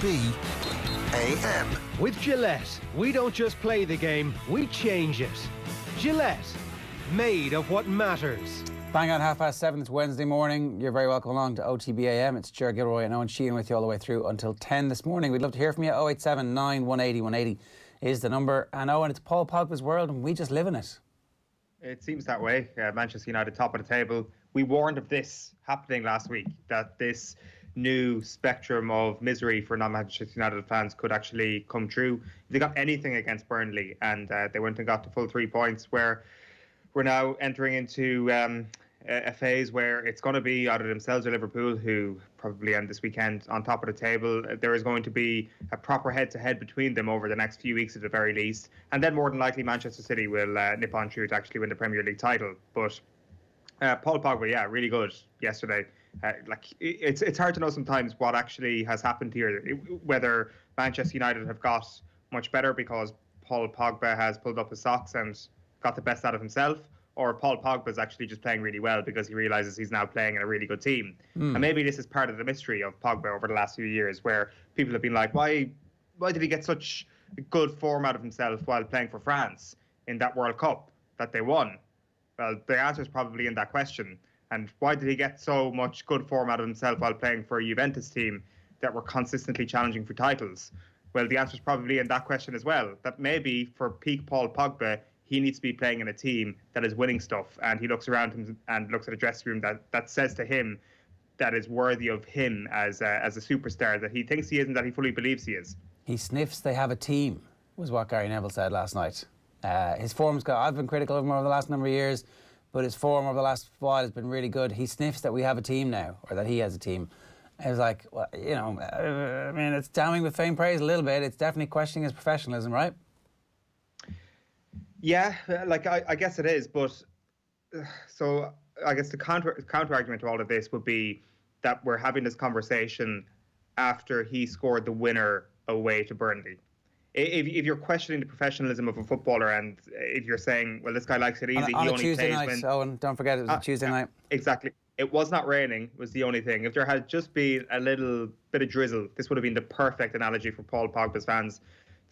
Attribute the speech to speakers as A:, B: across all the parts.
A: OTB AM.
B: With Gillette, we don't just play the game, we change it. Gillette, made of what matters.
C: Bang on 7:30, it's Wednesday morning. You're very welcome along to OTB AM. It's Gilroy and Eoin Sheahan with you all the way through until 10 this morning. We'd love to hear from you. 0879 180 180 is the number. And Eoin, it's Paul Pogba's world and we just live in it.
D: It seems that way. Manchester United top of the table. We warned of this happening last week, that this new spectrum of misery for non-Manchester United fans could actually come true. They got anything against Burnley and they went and got the full 3 points, where we're now entering into a phase where it's going to be either themselves or Liverpool, who probably end this weekend on top of the table. There is going to be a proper head-to-head between them over the next few weeks at the very least. And then more than likely Manchester City will nip on through to actually win the Premier League title. But Paul Pogba, yeah, really good yesterday. It's hard to know sometimes what actually has happened here, whether Manchester United have got much better because Paul Pogba has pulled up his socks and got the best out of himself, or Paul Pogba is actually just playing really well because he realises he's now playing in a really good team. And maybe this is part of the mystery of Pogba over the last few years, where people have been like, why did he get such good form out of himself while playing for France in that World Cup that they won? Well, the answer is probably in that question. And why did he get so much good form out of himself while playing for a Juventus team that were consistently challenging for titles? Well, the answer is probably in that question as well, that maybe for peak Paul Pogba, he needs to be playing in a team that is winning stuff, and he looks around him and looks at a dressing room that says to him that is worthy of him as a superstar that he thinks he is and that he fully believes he is.
C: He sniffs they have a team, was what Gary Neville said last night. His form's got, I've been critical of him over the last number of years, but his form over the last while has been really good. He sniffs that we have a team now, or that he has a team. I was like, well, you know, I mean, it's damning with faint praise a little bit. It's definitely questioning his professionalism, right?
D: Yeah, I guess it is, but so I guess the counter argument to all of this would be that we're having this conversation after he scored the winner away to Burnley. If you're questioning the professionalism of a footballer, and if you're saying, well, this guy likes it easy,
C: on
D: he
C: a
D: only
C: Tuesday
D: plays
C: night,
D: when...
C: Owen, don't forget it was a Tuesday night.
D: Exactly. It was not raining, was the only thing. If there had just been a little bit of drizzle, this would have been the perfect analogy for Paul Pogba's fans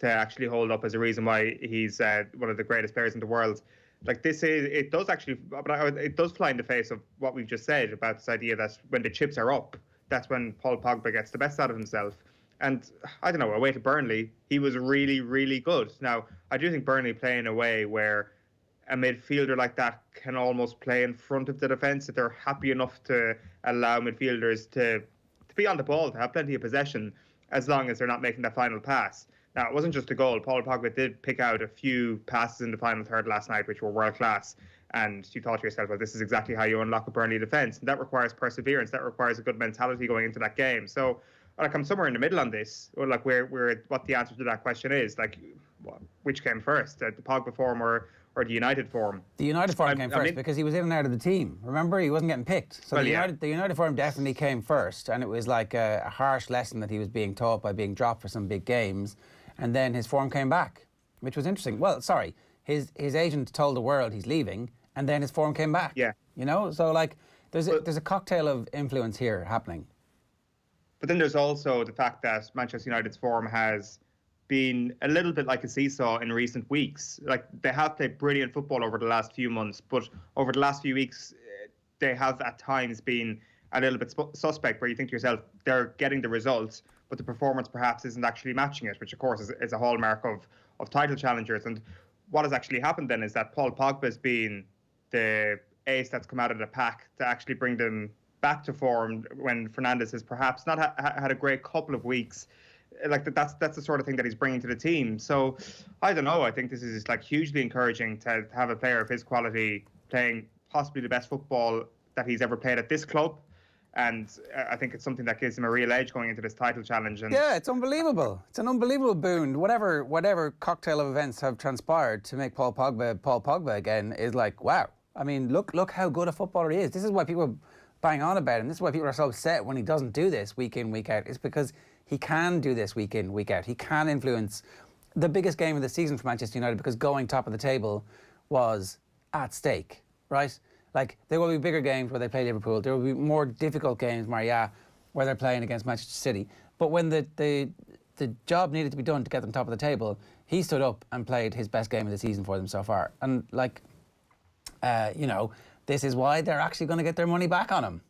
D: to actually hold up as a reason why he's one of the greatest players in the world. Like, it does fly in the face of what we've just said about this idea that when the chips are up, that's when Paul Pogba gets the best out of himself. And I don't know, away to Burnley, he was really, really good. Now, I do think Burnley play in a way where a midfielder like that can almost play in front of the defence if they're happy enough to allow midfielders to be on the ball, to have plenty of possession, as long as they're not making that final pass. Now, it wasn't just a goal. Paul Pogba did pick out a few passes in the final third last night, which were world-class. And you thought to yourself, well, this is exactly how you unlock a Burnley defence. And that requires perseverance. That requires a good mentality going into that game. So, like, I'm somewhere in the middle on this, or like where what the answer to that question is. Like, which came first, the Pogba form or the United form?
C: The United form came first because he was in and out of the team. Remember, he wasn't getting picked. So the United form definitely came first, and it was like a harsh lesson that he was being taught by being dropped for some big games. And then his form came back, which was interesting. Well, sorry, his agent told the world he's leaving, and then his form came back.
D: Yeah.
C: You know, so like there's a cocktail of influence here happening.
D: But then there's also the fact that Manchester United's form has been a little bit like a seesaw in recent weeks. Like, they have played brilliant football over the last few months, but over the last few weeks, they have at times been a little bit suspect, where you think to yourself, they're getting the results, but the performance perhaps isn't actually matching it, which of course is a hallmark of title challengers. And what has actually happened then is that Paul Pogba's been the ace that's come out of the pack to actually bring them back to form when Fernandes has perhaps not had a great couple of weeks. Like, that's the sort of thing that he's bringing to the team. So I don't know. I think this is like hugely encouraging to have a player of his quality playing possibly the best football that he's ever played at this club. And I think it's something that gives him a real edge going into this title challenge. And
C: yeah, it's unbelievable. It's an unbelievable boon. Whatever cocktail of events have transpired to make Paul Pogba again is like, wow. I mean, look how good a footballer he is. This is why people bang on about him. This is why people are so upset when he doesn't do this week in, week out. It's because he can do this week in, week out. He can influence the biggest game of the season for Manchester United, because going top of the table was at stake, right? Like, there will be bigger games where they play Liverpool. There will be more difficult games, where they're playing against Manchester City. But when the job needed to be done to get them top of the table, he stood up and played his best game of the season for them so far. And this is why they're actually going to get their money back on him.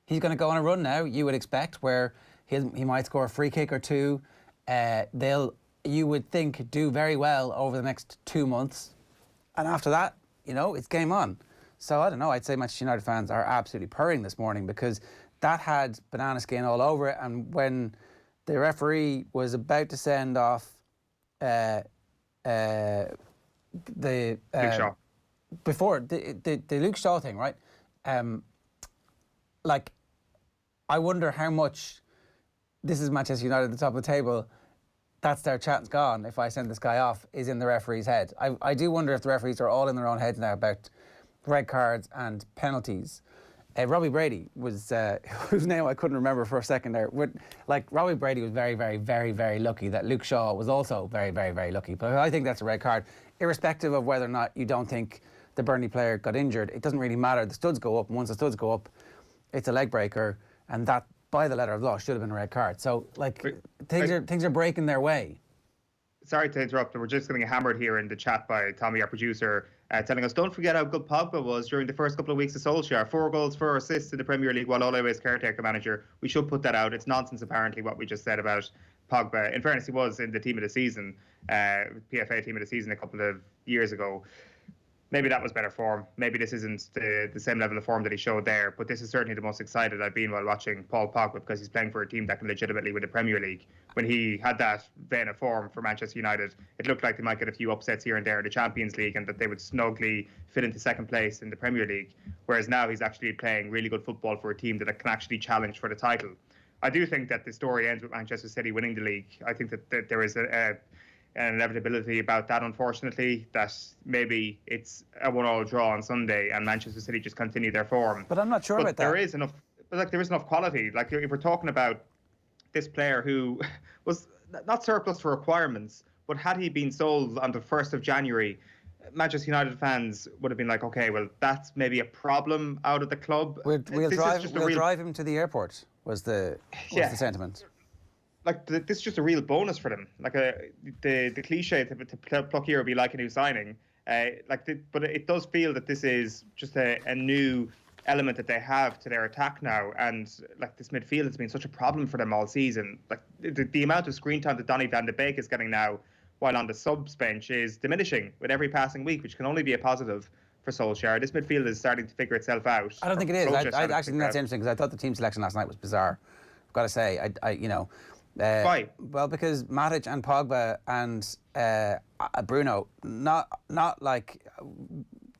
C: He's going to go on a run now, you would expect, where he might score a free kick or two. You would think, do very well over the next 2 months. And after that, it's game on. So I don't know, I'd say Manchester United fans are absolutely purring this morning because that had banana skin all over it. And when the referee was about to send off the
D: Luke Shaw.
C: Before the Luke Shaw thing, right? I wonder how much this is Manchester United at the top of the table. That's their chance gone if I send this guy off, is in the referee's head. I do wonder if the referees are all in their own heads now about red cards and penalties. Robbie Brady was, whose name I couldn't remember for a second there. Robbie Brady was very, very, very, very lucky that Luke Shaw was also very, very, very lucky. But I think that's a red card. Irrespective of whether or not you don't think the Burnley player got injured, it doesn't really matter. The studs go up, and once the studs go up, it's a leg breaker, and that, by the letter of law, should have been a red card. So, things are breaking their way.
D: Sorry to interrupt, but we're just getting hammered here in the chat by Tommy, our producer, telling us, don't forget how good Pogba was during the first couple of weeks of Solskjaer. 4 goals, 4 assists in the Premier League while Ole was caretaker manager. We should put that out. It's nonsense, apparently, what we just said about Pogba. In fairness, he was in the team of the season, PFA team of the season a couple of years ago. Maybe that was better form. Maybe this isn't the same level of form that he showed there, but this is certainly the most excited I've been while watching Paul Pogba because he's playing for a team that can legitimately win the Premier League. When he had that vein of form for Manchester United, it looked like they might get a few upsets here and there in the Champions League and that they would snugly fit into second place in the Premier League, whereas now he's actually playing really good football for a team that can actually challenge for the title. I do think that the story ends with Manchester City winning the league. I think that there is an inevitability about that, unfortunately, that maybe it's a 1-1 draw on Sunday and Manchester City just continue their form.
C: But I'm not sure about that.
D: There is enough quality. If we're talking about this player who was not surplus for requirements, but had he been sold on the 1st of January, Manchester United fans would have been like, okay, well, that's maybe a problem out of the club.
C: We'll drive him to the airport, was the sentiment.
D: This is just a real bonus for them. The cliche to pluck here would be like a new signing. But it does feel that this is just a new element that they have to their attack now. And this midfield has been such a problem for them all season. The amount of screen time that Donny van de Beek is getting now while on the subs bench is diminishing with every passing week, which can only be a positive for Solskjaer. This midfield is starting to figure itself out.
C: I don't think it is. I actually think that's interesting because I thought the team selection last night was bizarre. I've got to say,
D: why?
C: Well, because Matic and Pogba and Bruno,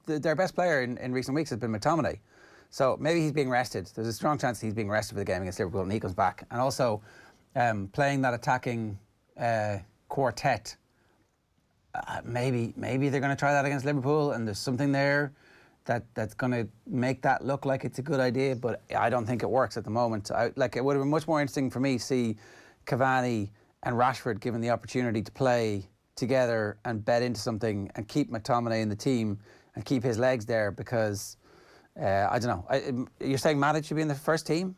C: their best player in recent weeks has been McTominay. So maybe he's being rested. There's a strong chance he's being rested for the game against Liverpool and he comes back. And also playing that attacking quartet. Maybe they're going to try that against Liverpool and there's something there that's going to make that look like it's a good idea, but I don't think it works at the moment. It would have been much more interesting for me to see Cavani and Rashford given the opportunity to play together and bet into something and keep McTominay in the team and keep his legs there because, I don't know. You're saying Matic should be in the first team?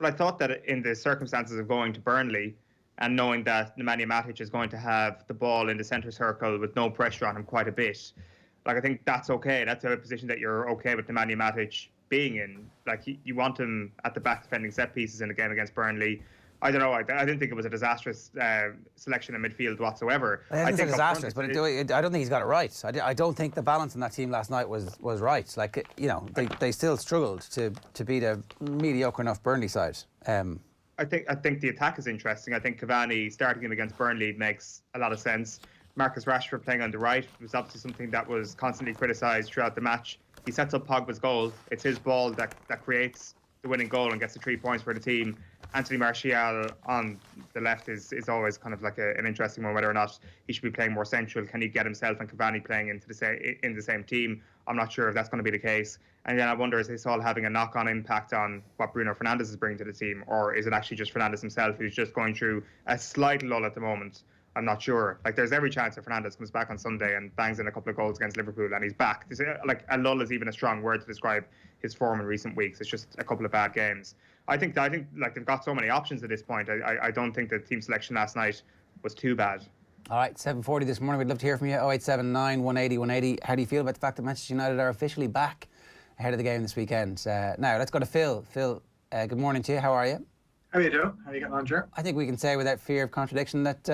D: Well, I thought that in the circumstances of going to Burnley and knowing that Nemanja Matic is going to have the ball in the centre circle with no pressure on him quite a bit, I think that's okay. That's a position that you're okay with Nemanja Matic being in. You want him at the back defending set pieces in a game against Burnley. I don't know. I didn't think it was a disastrous selection in midfield whatsoever.
C: I think it's disastrous, but I don't think he's got it right. I don't think the balance in that team last night was right. They still struggled to beat a mediocre enough Burnley side.
D: I think the attack is interesting. I think Cavani starting him against Burnley makes a lot of sense. Marcus Rashford playing on the right was obviously something that was constantly criticised throughout the match. He sets up Pogba's goal. It's his ball that creates the winning goal and gets the 3 points for the team. Anthony Martial on the left is always kind of an interesting one, whether or not he should be playing more central. Can he get himself and Cavani playing in the same team? I'm not sure if that's going to be the case. And then I wonder, is this all having a knock-on impact on what Bruno Fernandes is bringing to the team? Or is it actually just Fernandes himself who's just going through a slight lull at the moment? I'm not sure. There's every chance that Fernandes comes back on Sunday and bangs in a couple of goals against Liverpool and he's back. A lull is even a strong word to describe his form in recent weeks. It's just a couple of bad games. I think like they've got so many options at this point. I don't think the team selection last night was too bad.
C: All right, 7:40 this morning. We'd love to hear from you. 0879 180 180. How do you feel about the fact that Manchester United are officially back ahead of the game this weekend? Now, let's go to Phil. Phil, good morning to you. How are you?
E: How are you doing? How are you getting on, Ger?
C: I think we can say without fear of contradiction that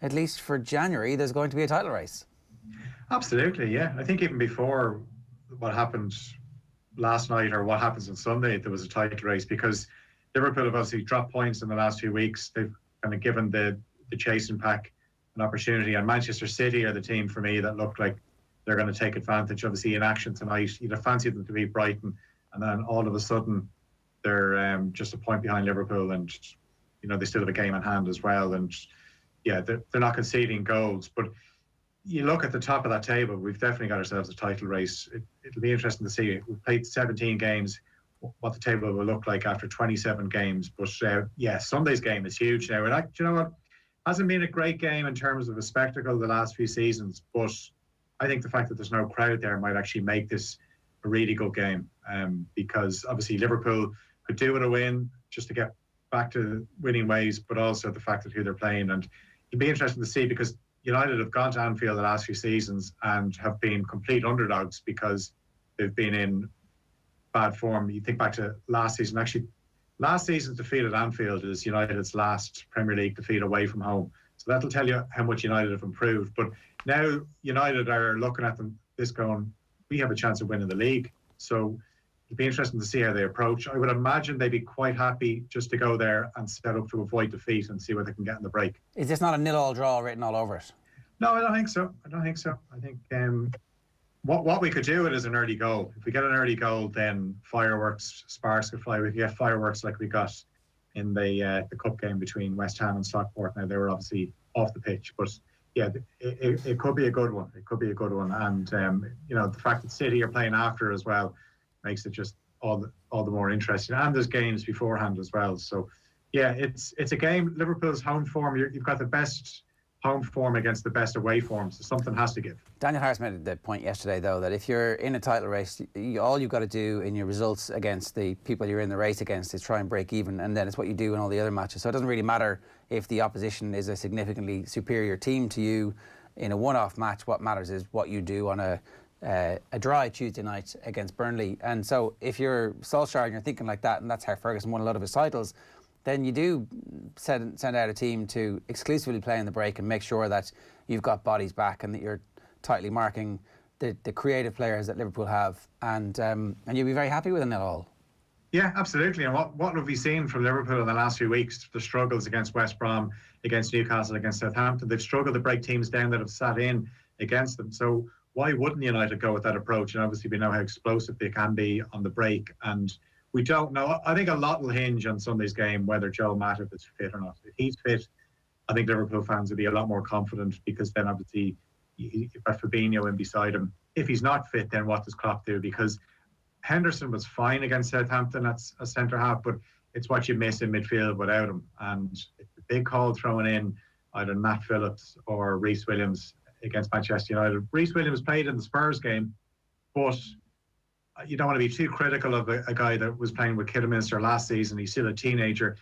C: at least for January, there's going to be a title race.
E: Absolutely, yeah. I think even before what happened last night or what happens on Sunday, there was a title race, because Liverpool have obviously dropped points in the last few weeks. They've kind of given the chasing pack an opportunity, and Manchester City are the team for me that look like they're going to take advantage. Obviously, in action tonight, you'd have fancied them to beat Brighton, and then all of a sudden they're just a point behind Liverpool, and they still have a game in hand as well. And yeah, they're not conceding goals, but you look at the top of that table, we've definitely got ourselves a title race. It'll be interesting to see. We've played 17 games, what the table will look like after 27 games. But Sunday's game is huge now. And you know what? Hasn't been a great game in terms of a spectacle the last few seasons, but I think the fact that there's no crowd there might actually make this a really good game, because obviously Liverpool could do with a win just to get back to winning ways, but also the fact that who they're playing. And it'll be interesting to see, because United have gone to Anfield the last few seasons and have been complete underdogs because they've been in bad form. You think back to last season. Actually, last season's defeat at Anfield is United's last Premier League defeat away from home. So that'll tell you how much United have improved. But now United are looking at this going, we have a chance of winning the league. So it'll be interesting to see how they approach. I would imagine they'd be quite happy just to go there and set up to avoid defeat and see what they can get in the break.
C: Is this not a 0-0 draw written all over it?
E: No, I don't think so. I think what we could do is an early goal. If we get an early goal, then fireworks, sparks could fly. We could get fireworks like we got in the cup game between West Ham and Stockport. Now, they were obviously off the pitch, but yeah, it could be a good one. And the fact that City are playing after as well makes it just all the more interesting. And there's games beforehand as well. So yeah, it's a game. Liverpool's home form. You've got the best home form against the best away form, so something has to give. Daniel
C: Harris made the point yesterday, though, that if you're in a title race, all you've got to do in your results against the people you're in the race against is try and break even, and then it's what you do in all the other matches. So it doesn't really matter if the opposition is a significantly superior team to you in a one-off match. What matters is what you do on a dry Tuesday night against Burnley. And so if you're Solskjaer and you're thinking like that, and that's how Ferguson won a lot of his titles, then you do send out a team to exclusively play in the break and make sure that you've got bodies back and that you're tightly marking the creative players that Liverpool have, and you'll be very happy with it all.
E: Yeah, absolutely. And what have we seen from Liverpool in the last few weeks? The struggles against West Brom, against Newcastle, against Southampton. They've struggled to break teams down that have sat in against them. So why wouldn't United go with that approach? And obviously we know how explosive they can be on the break, and we don't know. I think a lot will hinge on Sunday's game whether Joe Matip is fit or not. If he's fit, I think Liverpool fans will be a lot more confident, because then obviously you've got Fabinho in beside him. If he's not fit, then what does Klopp do? Because Henderson was fine against Southampton at a centre-half, but it's what you miss in midfield without him. And it's a big call throwing in either Nat Phillips or Reece Williams against Manchester United. Reece Williams played in the Spurs game, but you don't want to be too critical of a guy that was playing with Kidderminster last season. He's still a teenager.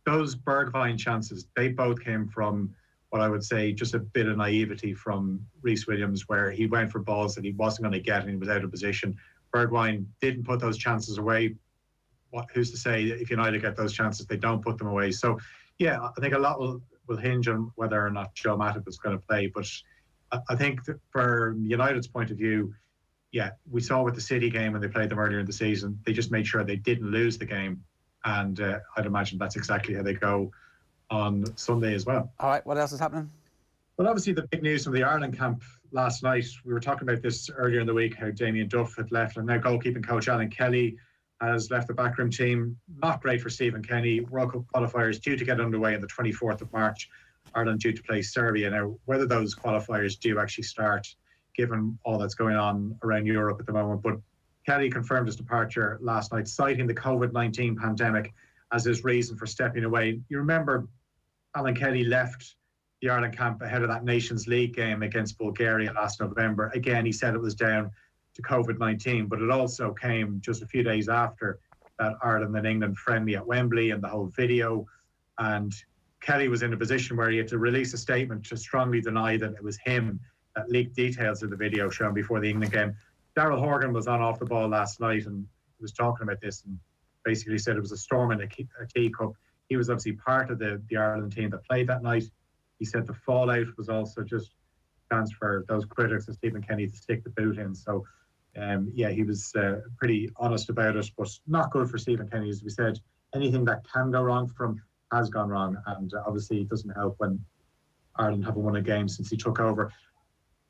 E: Those Bergwijn chances, they both came from what I would say just a bit of naivety from Reece Williams, where he went for balls that he wasn't going to get and he was out of position. Bergwijn didn't put those chances away. Who's to say if United get those chances, they don't put them away? So, yeah, I think a lot will hinge on whether or not Joe Matip is going to play. But I think that for United's point of view, yeah, we saw with the City game when they played them earlier in the season, they just made sure they didn't lose the game. And I'd imagine that's exactly how they go on Sunday as well.
C: All right, what else is happening?
E: Well, obviously the big news from the Ireland camp last night, we were talking about this earlier in the week, how Damien Duff had left, and now goalkeeping coach Alan Kelly has left the backroom team. Not great for Stephen Kenny. World Cup qualifiers due to get underway on the 24th of March. Ireland due to play Serbia. Now, whether those qualifiers do actually start, given all that's going on around Europe at the moment. But Kelly confirmed his departure last night, citing the COVID-19 pandemic as his reason for stepping away. You remember Alan Kelly left the Ireland camp ahead of that Nations League game against Bulgaria last November. Again, he said it was down to COVID-19, but it also came just a few days after that Ireland and England friendly at Wembley and the whole video. And Kelly was in a position where he had to release a statement to strongly deny that it was him that leaked details of the video shown before the England game. Daryl Horgan was on Off the Ball last night and was talking about this and basically said it was a storm in a teacup. He was obviously part of the Ireland team that played that night. He said the fallout was also just a chance for those critics of Stephen Kenny to stick the boot in. So, he was pretty honest about it, but not good for Stephen Kenny. As we said, anything that can go wrong from has gone wrong, and obviously it doesn't help when Ireland haven't won a game since he took over.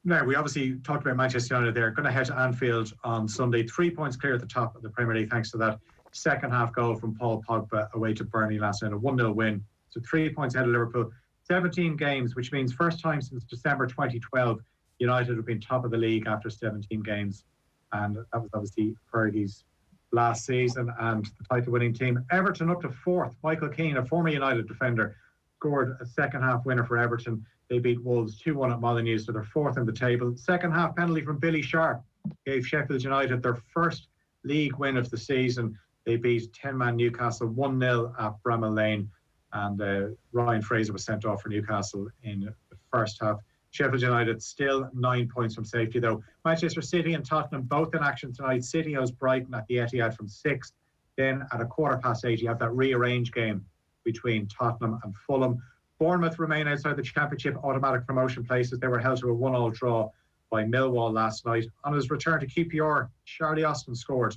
E: Now, we obviously talked about Manchester United there. Going to head to Anfield on Sunday. 3 points clear at the top of the Premier League thanks to that second half goal from Paul Pogba away to Burnley last night, a 1-0 win. So 3 points ahead of Liverpool. 17 games, which means first time since December 2012, United have been top of the league after 17 games. And that was obviously Fergie's last season and the title-winning team. Everton up to fourth. Michael Keane, a former United defender, scored a second-half winner for Everton. They beat Wolves 2-1 at Molineux, so they're fourth in the table. Second-half penalty from Billy Sharp gave Sheffield United their first league win of the season. They beat 10-man Newcastle 1-0 at Bramall Lane, and Ryan Fraser was sent off for Newcastle in the first half. Sheffield United still 9 points from safety, though. Manchester City and Tottenham both in action tonight. City hosts Brighton at the Etihad from 6. Then at 8:15, you have that rearranged game between Tottenham and Fulham. Bournemouth remain outside the Championship automatic promotion places. They were held to a 1-1 draw by Millwall last night. On his return to QPR, Charlie Austin scored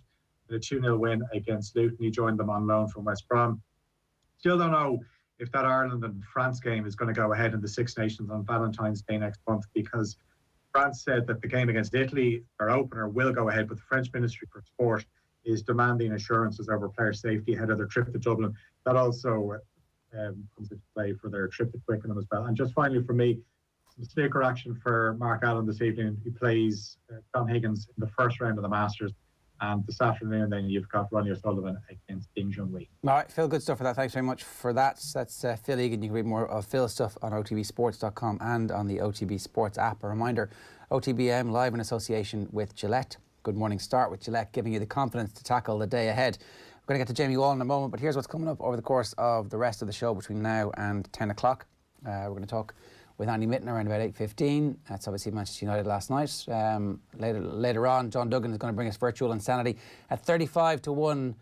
E: in a 2-0 win against Luton. He joined them on loan from West Brom. Still don't know if that Ireland and France game is going to go ahead in the Six Nations on Valentine's Day next month, because France said that the game against Italy, their opener, will go ahead, but the French Ministry for Sport is demanding assurances over player safety ahead of their trip to Dublin. That also comes into play for their trip to Twickenham as well. And just finally for me, some snooker action for Mark Allen this evening. He plays John Higgins in the first round of the Masters. And this afternoon, then you've got Ronnie O'Sullivan against Ding Junhui.
C: All right, Phil, good stuff for that. Thanks very much for that. That's Phil Egan. You can read more of Phil's stuff on otbsports.com and on the OTB Sports app. A reminder, OTB AM live in association with Gillette. Good morning start with Gillette, giving you the confidence to tackle the day ahead. We're going to get to Jamie Wall in a moment, but here's what's coming up over the course of the rest of the show between now and 10 o'clock. We're going to talk with Andy Mitten around about 8:15. That's obviously Manchester United last night. Later on, John Duggan is going to bring us virtual insanity. At 35-1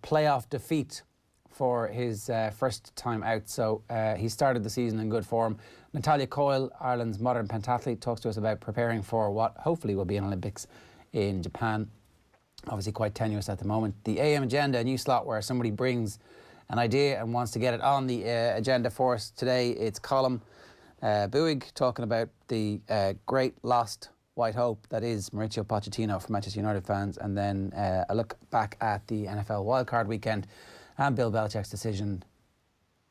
C: playoff defeat for his first time out. So he started the season in good form. Natalya Coyle, Ireland's modern pentathlete, talks to us about preparing for what hopefully will be an Olympics in Japan. Obviously quite tenuous at the moment. The AM agenda, a new slot where somebody brings an idea and wants to get it on the agenda for us. Today it's Colm Buig talking about the great lost white hope that is Mauricio Pochettino for Manchester United fans, and then a look back at the NFL wildcard weekend and Bill Belichick's decision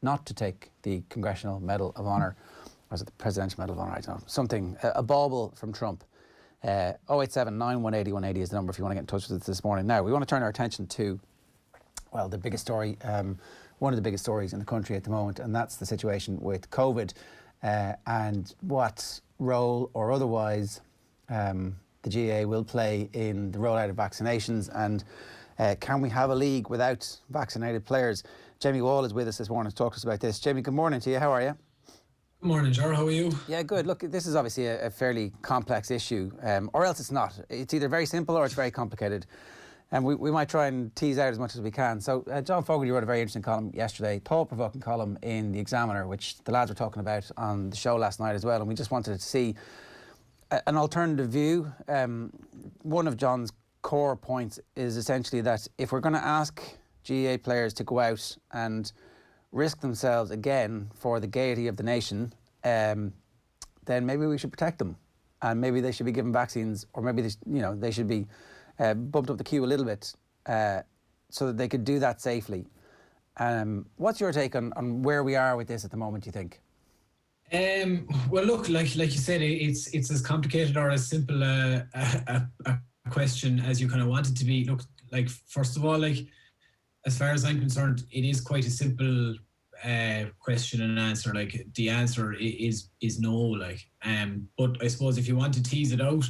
C: not to take the Congressional Medal of Honor, or was it the Presidential Medal of Honor? I don't know. Something, a bauble from Trump. 087 9180 180 is the number if you want to get in touch with us this morning. Now, we want to turn our attention to, well, the biggest story, one of the biggest stories in the country at the moment, and that's the situation with COVID. And what role or otherwise the GAA will play in the rollout of vaccinations, and can we have a league without vaccinated players? Jamie Wall is with us this morning to talk to us about this. Jamie, good morning to you. How are you?
F: Good morning, Jar. How are you?
C: Yeah, good. Look, this is obviously a fairly complex issue, or else it's not. It's either very simple or it's very complicated. And we might try and tease out as much as we can. So John Fogarty wrote a very interesting column yesterday, thought-provoking column in The Examiner, which the lads were talking about on the show last night as well. And we just wanted to see an alternative view. One of John's core points is essentially that if we're going to ask GAA players to go out and risk themselves again for the gaiety of the nation, then maybe we should protect them. And maybe they should be given vaccines, or maybe they should be bumped up the queue a little bit so that they could do that safely. What's your take on where we are with this at the moment, do you think?
F: Well, look, like you said, it's as complicated or as simple a question as you kind of want it to be. Look, like, first of all, like, as far as I'm concerned, it is quite a simple question and answer. Like, the answer is no. Like, but I suppose if you want to tease it out,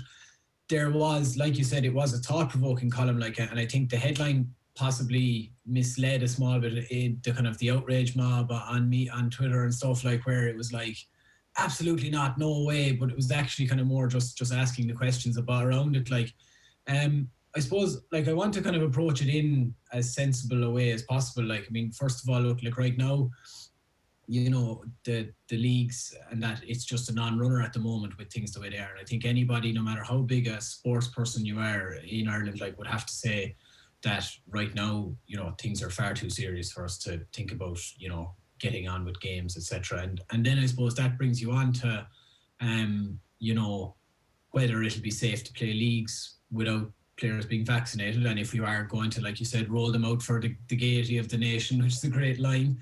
F: there was, like you said, it was a thought-provoking column, and I think the headline possibly misled a small bit in the kind of the outrage mob on Twitter and stuff, like, where it was like, absolutely not, no way, but it was actually kind of more just asking the questions about around it. Like, I suppose, like, I want to kind of approach it in as sensible a way as possible. Like, I mean, first of all, look, like right now, you know, the leagues and that, it's just a non-runner at the moment with things the way they are. And I think anybody, no matter how big a sports person you are in Ireland, like, would have to say that right now, you know, things are far too serious for us to think about, you know, getting on with games, etc. And then I suppose that brings you on to, you know, whether it'll be safe to play leagues without players being vaccinated, and if you are going to, like you said, roll them out for the gaiety of the nation, which is a great line.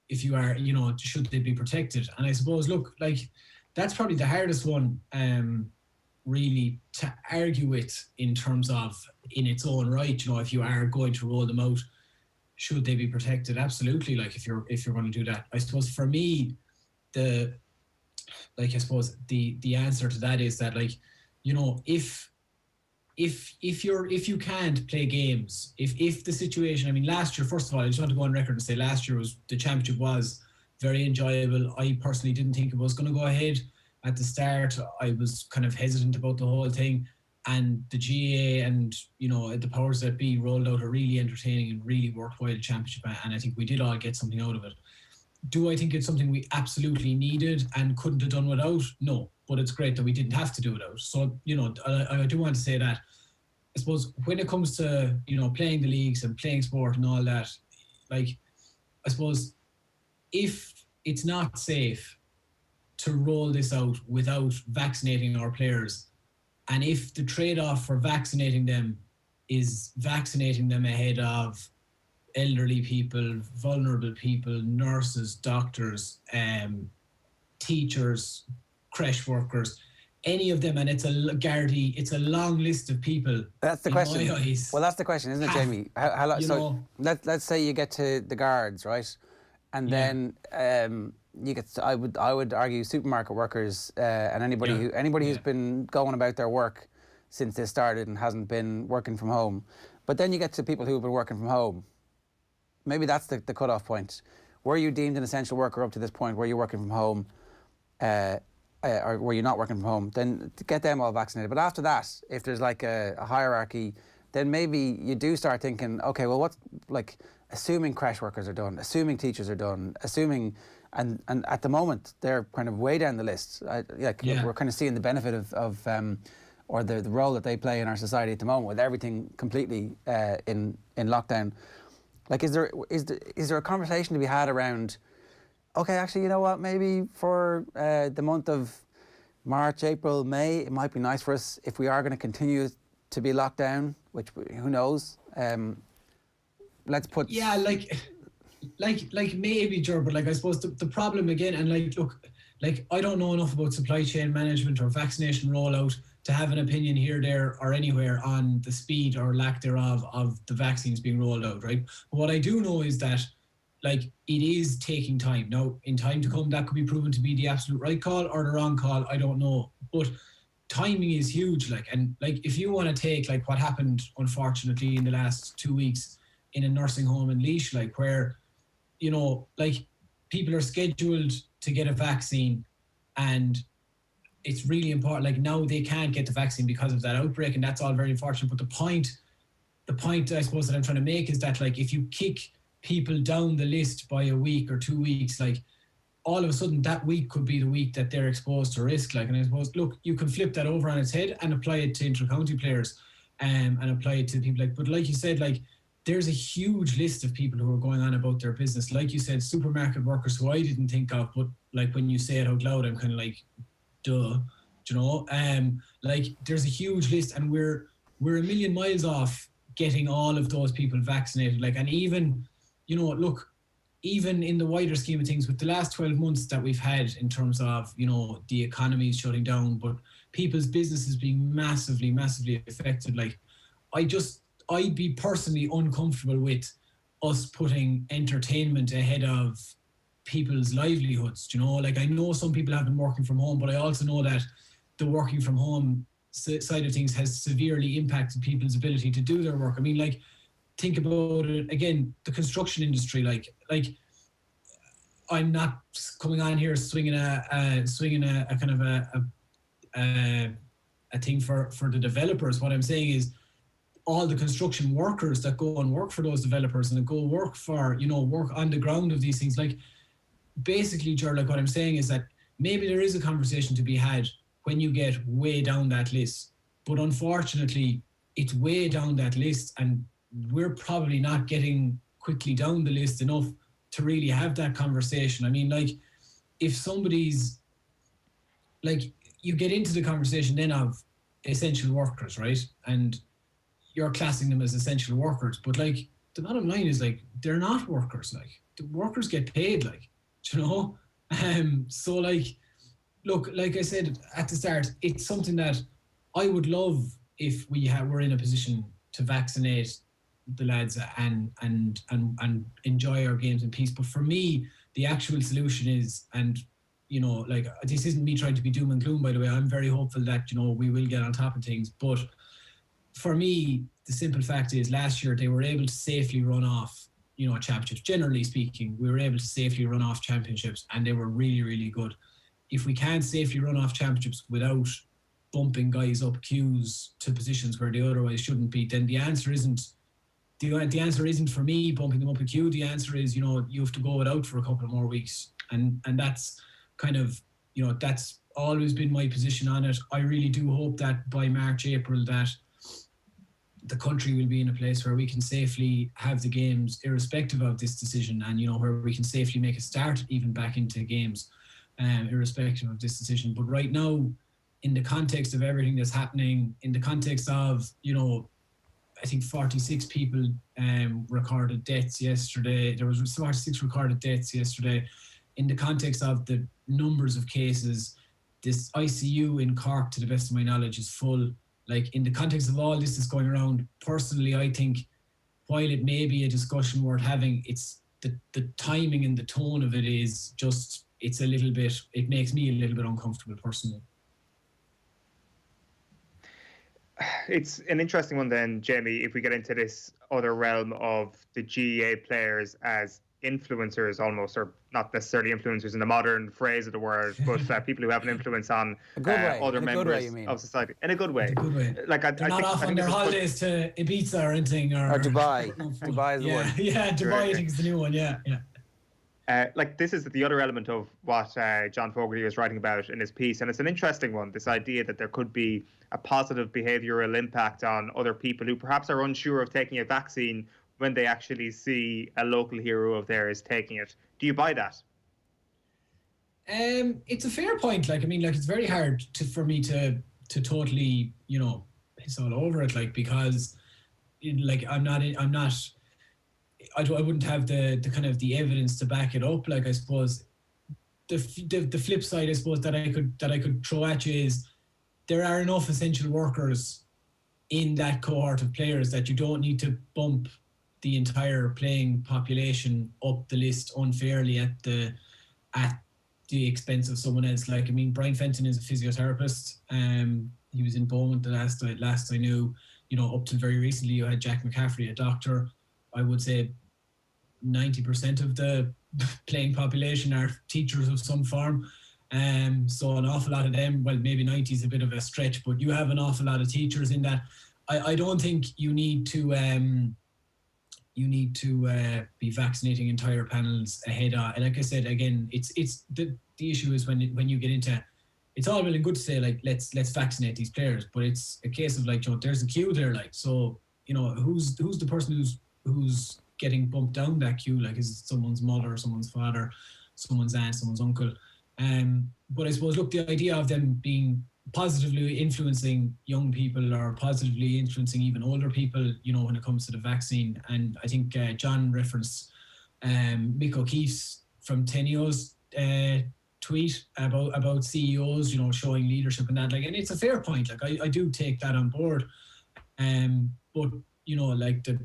F: If you are, you know, should they be protected? And I suppose, look, like, that's probably the hardest one, really, to argue with in terms of in its own right. You know, if you are going to roll them out, should they be protected? Absolutely. Like, if you're going to do that, I suppose for me, the answer to that is that, like, you know, if you can't play games, if the situation, I mean, last year, first of all, I just want to go on record and say last year the championship was very enjoyable. I personally didn't think it was going to go ahead at the start. I was kind of hesitant about the whole thing, and the GAA and, you know, the powers that be rolled out a really entertaining and really worthwhile championship, and I think we did all get something out of it. Do I think it's something we absolutely needed and couldn't have done without? No, but it's great that we didn't have to do without. So, you know, I do want to say that, I suppose, when it comes to, you know, playing the leagues and playing sport and all that, like, I suppose if it's not safe to roll this out without vaccinating our players, and if the trade-off for vaccinating them is vaccinating them ahead of elderly people, vulnerable people, nurses, doctors, teachers, creche workers, any of them, and it's a long list of people.
C: That's the question. Well, that's the question, isn't it, Jamie? How so let's say you get to the guards, right? And then you get to, I would argue supermarket workers and anybody who's been going about their work since this started and hasn't been working from home. But then you get to people who've been working from home. Maybe that's the cutoff point. Were you deemed an essential worker up to this point? Were you working from home? Or were you not working from home? Then to get them all vaccinated. But after that, if there's like a hierarchy, then maybe you do start thinking, okay, well, what's, like, assuming creche workers are done, assuming teachers are done, assuming, and at the moment they're kind of way down the list. We're kind of seeing the benefit of or the role that they play in our society at the moment, with everything completely in lockdown. Like, is there a conversation to be had around, okay, actually, you know what, maybe for the month of March, April, May, it might be nice for us if we are going to continue to be locked down, which, who knows? Let's put... Yeah, like maybe, Ger, but, like, I suppose the problem again, and, like, look, like, I don't know enough about supply chain management or vaccination rollout to have an opinion here, there, or anywhere on the speed or lack thereof of the vaccines being rolled out, right? But what I do know is that, like, it is taking time. Now, in time to come, that could be proven to be the absolute right call or the wrong call, I don't know. But timing is huge, like, and, like, if you want to take, like, what happened, unfortunately, in the last 2 weeks in a nursing home in Laois, like, where, you know, like, people are scheduled to get a vaccine, and it's really important. Like, now they can't get the vaccine because of that outbreak, and that's all very unfortunate. But the point I suppose that I'm trying to make is that, like, if you kick people down the list by a week or 2 weeks, like, all of a sudden that week could be the week that they're exposed to risk. Like, and I suppose, look, you can flip that over on its head and apply it to inter-county players, and apply it to people, like, but like you said, like, there's a huge list of people who are going on about their business. Like you said, supermarket workers, who I didn't think of, but, like, when you say it out loud, I'm kind of like, duh, you know? Like, there's a huge list, and we're a million miles off getting all of those people vaccinated. Like, and even, you know, look, even in the wider scheme of things, with the last 12 months that we've had in terms of, you know, the economy shutting down, but people's businesses being massively, massively affected, like, I'd be personally uncomfortable with us putting entertainment ahead of people's livelihoods, you know? Like, I know some people have been working from home, but I also know that the working from home
F: side of things has severely impacted people's ability to do their work. I mean, like, think about it again, the construction industry, like I'm not coming on here swinging a kind of a thing for the developers. What I'm saying is all the construction workers that go and work for those developers and that go work for, work on the ground of these things. Like, basically, Ger, like what I'm saying is that maybe there is a conversation to be had when you get way down that list. But unfortunately, it's way down that list, and we're probably not getting quickly down the list enough to really have that conversation. I mean, like, if somebody's, like, you get into the conversation then of essential workers, right? And you're classing them as essential workers. But, like, the bottom line is, like, they're not workers. Like, the workers get paid, like, so, like, look, like I said at the start, it's something that I would love if we're in a position to vaccinate the lads and enjoy our games in peace. But for me, the actual solution is, and like, this isn't me trying to be doom and gloom, by the way. I'm very hopeful that we will get on top of things. But for me, the simple fact is, last year they were able to safely run off championships. Generally speaking, we were able to safely run off championships, and they were really, really good. If we can't safely run off championships without bumping guys up queues to positions where they otherwise shouldn't be, then the answer isn't for me bumping them up a queue. The answer is, you have to go without for a couple of more weeks. And that's kind of, that's always been my position on it. I really do hope that by March, April, that the country will be in a place where we can safely have the games irrespective of this decision, and, where we can safely make a start even back into games, irrespective of this decision. But right now, in the context of everything that's happening, in the context of, I think 46 people recorded deaths yesterday. There was 46 recorded deaths yesterday. In the context of the numbers of cases, this ICU in Cork, to the best of my knowledge, is full. Like, in the context of all this that's going around, personally, I think while it may be a discussion worth having, it's the timing and the tone of it is just, it makes me a little bit uncomfortable personally.
D: It's an interesting one then, Jamie, if we get into this other realm of the GAA players as influencers almost, or not necessarily influencers in the modern phrase of the word, but people who have an influence on other members of society. In a good way. Like,
F: they're not off on their holidays to Ibiza or anything. Or
C: Dubai. Dubai is the one.
F: Yeah, Dubai I think is the new one, yeah.
D: Like, this is the other element of what John Fogarty was writing about in his piece, and it's an interesting one, this idea that there could be a positive behavioural impact on other people who perhaps are unsure of taking a vaccine when they actually see a local hero of theirs taking it. Do you buy that?
F: It's a fair point. Like, I mean, like, it's very hard for me to totally, piss all over it, like, because, like, I wouldn't have the kind of the evidence to back it up. Like, I suppose the flip side, I suppose, that I could throw at you is there are enough essential workers in that cohort of players that you don't need to bump the entire playing population up the list unfairly at the expense of someone else. Like, I mean, Brian Fenton is a physiotherapist. He was in Beaumont the last I knew. Up till very recently, you had Jack McCaffrey, a doctor. I would say 90% of the playing population are teachers of some form. So an awful lot of them, well, maybe 90 is a bit of a stretch, but you have an awful lot of teachers in that. I don't think you need to be vaccinating entire panels ahead of. And like I said, again, it's the issue is when you get into, it's all well and good to say, like, let's vaccinate these players, but it's a case of, like, there's a queue there, like, so, who's the person who's getting bumped down that queue? Like, is it someone's mother, someone's father, someone's aunt, someone's uncle? But I suppose, look, the idea of them being positively influencing young people or positively influencing even older people, when it comes to the vaccine. And I think John referenced Mick O'Keeffe's from Tenio's tweet about CEOs, showing leadership and that. Like, and it's a fair point. Like, I do take that on board. But like the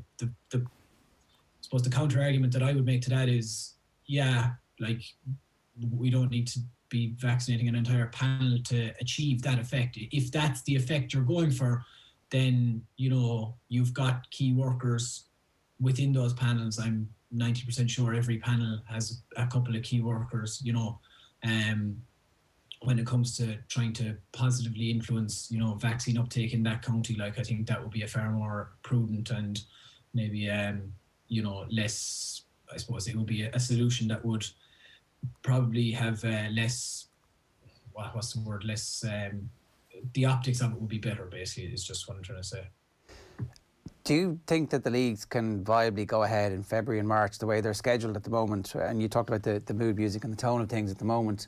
F: I suppose the counter argument that I would make to that is, yeah, like, we don't need to be vaccinating an entire panel to achieve that effect. If that's the effect you're going for, then, you know, you've got key workers within those panels. I'm 90% sure every panel has a couple of key workers, you know, when it comes to trying to positively influence, you know, vaccine uptake in that county. Like, I think that would be a far more prudent and maybe, you know, less, I suppose it would be a solution that would probably have less, what's the word, less, the optics of it would be better, basically, is just what I'm trying to say.
C: Do you think that the leagues can viably go ahead in February and March the way they're scheduled at the moment? And you talked about the mood music and the tone of things at the moment.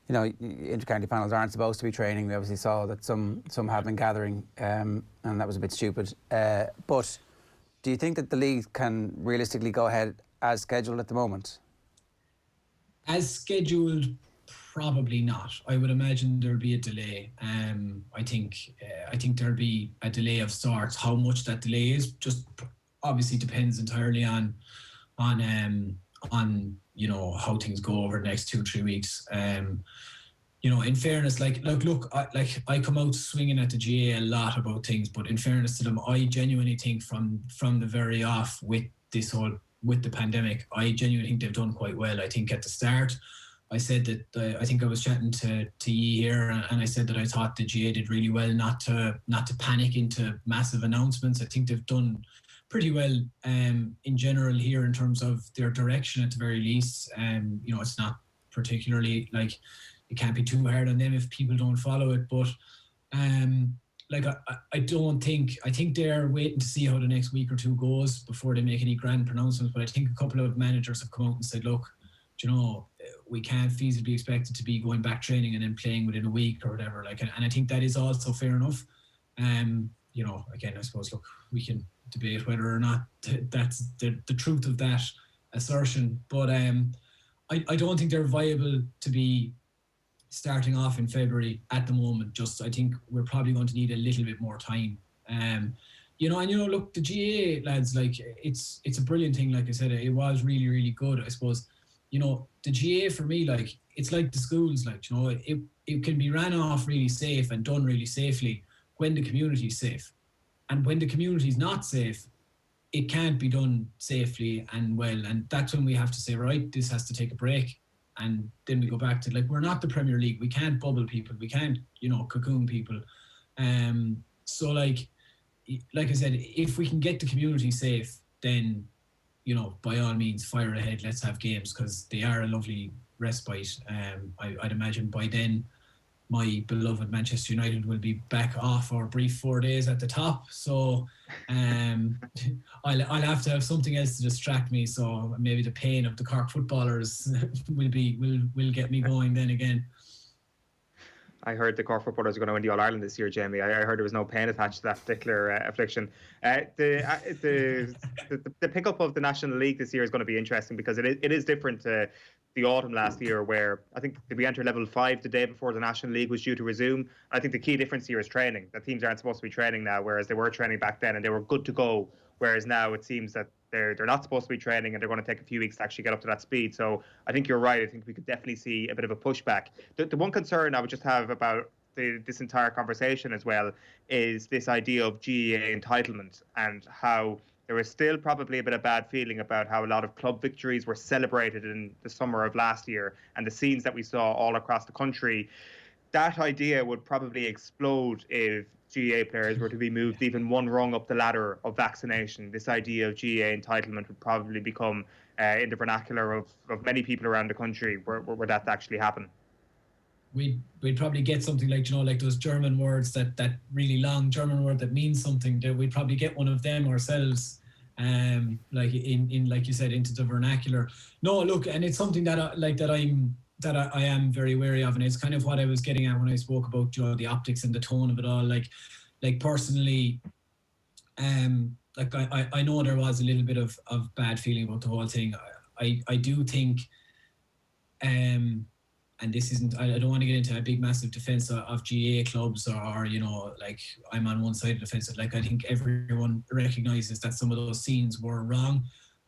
C: You know, inter-county panels aren't supposed to be training. We obviously saw that some have been gathering, and that was a bit stupid. But do you think that the leagues can realistically go ahead as scheduled at the moment? As scheduled,
F: Probably not. I would imagine there'll be a delay. I think there'll be a delay of sorts. How much that delay is just obviously depends entirely on you know, how things go over the next 2-3 weeks. You know, in fairness, I come out swinging at the GAA a lot about things, but in fairness to them, I genuinely think from the very off with the pandemic, I genuinely think they've done quite well. I think at the start, I said that I think I was chatting to Yi here, and I said that I thought the GAA did really well not to panic into massive announcements. I think they've done pretty well in general here in terms of their direction at the very least. You know, it's not particularly like it can't be too hard on them if people don't follow it, but I think they're waiting to see how the next week or two goes before they make any grand pronouncements. But I think a couple of managers have come out and said, look, you know, we can't feasibly be expected to be going back training and then playing within a week or whatever. And I think that is also fair enough. You know, again, I suppose, look, we can debate whether or not that's the truth of that assertion. But I don't think they're viable to be starting off in February at the moment. Just, I think we're probably going to need a little bit more time. You know, and you know, look, the GAA lads, like it's a brilliant thing. Like I said, it was really, really good. I suppose, you know, the GAA for me, like it's like the schools, like, you know, it can be ran off really safe and done really safely when the community's safe. And when the community's not safe, it can't be done safely and well. And that's when we have to say, right, this has to take a break. And then we go back to, like, we're not the Premier League. We can't bubble people. We can't, you know, cocoon people. So, like I said, if we can get the community safe, then, you know, by all means, fire ahead. Let's have games, because they are a lovely respite. I'd imagine by then, my beloved Manchester United will be back off our brief 4 days at the top. So I'll have to have something else to distract me. So maybe the pain of the Cork footballers will get me going then again.
D: I heard the Cork footballers are going to win the All-Ireland this year, Jamie. I heard there was no pain attached to that particular affliction. The pickup of the National League this year is going to be interesting, because it is different to the autumn last year, where I think we entered level 5 the day before the National League was due to resume. I think the key difference here is training. The teams aren't supposed to be training now, whereas they were training back then and they were good to go. Whereas now it seems that they're not supposed to be training and they're going to take a few weeks to actually get up to that speed. So I think you're right. I think we could definitely see a bit of a pushback. The one concern I would just have about this entire conversation as well is this idea of GAA entitlement, and how there is still probably a bit of bad feeling about how a lot of club victories were celebrated in the summer of last year, and the scenes that we saw all across the country. That idea would probably explode if GAA players were to be moved even one rung up the ladder of vaccination. This idea of GAA entitlement would probably become in the vernacular of many people around the country were that to actually happen.
F: We'd probably get something like, you know, like those German words, that really long German word that means something. We'd probably get one of them ourselves, like in like you said, into the vernacular. No, look, and it's something that I am very wary of, and it's kind of what I was getting at when I spoke about, you know, the optics and the tone of it all. Like personally, like I know there was a little bit of bad feeling about the whole thing. I do think, and this isn't, I don't want to get into a big massive defense of GAA clubs, or, you know, like I'm on one side of the fence. Like, I think everyone recognizes that some of those scenes were wrong,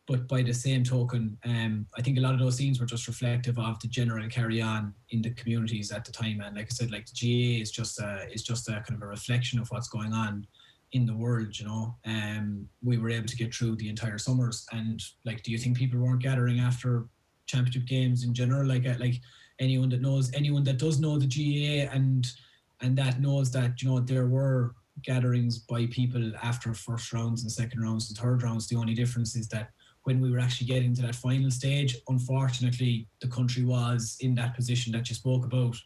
F: But by the same token, I think a lot of those scenes were just reflective of the general carry on in the communities at the time. And like I said, like the GAA is just a kind of a reflection of what's going on in the world, you know. We were able to get through the entire summers. And like, do you think people weren't gathering after championship games in general? Like anyone that does know the GAA and that knows that, you know, there were gatherings by people after first rounds and second rounds and third rounds. The only difference is that when we were actually getting to that final stage, unfortunately, the country was in that position that you spoke about,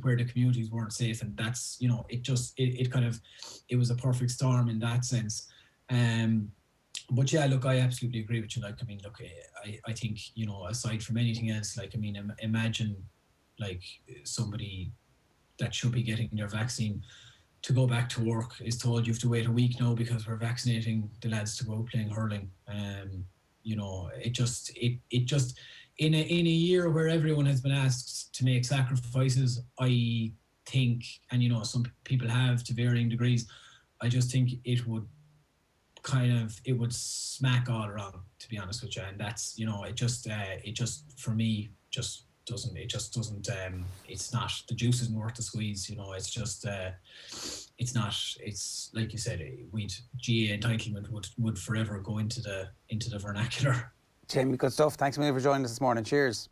F: where the communities weren't safe. And that's, you know, it was a perfect storm in that sense. But yeah, look, I absolutely agree with you. Like, I mean, look, I think, you know, aside from anything else, like, I mean, imagine like somebody that should be getting their vaccine to go back to work is told you have to wait a week now because we're vaccinating the lads to go out playing hurling. You know, it just in a year where everyone has been asked to make sacrifices, I think, and you know, some people have to varying degrees, I just think it would smack all around, to be honest with you. And that's, you know, it just for me just doesn't, it's not, the juice isn't worth the squeeze, you know. It's just it's not, it's like you said, GAA entitlement would forever go into the vernacular.
C: Jamie, good stuff. Thanks a million for joining us this morning. Cheers.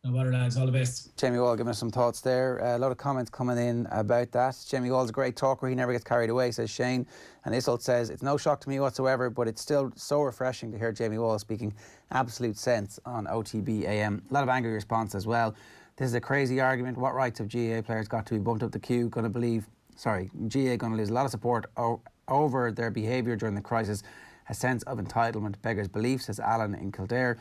F: No matter, lads, all the best.
C: Jamie Wall giving us some thoughts there. A lot of comments coming in about that. Jamie Wall's a great talker. He never gets carried away, says Shane. And Isolt says, it's no shock to me whatsoever, but it's still so refreshing to hear Jamie Wall speaking absolute sense on OTB AM. A lot of angry response as well. This is a crazy argument. What rights have GAA players got to be bumped up the queue? GAA going to lose a lot of support over their behaviour during the crisis. A sense of entitlement beggars belief, says Alan in Kildare.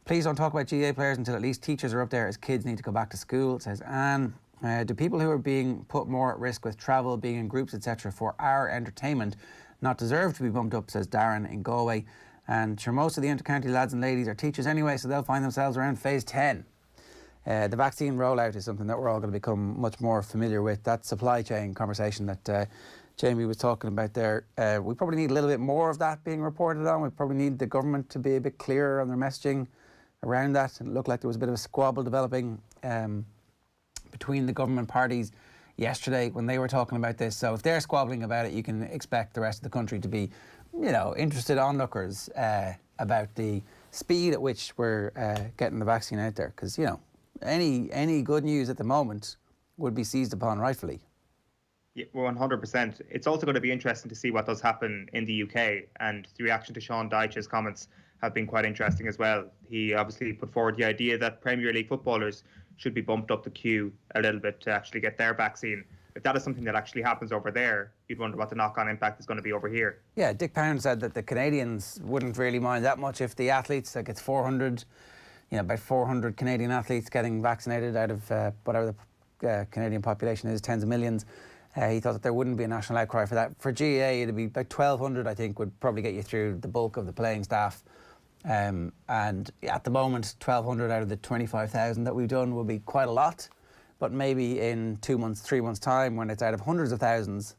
C: Please don't talk about GAA players until at least teachers are up there, as kids need to go back to school, says Anne. Do people who are being put more at risk with travel, being in groups, etc. for our entertainment not deserve to be bumped up, says Darren in Galway. And sure, most of the inter-county lads and ladies are teachers anyway, so they'll find themselves around phase 10. The vaccine rollout is something that we're all going to become much more familiar with. That supply chain conversation that Jamie was talking about there, we probably need a little bit more of that being reported on. We probably need the government to be a bit clearer on their messaging around that. And it looked like there was a bit of a squabble developing between the government parties yesterday when they were talking about this. So if they're squabbling about it, you can expect the rest of the country to be, you know, interested onlookers about the speed at which we're getting the vaccine out there. Because, you know, any good news at the moment would be seized upon rightfully.
D: Yeah, 100%. It's also going to be interesting to see what does happen in the UK, and the reaction to Sean Dyche's comments have been quite interesting as well. He obviously put forward the idea that Premier League footballers should be bumped up the queue a little bit to actually get their vaccine. If that is something that actually happens over there, you'd wonder what the knock-on impact is going to be over here.
C: Yeah, Dick Pound said that the Canadians wouldn't really mind that much if the athletes, like it's 400, you know, about 400 Canadian athletes getting vaccinated out of whatever the Canadian population is, tens of millions. He thought that there wouldn't be a national outcry for that. For GAA, it'd be about 1,200, I think, would probably get you through the bulk of the playing staff. And at the moment, 1,200 out of the 25,000 that we've done will be quite a lot. But maybe in 2 months, 3 months' time, when it's out of hundreds of thousands,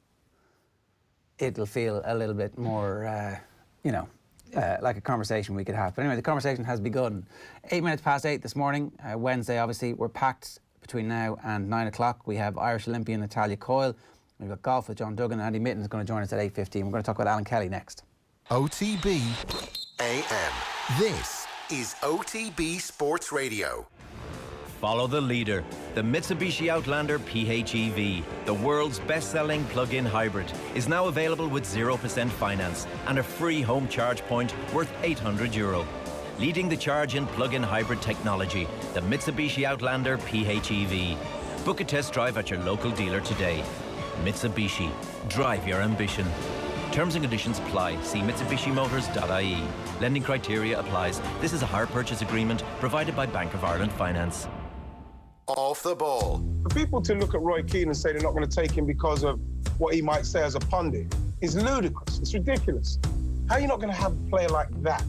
C: it'll feel a little bit more, like a conversation we could have. But anyway, the conversation has begun. 8 minutes past 8 this morning, Wednesday, obviously. We're packed between now and 9 o'clock. We have Irish Olympian Natalya Coyle. We've got golf with John Duggan. Andy Mitten is going to join us at 8:15. We're going to talk about Alan Kelly next.
A: OTB AM. This is OTB Sports Radio.
G: Follow the leader, the Mitsubishi Outlander PHEV, the world's best-selling plug-in hybrid, is now available with 0% finance and a free home charge point worth €800. Leading the charge in plug-in hybrid technology, the Mitsubishi Outlander PHEV. Book a test drive at your local dealer today. Mitsubishi, drive your ambition. Terms and conditions apply. See mitsubishimotors.ie. Lending criteria applies. This is a hire purchase agreement provided by Bank of Ireland Finance.
A: Off the ball.
H: For people to look at Roy Keane and say they're not going to take him because of what he might say as a pundit is ludicrous. It's ridiculous. How are you not going to have a player like that,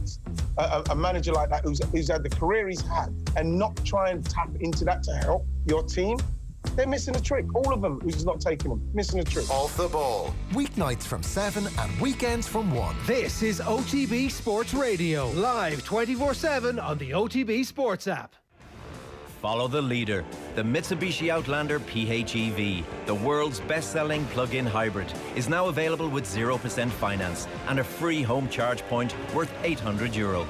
H: a manager like that who's had the career he's had, and not try and tap into that to help your team? They're missing a trick. All of them who's not taking them, missing a trick.
A: Off the ball. Weeknights from 7 and weekends from 1.
B: This is OTB Sports Radio, live 24/7 on the OTB Sports app.
G: Follow the leader, the Mitsubishi Outlander PHEV, the world's best-selling plug-in hybrid, is now available with 0% finance and a free home charge point worth €800.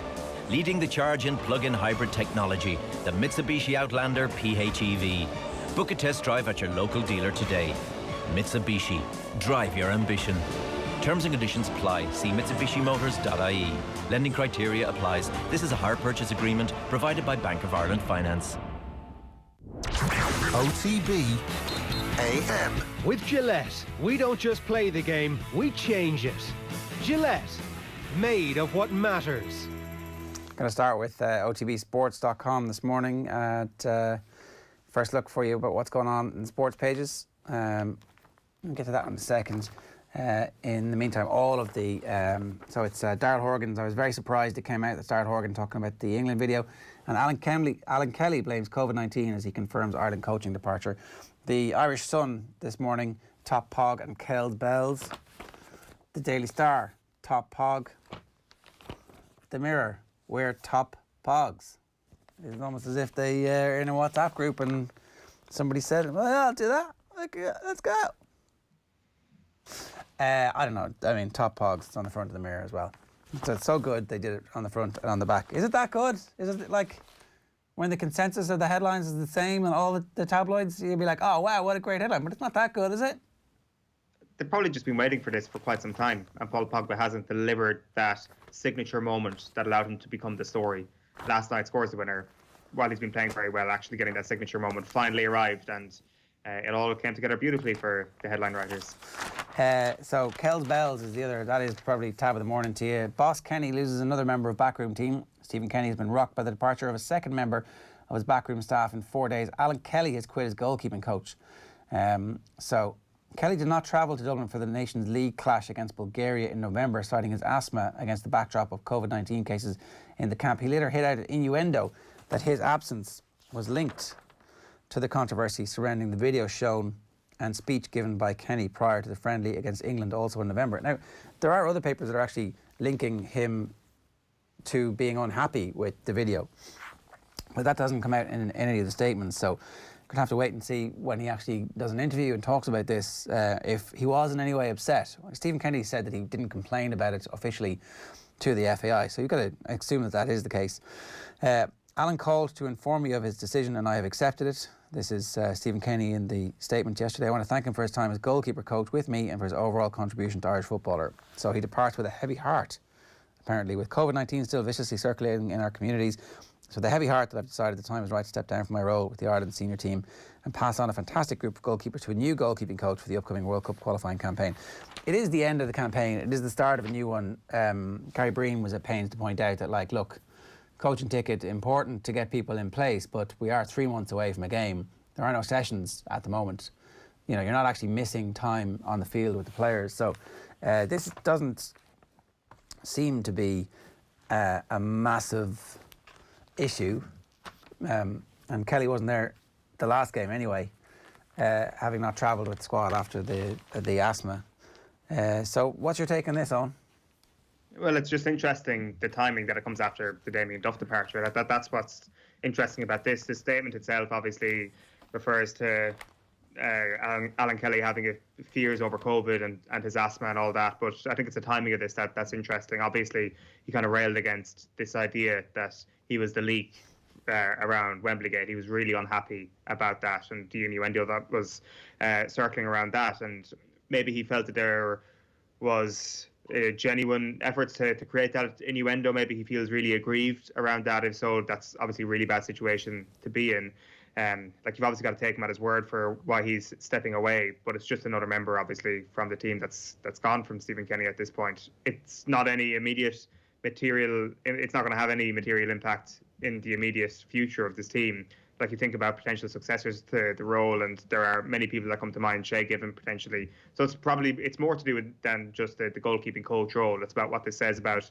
G: Leading the charge in plug-in hybrid technology, the Mitsubishi Outlander PHEV. Book a test drive at your local dealer today. Mitsubishi, drive your ambition. Terms and conditions apply. See mitsubishimotors.ie. Lending criteria applies. This is a hire purchase agreement provided by Bank of Ireland Finance.
A: OTB AM.
B: With Gillette, we don't just play the game, we change it. Gillette, made of what matters.
C: Going to start with otbsports.com this morning at first look for you about what's going on in the sports pages. We'll get to that in a second. In the meantime, all of the... so it's Darrell Horgan's. I was very surprised it came out that Darrell Horgan talking about the England video. And Alan Kelly blames COVID-19 as he confirms Ireland coaching departure. The Irish Sun this morning, top Pog and Kells Bells. The Daily Star, top Pog. The Mirror, we're top Pogs. It's almost as if they are in a WhatsApp group and somebody said, well, I'll do that. Okay, let's go. I don't know. I mean, top Pogs, it's on the front of the Mirror as well. So it's so good they did it on the front and on the back. Is it that good? Is it like when the consensus of the headlines is the same and all the tabloids, you'd be like, oh, wow, what a great headline. But it's not that good, is it?
D: They've probably just been waiting for this for quite some time, and Paul Pogba hasn't delivered that signature moment that allowed him to become the story. Last night scores the winner, while he's been playing very well, actually getting that signature moment finally arrived, and it all came together beautifully for the headline writers.
C: So Kells Bells is the other. That is probably tab of the morning to you. Boss Kenny loses another member of backroom team. Stephen Kenny has been rocked by the departure of a second member of his backroom staff in 4 days. Alan Kelly has quit as goalkeeping coach. So Kelly did not travel to Dublin for the Nations League clash against Bulgaria in November, citing his asthma against the backdrop of COVID-19 cases in the camp. He later hit out an innuendo that his absence was linked to the controversy surrounding the video shown and speech given by Kenny prior to the friendly against England, also in November. Now, there are other papers that are actually linking him to being unhappy with the video, but that doesn't come out in any of the statements, so we're going to have to wait and see when he actually does an interview and talks about this, if he was in any way upset. Stephen Kenny said that he didn't complain about it officially to the FAI, so you've got to assume that that is the case. Alan called to inform me of his decision and I have accepted it. This is Stephen Kenny in the statement yesterday. I want to thank him for his time as goalkeeper coach with me and for his overall contribution to Irish footballer. So he departs with a heavy heart, apparently, with COVID-19 still viciously circulating in our communities. So the heavy heart that I've decided the time is right to step down from my role with the Ireland senior team and pass on a fantastic group of goalkeepers to a new goalkeeping coach for the upcoming World Cup qualifying campaign. It is the end of the campaign. It is the start of a new one. Gary Breen was at pains to point out that, like, look, coaching ticket, important to get people in place, but we are 3 months away from a game. There are no sessions at the moment. You know, you're not actually missing time on the field with the players. So this doesn't seem to be a massive issue. And Kelly wasn't there the last game anyway, having not travelled with the squad after the asthma. So what's your take on this, Eoin?
D: Well, it's just interesting, the timing that it comes after the Damien Duff departure. That's what's interesting about this. The statement itself obviously refers to Alan Kelly having fears over COVID and his asthma and all that. But I think it's the timing of this that's interesting. Obviously, he kind of railed against this idea that he was the leak around Wembley-gate. He was really unhappy about that and the innuendo that was circling around that. And maybe he felt that there was genuine efforts to create that innuendo. Maybe he feels really aggrieved around that. If so, that's obviously a really bad situation to be in. Like, you've obviously got to take him at his word for why he's stepping away, but it's just another member, obviously, from the team that's gone from Stephen Kenny at this point. It's not any immediate material. It's not going to have any material impact in the immediate future of this team. like you think about potential successors to the role, and there are many people that come to mind, Shay Given potentially. So it's more to do with than just the goalkeeping coach role. It's about what this says about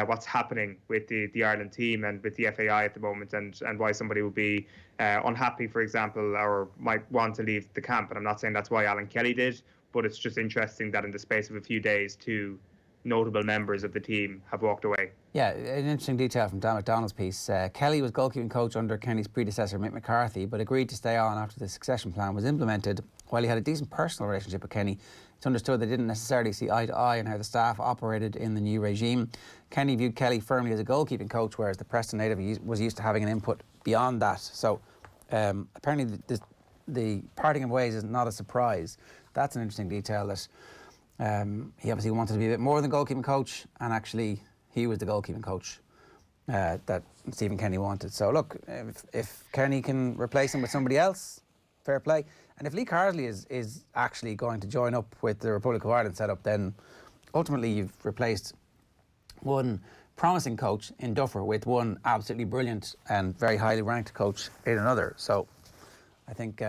D: what's happening with the Ireland team and with the FAI at the moment, and why somebody would be unhappy, for example, or might want to leave the camp. And I'm not saying that's why Alan Kelly did, but it's just interesting that in the space of a few days, two notable members of the team have walked away.
C: Yeah, an interesting detail from Dan McDonald's piece. Kelly was goalkeeping coach under Kenny's predecessor, Mick McCarthy, but agreed to stay on after the succession plan was implemented. While he had a decent personal relationship with Kenny, it's understood they didn't necessarily see eye to eye on how the staff operated in the new regime. Kenny viewed Kelly firmly as a goalkeeping coach, whereas the Preston native was used to having an input beyond that. So apparently the parting of ways is not a surprise. That's an interesting detail, that he obviously wanted to be a bit more than goalkeeping coach, and actually he was the goalkeeping coach that Stephen Kenny wanted. So look, if Kenny can replace him with somebody else, fair play. And if Lee Carsley is actually going to join up with the Republic of Ireland setup, then ultimately you've replaced one promising coach in Duffer with one absolutely brilliant and very highly ranked coach in another. So I think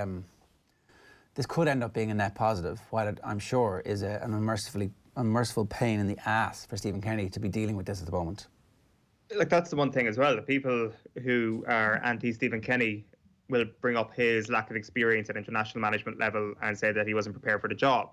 C: this could end up being a net positive, while it, I'm sure, is an unmerciful pain in the ass for Stephen Kenny to be dealing with this at the moment.
D: Like, that's the one thing as well. The people who are anti-Stephen Kenny will bring up his lack of experience at international management level and say that he wasn't prepared for the job.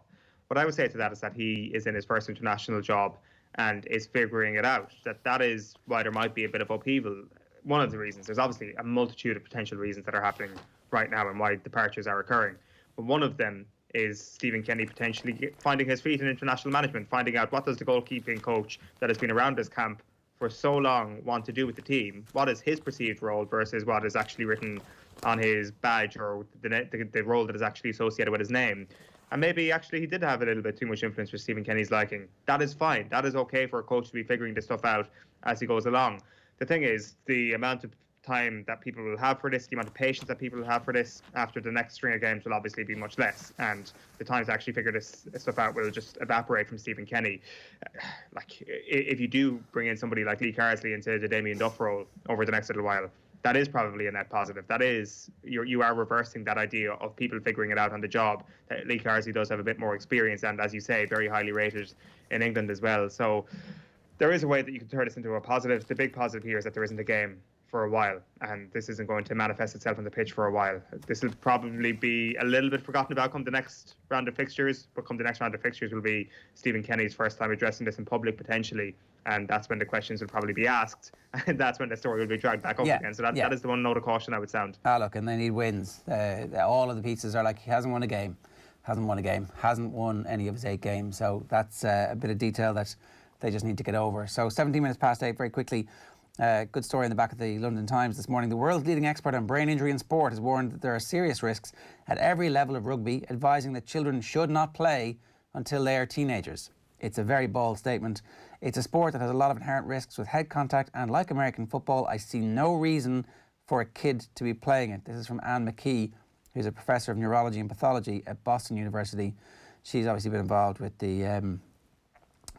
D: What I would say to that is that he is in his first international job and is figuring it out. That is why there might be a bit of upheaval. One of the reasons. There's obviously a multitude of potential reasons that are happening right now and why departures are occurring. But one of them is Stephen Kenny potentially finding his feet in international management, finding out what does the goalkeeping coach that has been around this camp for so long want to do with the team. What is his perceived role versus what is actually written on his badge, or the role that is actually associated with his name. And maybe actually he did have a little bit too much influence for Stephen Kenny's liking. That is fine. That is okay for a coach to be figuring this stuff out as he goes along. The thing is, the amount of time that people will have for this, the amount of patience that people will have for this after the next string of games will obviously be much less, and the time to actually figure this stuff out will just evaporate from Stephen Kenny. Like, if you do bring in somebody like Lee Carsley into the Damien Duff role over the next little while, that is probably a net positive. That is, you are reversing that idea of people figuring it out on the job. Lee Carsley does have a bit more experience, and as you say, very highly rated in England as well. So there is a way that you can turn this into a positive. The big positive here is that there isn't a game for a while, and this isn't going to manifest itself on the pitch for a while. This will probably be a little bit forgotten about come the next round of fixtures, but come the next round of fixtures will be Stephen Kenny's first time addressing this in public potentially, and that's when the questions will probably be asked, and that's when the story will be dragged back up again. So that is the one note of caution I would sound.
C: Look, and they need wins. All of the pieces are like, he hasn't won a game, hasn't won any of his 8 games, so that's a bit of detail that they just need to get over. So 17 minutes past 8, very quickly. Good story in the back of the London Times this morning. The world's leading expert on brain injury in sport has warned that there are serious risks at every level of rugby, advising that children should not play until they are teenagers. It's a very bold statement. It's a sport that has a lot of inherent risks with head contact, and like American football, I see no reason for a kid to be playing it. This is from Anne McKee, who's a professor of neurology and pathology at Boston University. She's obviously been involved with the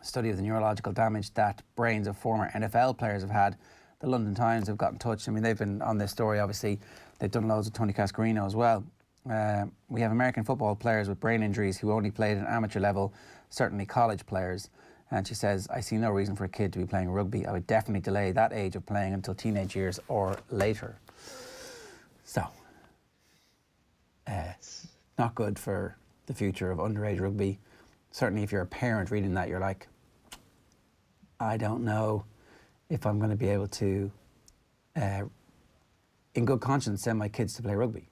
C: study of the neurological damage that brains of former NFL players have had. The London Times have got in touch. I mean, they've been on this story, obviously. They've done loads of Tony Cascarino as well. We have American football players with brain injuries who only played at amateur level, certainly college players. And she says, I see no reason for a kid to be playing rugby. I would definitely delay that age of playing until teenage years or later. So, it's not good for the future of underage rugby. Certainly if you're a parent reading that, you're like, I don't know if I'm going to be able to, in good conscience, send my kids to play rugby.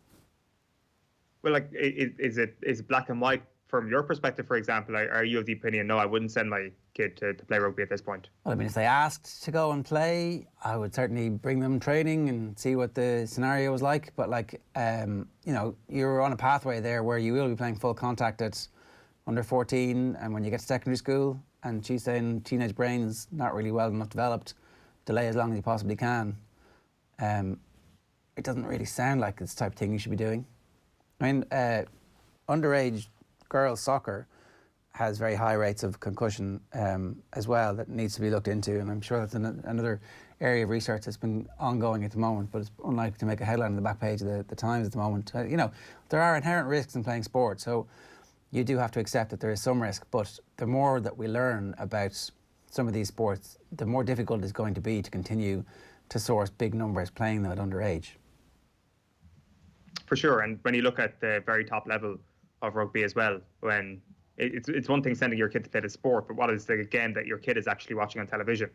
D: Well, like, is it black and white from your perspective, for example? Are you of the opinion, no, I wouldn't send my kid to play rugby at this point?
C: Well, I mean, if they asked to go and play, I would certainly bring them training and see what the scenario was like. But, like, you know, you're on a pathway there where you will be playing full contact at under 14, and when you get to secondary school, and she's saying teenage brain's not really well enough developed, delay as long as you possibly can. It doesn't really sound like it's the type of thing you should be doing. I mean, underage girls soccer has very high rates of concussion as well that needs to be looked into, and I'm sure that's another area of research that's been ongoing at the moment, but it's unlikely to make a headline on the back page of the Times at the moment. You know, there are inherent risks in playing sport, so you do have to accept that there is some risk, but the more that we learn about some of these sports, the more difficult it's going to be to continue to source big numbers playing them at underage.
D: For sure, and when you look at the very top level of rugby as well, when it's one thing sending your kid to play the sport, but what is the game that your kid is actually watching on television?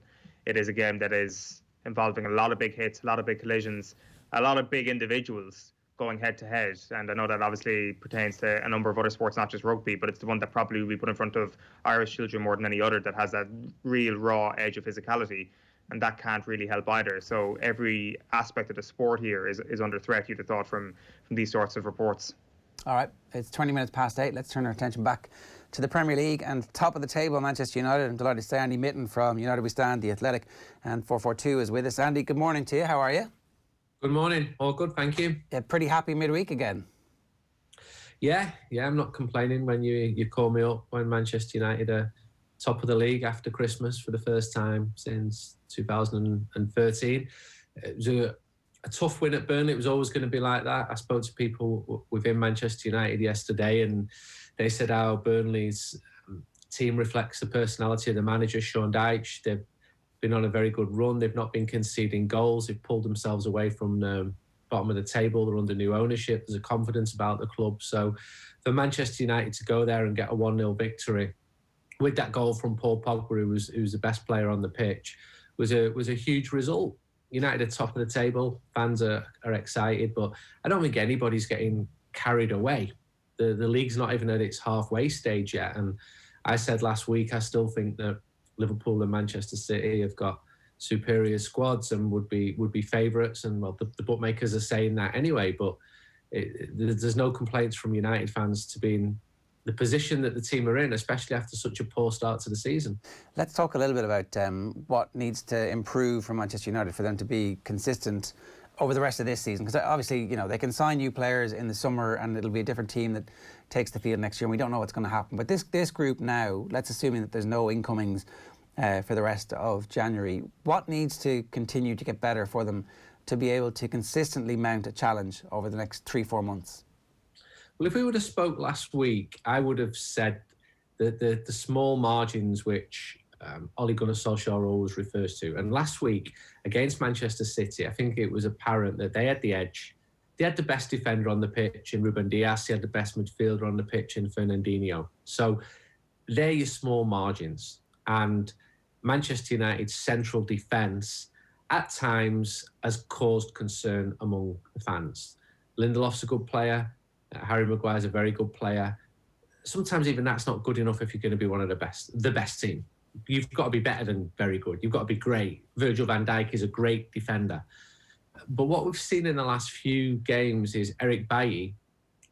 D: It is a game that is involving a lot of big hits, a lot of big collisions, a lot of big individuals going head to head. And I know that obviously pertains to a number of other sports, not just rugby, but it's the one that probably will be put in front of Irish children more than any other, that has that real raw edge of physicality. And that can't really help either. So every aspect of the sport here is under threat, you'd have thought, from these sorts of reports. All
C: right, it's 20 minutes past 8. Let's turn our attention back to the Premier League. And top of the table, Manchester United. I'm delighted to say Andy Mitten from United We Stand, The Athletic, and 442 is with us. Andy, good morning to you. How are you?
I: Good morning. All good, thank you.
C: Yeah, pretty happy midweek again.
I: Yeah, I'm not complaining when you call me up when Manchester United are top of the league after Christmas for the first time since 2013. It was a tough win at Burnley. It was always going to be like that. I spoke to people within Manchester United yesterday, and they said how Burnley's team reflects the personality of the manager, Sean Dyche. They've been on a very good run. They've not been conceding goals. They've pulled themselves away from the bottom of the table. They're under new ownership. There's a confidence about the club. So for Manchester United to go there and get a 1-0 victory with that goal from Paul Pogba, who was the best player on the pitch, was a huge result. United are top of the table. Fans are excited, but I don't think anybody's getting carried away. The league's not even at its halfway stage yet. And I said last week, I still think that Liverpool and Manchester City have got superior squads and would be favourites. And well, the bookmakers are saying that anyway. But there's no complaints from United fans to be in the position that the team are in, especially after such a poor start to the season.
C: Let's talk a little bit about what needs to improve for Manchester United for them to be consistent over the rest of this season. Because obviously, you know, they can sign new players in the summer and it'll be a different team that takes the field next year, and we don't know what's going to happen. But this group now, let's assume that there's no incomings for the rest of January, what needs to continue to get better for them to be able to consistently mount a challenge over the next 3-4 months?
I: Well, if we would have spoke last week, I would have said that the small margins which Ole Gunnar Solskjaer always refers to. And last week, against Manchester City, I think it was apparent that they had the edge. They had the best defender on the pitch in Ruben Dias. They had the best midfielder on the pitch in Fernandinho. So they're your small margins. And Manchester United's central defence at times has caused concern among the fans. Lindelof's a good player. Harry Maguire's a very good player. Sometimes even that's not good enough if you're going to be one of the best team. You've got to be better than very good. You've got to be great. Virgil van Dijk is a great defender. But what we've seen in the last few games is Eric Bailly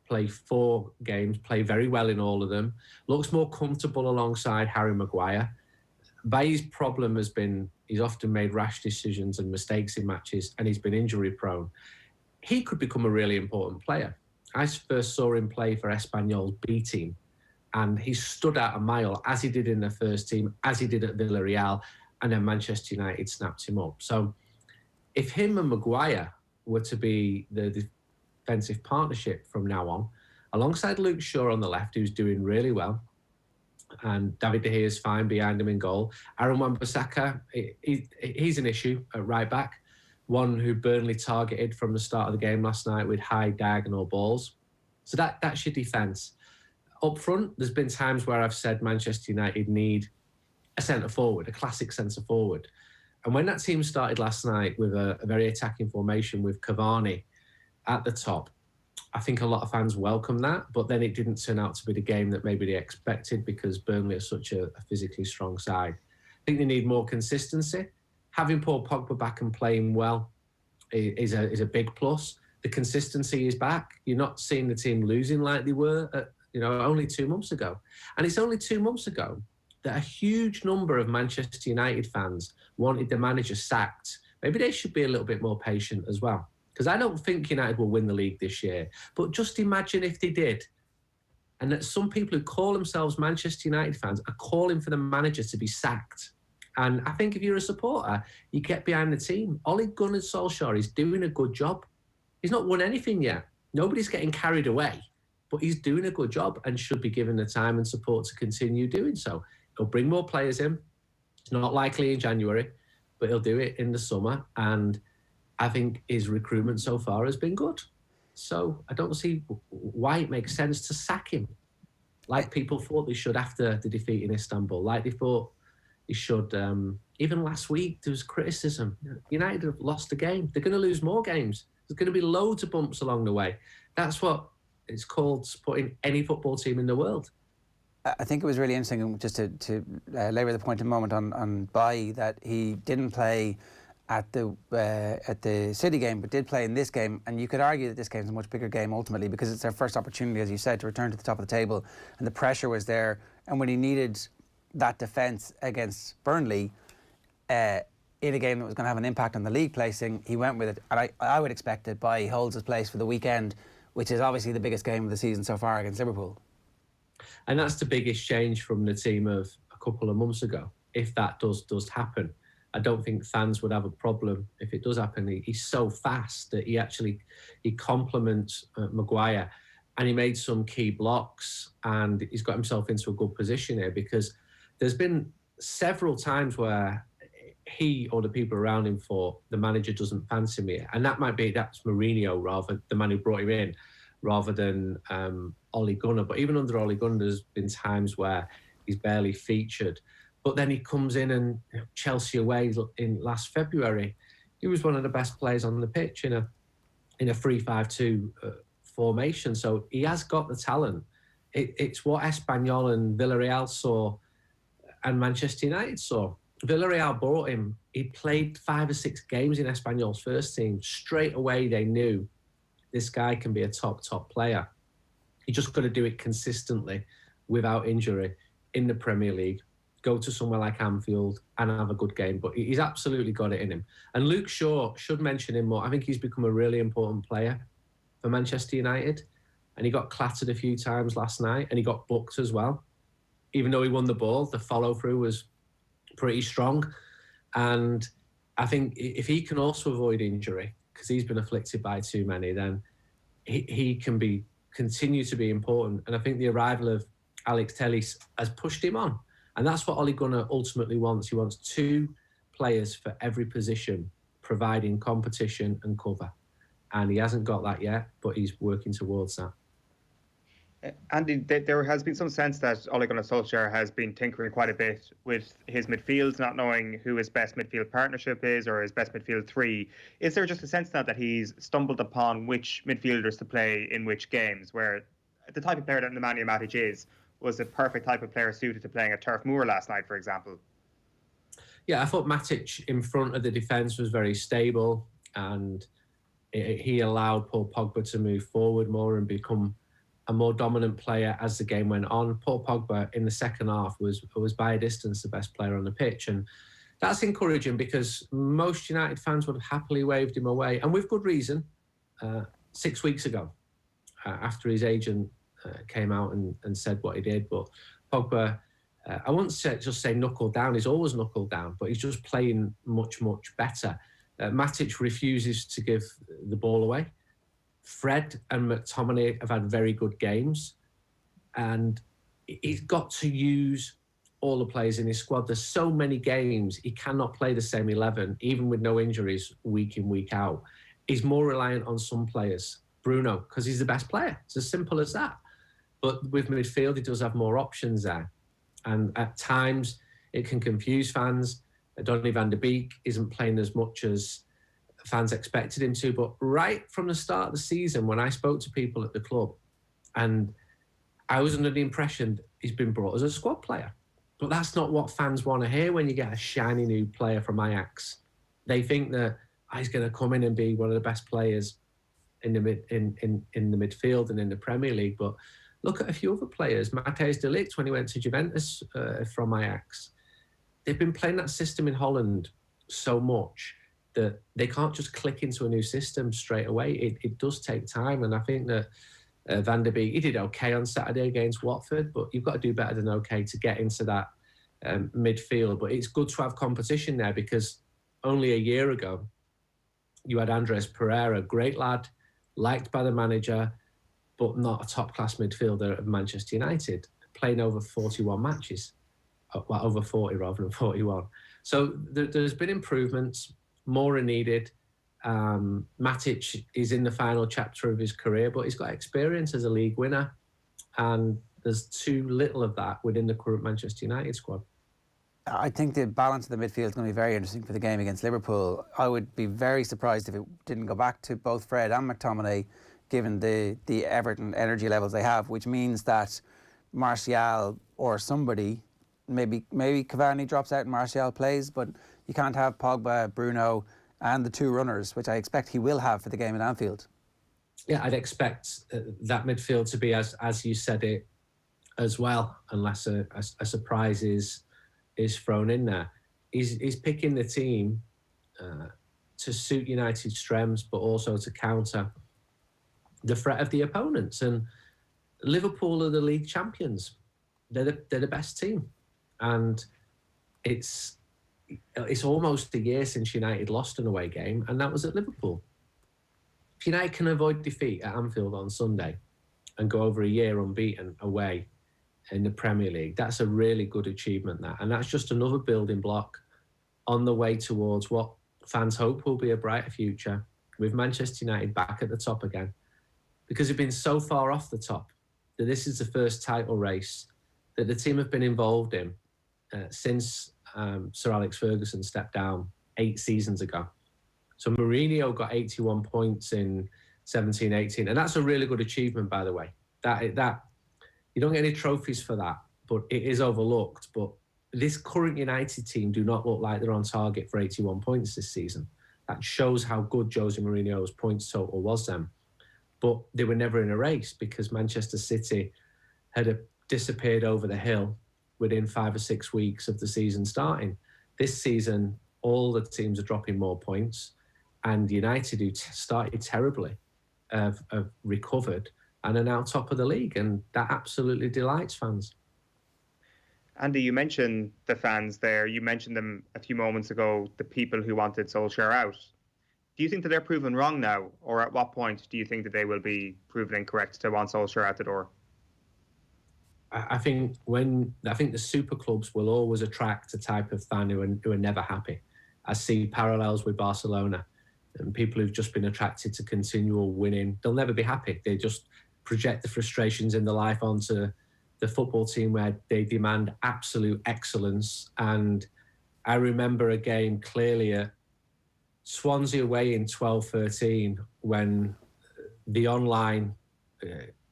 I: play 4 games, play very well in all of them, looks more comfortable alongside Harry Maguire. Bailly's problem has been he's often made rash decisions and mistakes in matches, and he's been injury prone. He could become a really important player. I first saw him play for Espanyol's B team, and he stood out a mile, as he did in the first team, as he did at Villarreal, and then Manchester United snapped him up. So if him and Maguire were to be the defensive partnership from now on, alongside Luke Shaw on the left, who's doing really well, and David De Gea is fine behind him in goal. Aaron Wan-Bissaka, he's an issue at right back, one who Burnley targeted from the start of the game last night with high diagonal balls. So that's your defence. Up front, there's been times where I've said Manchester United need a centre-forward, a classic centre-forward. And when that team started last night with a very attacking formation with Cavani at the top, I think a lot of fans welcomed that, but then it didn't turn out to be the game that maybe they expected because Burnley are such a physically strong side. I think they need more consistency. Having Paul Pogba back and playing well is a big plus. The consistency is back. You're not seeing the team losing like they were only 2 months ago. And it's only 2 months ago that a huge number of Manchester United fans wanted the manager sacked. Maybe they should be a little bit more patient as well. Because I don't think United will win the league this year. But just imagine if they did. and that some people who call themselves Manchester United fans are calling for the manager to be sacked. And I think if you're a supporter, you get behind the team. Ole Gunnar Solskjaer is doing a good job. He's not won anything yet. Nobody's getting carried away, but he's doing a good job and should be given the time and support to continue doing so. He'll bring more players in. It's not likely in January, but he'll do it in the summer. And I think his recruitment so far has been good. So I don't see why it makes sense to sack him, like people thought they should after the defeat in Istanbul, like they thought he should. Even last week, there was criticism. United have lost a game. They're going to lose more games. There's going to be loads of bumps along the way. That's what it's called supporting any football team in the world.
C: I think it was really interesting, just to labour the point a moment on Bailly, that he didn't play at the City game, but did play in this game. And you could argue that this game is a much bigger game ultimately, because it's their first opportunity, as you said, to return to the top of the table, and the pressure was there. And when he needed that defence against Burnley in a game that was going to have an impact on the league placing, he went with it. And I would expect that Bailly holds his place for the weekend, which is obviously the biggest game of the season so far against Liverpool.
I: And that's the biggest change from the team of a couple of months ago. If that does happen, I don't think fans would have a problem if it does happen. He's so fast that he complements Maguire, and he made some key blocks, and he's got himself into a good position here, because there's been several times where he or the people around him thought the manager doesn't fancy me, and that's Mourinho, rather the man who brought him in, rather than Ole Gunnar. But even under Ole Gunnar, there's been times where he's barely featured. But then he comes in, and Chelsea away in last February, he was one of the best players on the pitch in a 3-5-2 formation. So he has got the talent. It's what Espanyol and Villarreal saw and Manchester United saw. Villarreal brought him. He played 5 or 6 games in Espanyol's first team. Straight away, they knew this guy can be a top player. He just got to do it consistently without injury in the Premier League. Go to somewhere like Anfield and have a good game. But he's absolutely got it in him. And Luke Shaw, should mention him more. I think he's become a really important player for Manchester United. And he got clattered a few times last night, and he got booked as well. Even though he won the ball, the follow-through was pretty strong. And I think if he can also avoid injury, because he's been afflicted by too many, then he can continue to be important. And I think the arrival of Alex Telles has pushed him on. And that's what Ole Gunnar ultimately wants. He wants 2 players for every position, providing competition and cover. And he hasn't got that yet, but he's working towards that.
D: Andy, there has been some sense that Ole Gunnar Solskjaer has been tinkering quite a bit with his midfield, not knowing who his best midfield partnership is or his best midfield 3. Is there just a sense now that he's stumbled upon which midfielders to play in which games, where the type of player that Nemanja Matic was the perfect type of player suited to playing at Turf Moor last night, for example?
I: Yeah, I thought Matic in front of the defence was very stable, and he allowed Paul Pogba to move forward more and become a more dominant player as the game went on. Paul Pogba in the second half was by a distance the best player on the pitch, and that's encouraging, because most United fans would have happily waved him away, and with good reason. 6 weeks ago, after his agent came out and said what he did, but Pogba, I wouldn't just say knuckle down. He's always knuckled down, but he's just playing much better. Matic refuses to give the ball away. Fred and McTominay have had very good games, and he's got to use all the players in his squad. There's so many games he cannot play the same 11, even with no injuries, week in, week out. He's more reliant on some players. Bruno, because he's the best player. It's as simple as that. But with midfield, he does have more options there. And at times, it can confuse fans. Donny van de Beek isn't playing as much as fans expected him to. But right from the start of the season, when I spoke to people at the club, and I was under the impression he's been brought as a squad player. But that's not what fans want to hear when you get a shiny new player from Ajax. They think that he's going to come in and be one of the best players in the midfield and in the Premier League. But look at a few other players. Matthijs de Ligt, when he went to Juventus from Ajax, they've been playing that system in Holland so much that they can't just click into a new system straight away. It does take time, and I think that Van der Beek, he did okay on Saturday against Watford, but you've got to do better than okay to get into that midfield. But it's good to have competition there, because only a year ago, you had Andres Pereira, great lad, liked by the manager, but not a top-class midfielder of Manchester United, playing over 41 matches. Well, over 40 rather than 41. So there's been improvements, more are needed. Matic is in the final chapter of his career, but he's got experience as a league winner, and there's too little of that within the current Manchester United squad.
C: I think the balance of the midfield is going to be very interesting for the game against Liverpool. I would be very surprised if it didn't go back to both Fred and McTominay, given the Everton energy levels they have, which means that Martial or somebody, maybe Cavani drops out and Martial plays, but you can't have Pogba, Bruno and the two runners, which I expect he will have for the game at Anfield.
I: Yeah, I'd expect that midfield to be as you said it as well, unless a surprise is thrown in there. He's picking the team to suit United's strengths, but also to counter the threat of the opponents. And Liverpool are the league champions. They're the best team. And it's almost a year since United lost an away game, and that was at Liverpool. If United can avoid defeat at Anfield on Sunday and go over a year unbeaten away in the Premier League, that's a really good achievement, that. And that's just another building block on the way towards what fans hope will be a brighter future, with Manchester United back at the top again. Because they've been so far off the top that this is the first title race that the team have been involved in since Sir Alex Ferguson stepped down 8 seasons ago. So Mourinho got 81 points in 17-18, and that's a really good achievement, by the way. That you don't get any trophies for that, but it is overlooked. But this current United team do not look like they're on target for 81 points this season. That shows how good Jose Mourinho's points total was then. But they were never in a race, because Manchester City had disappeared over the hill within 5 or 6 weeks of the season starting. This season, all the teams are dropping more points, and United, who started terribly, have recovered and are now top of the league, and that absolutely delights fans.
D: Andy, you mentioned the fans there. You mentioned them a few moments ago, the people who wanted Solskjaer out. Do you think that they're proven wrong now, or at what point do you think that they will be proven incorrect to want Solskjaer out the door?
I: I think the super clubs will always attract a type of fan who are never happy. I see parallels with Barcelona, and people who've just been attracted to continual winning. They'll never be happy. They just project the frustrations in their life onto the football team, where they demand absolute excellence. And I remember a game clearly at Swansea away in 12-13, when the online,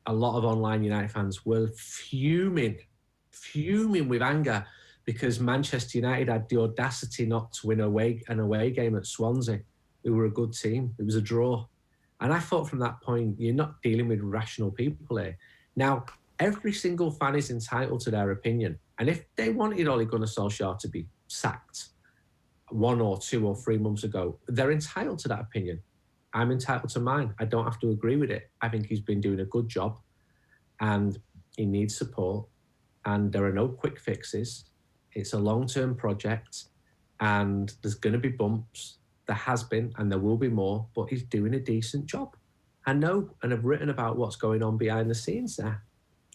I: a lot of online United fans were fuming with anger, because Manchester United had the audacity not to win an away game at Swansea, who were a good team. It was a draw. And I thought from that point, you're not dealing with rational people here. Now, every single fan is entitled to their opinion. And if they wanted Ole Gunnar Solskjaer to be sacked 1 or 2 or 3 months ago, they're entitled to that opinion. I'm entitled to mine. I don't have to agree with it. I think he's been doing a good job, and he needs support, and there are no quick fixes. It's a long-term project, and there's going to be bumps. There has been, and there will be more, but he's doing a decent job. I know, and I've written about what's going on behind the scenes there.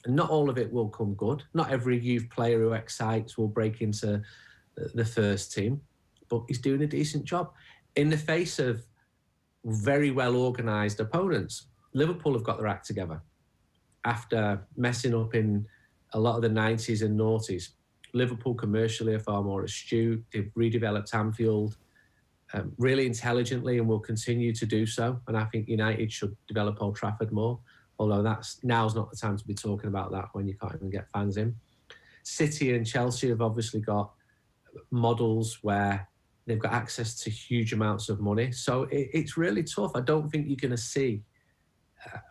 I: And not all of it will come good. Not every youth player who excites will break into the first team, but he's doing a decent job. In the face of very well-organised opponents, Liverpool have got their act together. After messing up in a lot of the 90s and noughties, Liverpool commercially are far more astute. They've redeveloped Anfield really intelligently, and will continue to do so. And I think United should develop Old Trafford more, although now's not the time to be talking about that when you can't even get fans in. City and Chelsea have obviously got models where they've got access to huge amounts of money. So it's really tough. I don't think you're going to see,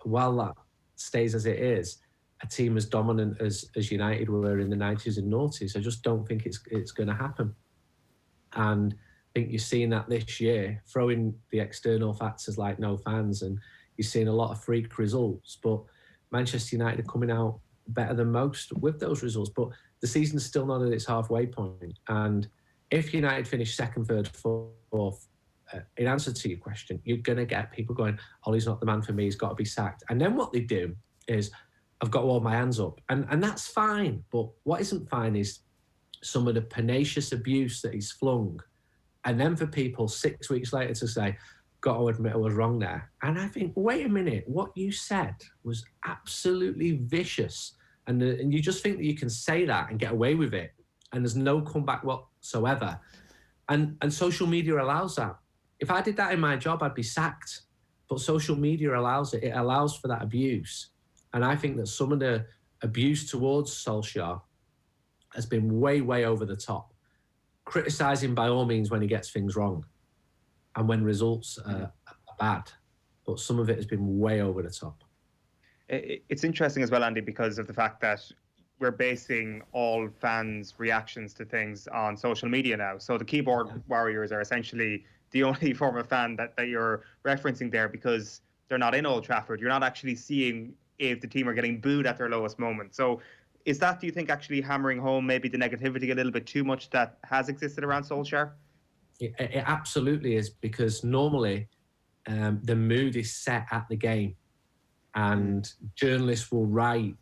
I: while that stays as it is, a team as dominant as United were in the 90s and noughties. I just don't think it's going to happen. And I think you're seeing that this year, throwing the external factors like no fans, and you're seeing a lot of freak results. But Manchester United are coming out better than most with those results. But the season's still not at its halfway point. And if United finish second, third, fourth, in answer to your question, you're going to get people going, Ole's not the man for me, he's got to be sacked. And then what they do is, I've got to hold my hands up. And that's fine. But what isn't fine is some of the pernicious abuse that he's flung. And then for people 6 weeks later to say, got to admit I was wrong there. And I think, wait a minute, what you said was absolutely vicious. And you just think that you can say that and get away with it. And there's no comeback whatsoever. And social media allows that. If I did that in my job, I'd be sacked. But social media allows it. It allows for that abuse. And I think that some of the abuse towards Solskjaer has been way, way over the top. Criticising by all means when he gets things wrong and when results are bad. But some of it has been way over the top.
D: It's interesting as well, Andy, because of the fact that we're basing all fans' reactions to things on social media now. So the keyboard warriors are essentially the only form of fan that you're referencing there, because they're not in Old Trafford. You're not actually seeing if the team are getting booed at their lowest moment. So is that, do you think, actually hammering home maybe the negativity a little bit too much that has existed around Solskjaer?
I: It absolutely is, because normally the mood is set at the game and journalists will write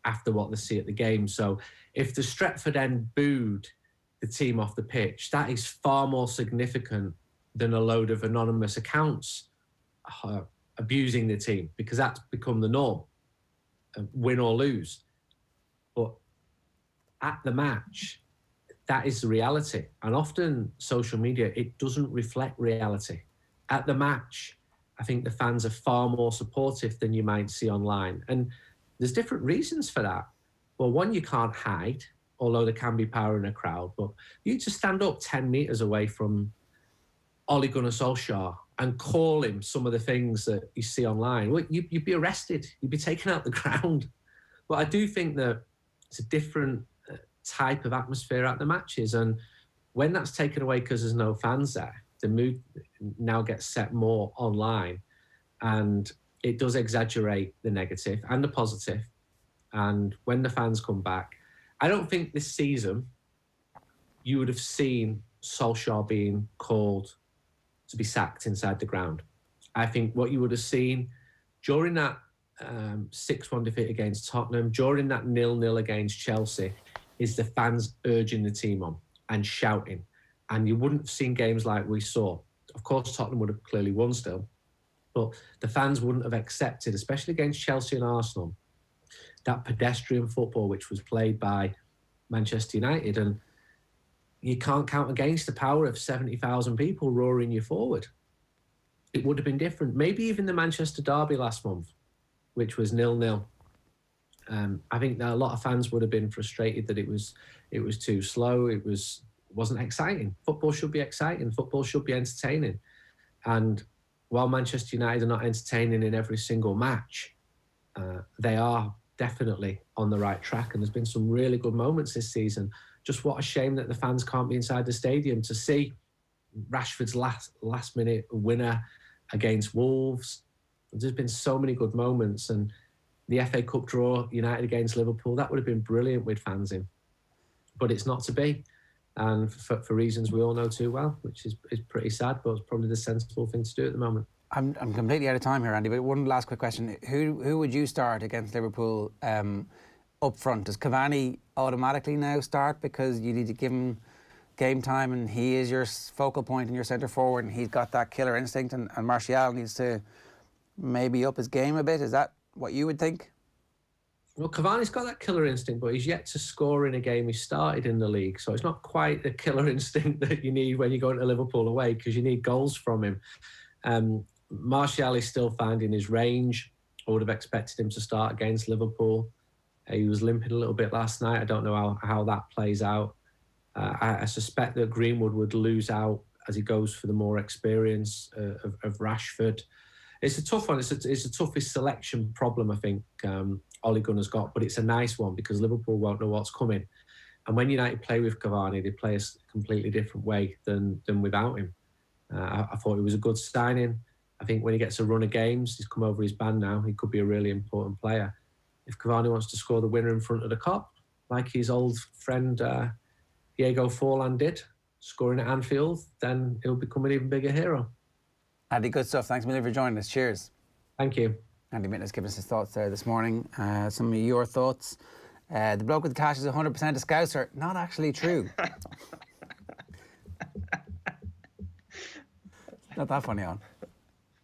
I: after what they see at the game. So if the Stretford end booed the team off the pitch, that is far more significant than a load of anonymous accounts abusing the team, because that's become the norm, win or lose. But at the match, that is the reality. And often social media, it doesn't reflect reality. At the match, I think the fans are far more supportive than you might see online. And there's different reasons for that. Well, one, you can't hide, although there can be power in a crowd. But you just stand up 10 metres away from Ole Gunnar Solskjaer and call him some of the things that you see online, well, you'd be arrested. You'd be taken out the ground. But I do think that it's a different type of atmosphere at the matches. And when that's taken away because there's no fans there, the mood now gets set more online. And it does exaggerate the negative and the positive. And when the fans come back, I don't think this season you would have seen Solskjaer being called to be sacked inside the ground. I think what you would have seen during that 6-1 defeat against Tottenham, during that 0-0 against Chelsea, is the fans urging the team on and shouting. And you wouldn't have seen games like we saw. Of course, Tottenham would have clearly won still, but the fans wouldn't have accepted, especially against Chelsea and Arsenal, that pedestrian football which was played by Manchester United. And you can't count against the power of 70,000 people roaring you forward. It would have been different. Maybe even the Manchester derby last month, which was 0-0. I think that a lot of fans would have been frustrated that it was too slow. It wasn't exciting. Football should be exciting. Football should be entertaining. And while Manchester United are not entertaining in every single match, they are definitely on the right track. And there's been some really good moments this season. Just what a shame that the fans can't be inside the stadium to see Rashford's last minute winner against Wolves. There's been so many good moments. And the FA Cup draw, United against Liverpool, that would have been brilliant with fans in. But it's not to be. And for reasons we all know too well, which is pretty sad, but it's probably the sensible thing to do at the moment.
C: I'm completely out of time here, Andy, but one last quick question. Who would you start against Liverpool up front? Does Cavani automatically now start because you need to give him game time and he is your focal point and your centre forward and he's got that killer instinct, and Martial needs to maybe up his game a bit? Is that what you would think?
I: Well, Cavani's got that killer instinct, but he's yet to score in a game he started in the league. So it's not quite the killer instinct that you need when you go into Liverpool away, because you need goals from him. Martial is still finding his range. I would have expected him to start against Liverpool. He was limping a little bit last night. I don't know how that plays out. I suspect that Greenwood would lose out as he goes for the more experience of Rashford. It's a tough one. It's the toughest selection problem, I think, Ole Gunnar's got, but it's a nice one because Liverpool won't know what's coming. And when United play with Cavani, they play a completely different way than without him. I thought it was a good signing. I think when he gets a run of games, he's come over his band now, he could be a really important player. if Cavani wants to score the winner in front of the Kop, like his old friend Diego Forlan did, scoring at Anfield, then he'll become an even bigger hero.
C: Andy, good stuff. Thanks a million for joining us. Cheers.
I: Thank you.
C: Andy Mitten has given us his thoughts there this morning. Some of your thoughts. The bloke with the cash is 100% a Scouser. Not actually true. Not that funny, on.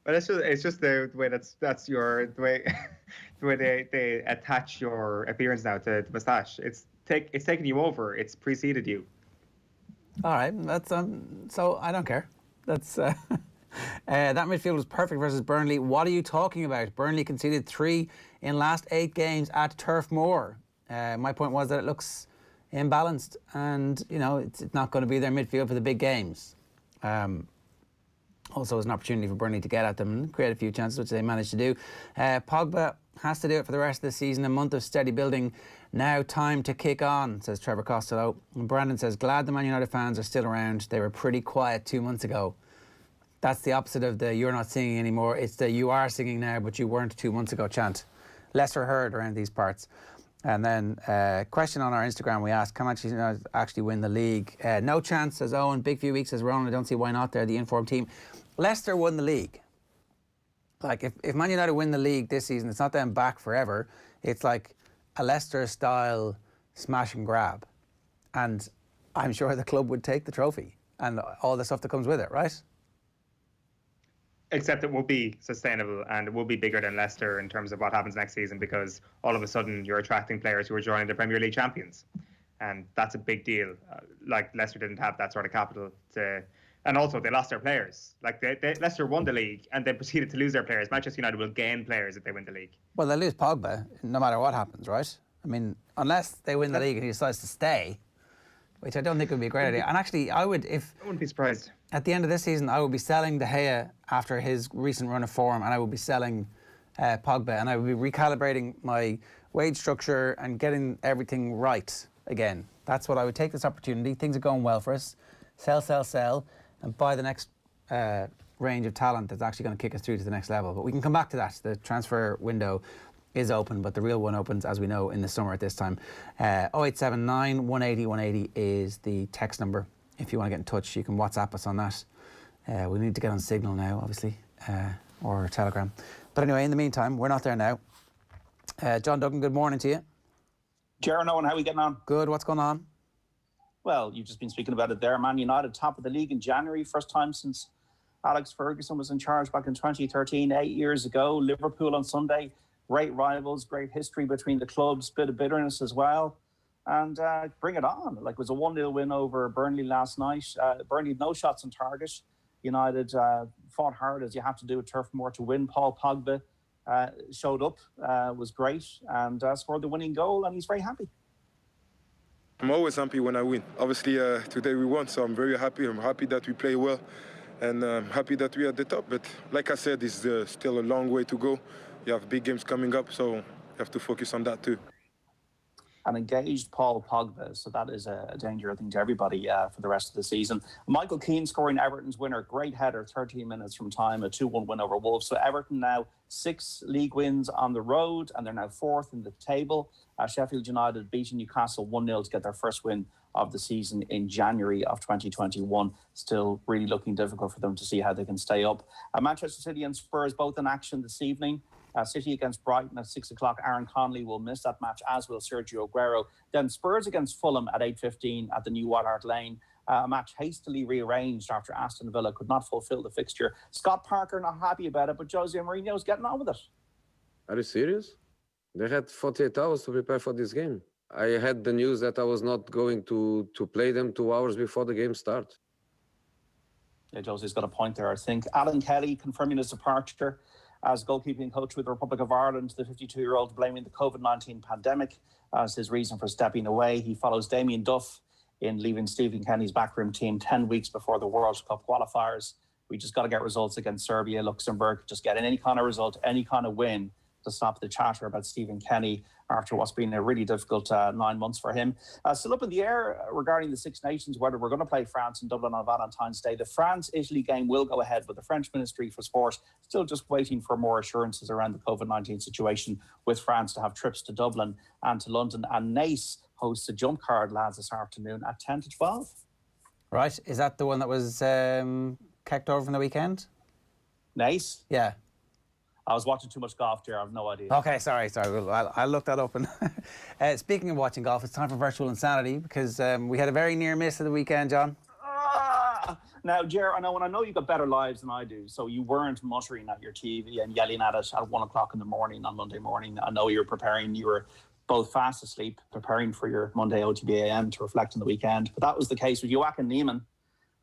D: But it's just the way that's your the way the way they attach your appearance now to the moustache. It's taken you over. It's preceded you.
C: All right, that's so I don't care. That's that midfield was perfect versus Burnley. What are you talking about? Burnley conceded 3 in last 8 games at Turf Moor. My point was that it looks imbalanced, and you know it's not going to be their midfield for the big games. Also, was an opportunity for Burnley to get at them and create a few chances, which they managed to do. Pogba has to do it for the rest of the season. A month of steady building. Now time to kick on, says Trevor Costello. And Brandon says, glad the Man United fans are still around. They were pretty quiet 2 months ago. That's the opposite of the you're not singing anymore. It's the you are singing now, but you weren't 2 months ago chant. Lesser heard around these parts. And then question on our Instagram, we asked, can Manchester United actually win the league? No chance, says Eoin. Big few weeks, says Ronan. I don't see why not. They're the informed team. Leicester won the league. Like, if Man United win the league this season, it's not them back forever. It's like a Leicester-style smash and grab. And I'm sure the club would take the trophy and all the stuff that comes with it, right?
D: Except it will be sustainable and it will be bigger than Leicester in terms of what happens next season, because all of a sudden you're attracting players who are joining the Premier League champions. And that's a big deal. Like, Leicester didn't have that sort of capital to... And also, they lost their players. Like, Leicester won the league and they proceeded to lose their players. Manchester United will gain players if they win the league.
C: Well, they lose Pogba no matter what happens, right? I mean, unless they win the league and he decides to stay, which I don't think would be a great idea. And actually, I wouldn't
D: be surprised.
C: At the end of this season, I would be selling De Gea after his recent run of form, and I would be selling Pogba, and I would be recalibrating my wage structure and getting everything right again. That's what I would take this opportunity. Things are going well for us. Sell, and buy the next range of talent that's actually going to kick us through to the next level. But we can come back to that. The transfer window is open, but the real one opens, as we know, in the summer at this time. 0879 180 180 is the text number. If you want to get in touch, you can WhatsApp us on that. We need to get on Signal now, obviously, or Telegram. But anyway, in the meantime, we're not there now. John Duggan, good morning to you.
J: Jaron Owen, how are we getting on?
C: Good, what's going on?
J: Well, you've just been speaking about it there. Man United, top of the league in January, first time since Alex Ferguson was in charge back in 2013, 8 years ago. Liverpool on Sunday, great rivals, great history between the clubs, bit of bitterness as well. And bring it on. Like, it was a 1-0 win over Burnley last night. Burnley had no shots on target. United fought hard, as you have to do at Turf Moor, to win. Paul Pogba showed up, was great, and scored the winning goal, and he's very happy.
K: I'm always happy when I win. Obviously, today we won, so I'm very happy. I'm happy that we play well, and I'm happy that we're at the top. But like I said, it's still a long way to go. You have big games coming up, so you have to focus on that too.
J: An engaged Paul Pogba, so that is a danger, I think, to everybody for the rest of the season. Michael Keane scoring Everton's winner, great header, 13 minutes from time, a 2-1 win over Wolves. So Everton now 6 league wins on the road, and they're now 4th in the table. Sheffield United beating Newcastle 1-0 to get their first win of the season in January of 2021. Still really looking difficult for them to see how they can stay up. Manchester City and Spurs both in action this evening. City against Brighton at 6 o'clock. Aaron Connolly will miss that match, as will Sergio Aguero. Then Spurs against Fulham at 8:15 at the new White Hart Lane. A match hastily rearranged after Aston Villa could not fulfil the fixture. Scott Parker not happy about it, but Jose Mourinho's getting on with it.
L: Are you serious? They had 48 hours to prepare for this game. I had the news that I was not going to play them 2 hours before the game starts.
J: Yeah, Jose's got a point there, I think. Alan Kelly confirming his departure as goalkeeping coach with the Republic of Ireland, the 52-year-old blaming the COVID-19 pandemic as his reason for stepping away. He follows Damien Duff in leaving Stephen Kenny's backroom team 10 weeks before the World Cup qualifiers. We just got to get results against Serbia, Luxembourg, just get any kind of result, any kind of win to stop the chatter about Stephen Kenny after what's been a really difficult 9 months for him. Still up in the air regarding the Six Nations, whether we're going to play France in Dublin on Valentine's Day. The France-Italy game will go ahead, but the French Ministry for Sport still just waiting for more assurances around the COVID-19 situation, with France to have trips to Dublin and to London. And Naas hosts a jump card, lads, this afternoon at 10 to 12.
C: Right. Is that the one that was kicked over from the weekend?
J: Naas?
C: Yeah.
J: I was watching too much golf there. I have no idea.
C: Okay, sorry. I'll look that up. And speaking of watching golf, it's time for Virtual Insanity, because we had a very near miss of the weekend, John.
J: Now, Ger, I know you've got better lives than I do, so you weren't muttering at your TV and yelling at it at 1 o'clock in the morning on Monday morning. I know you're preparing. You were both fast asleep, preparing for your Monday OTB AM to reflect on the weekend. But that was the case with Joachim Neiman.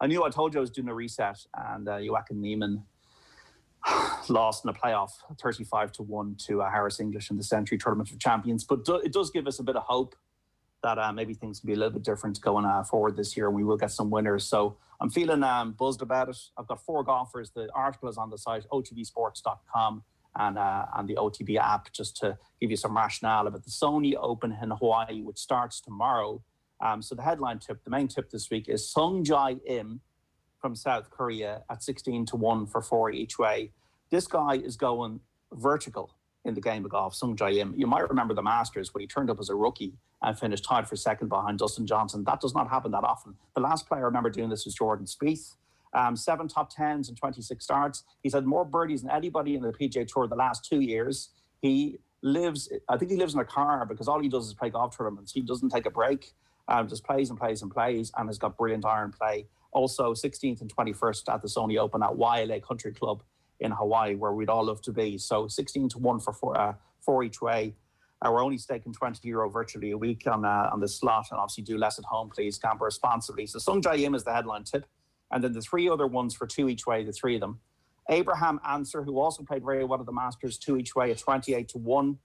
J: I told you I was doing a reset, and Joachim Neiman lost in a playoff 35-1 to Harris English in the Century Tournament of Champions. But it does give us a bit of hope that maybe things can be a little bit different going forward this year, and we will get some winners. So I'm feeling buzzed about it. I've got 4 golfers. The article is on the site, otbsports.com, and the OTB app, just to give you some rationale about the Sony Open in Hawaii, which starts tomorrow. So the headline tip, the main tip this week, is Sung Jae Im from South Korea at 16-1 for 4 each way. This guy is going vertical in the game of golf, Sung Jae Im. You might remember the Masters when he turned up as a rookie and finished tied for second behind Dustin Johnson. That does not happen that often. The last player I remember doing this was Jordan Spieth. 7 top 10s and 26 starts. He's had more birdies than anybody in the PGA Tour the last 2 years. I think he lives in a car, because all he does is play golf tournaments. He doesn't take a break, just plays and plays and plays, and has got brilliant iron play. Also 16th and 21st at the Sony Open at Wailea Country Club in Hawaii, where we'd all love to be. So 16-1 for 4 each way. We're only staking €20 virtually a week on the slot, and obviously do less at home, please. Gamble responsibly. So Sung Jae Im is the headline tip. And then the 3 other ones for 2 each way, the 3 of them. Abraham Answer, who also played very well at the Masters, 2 each way at 28-1.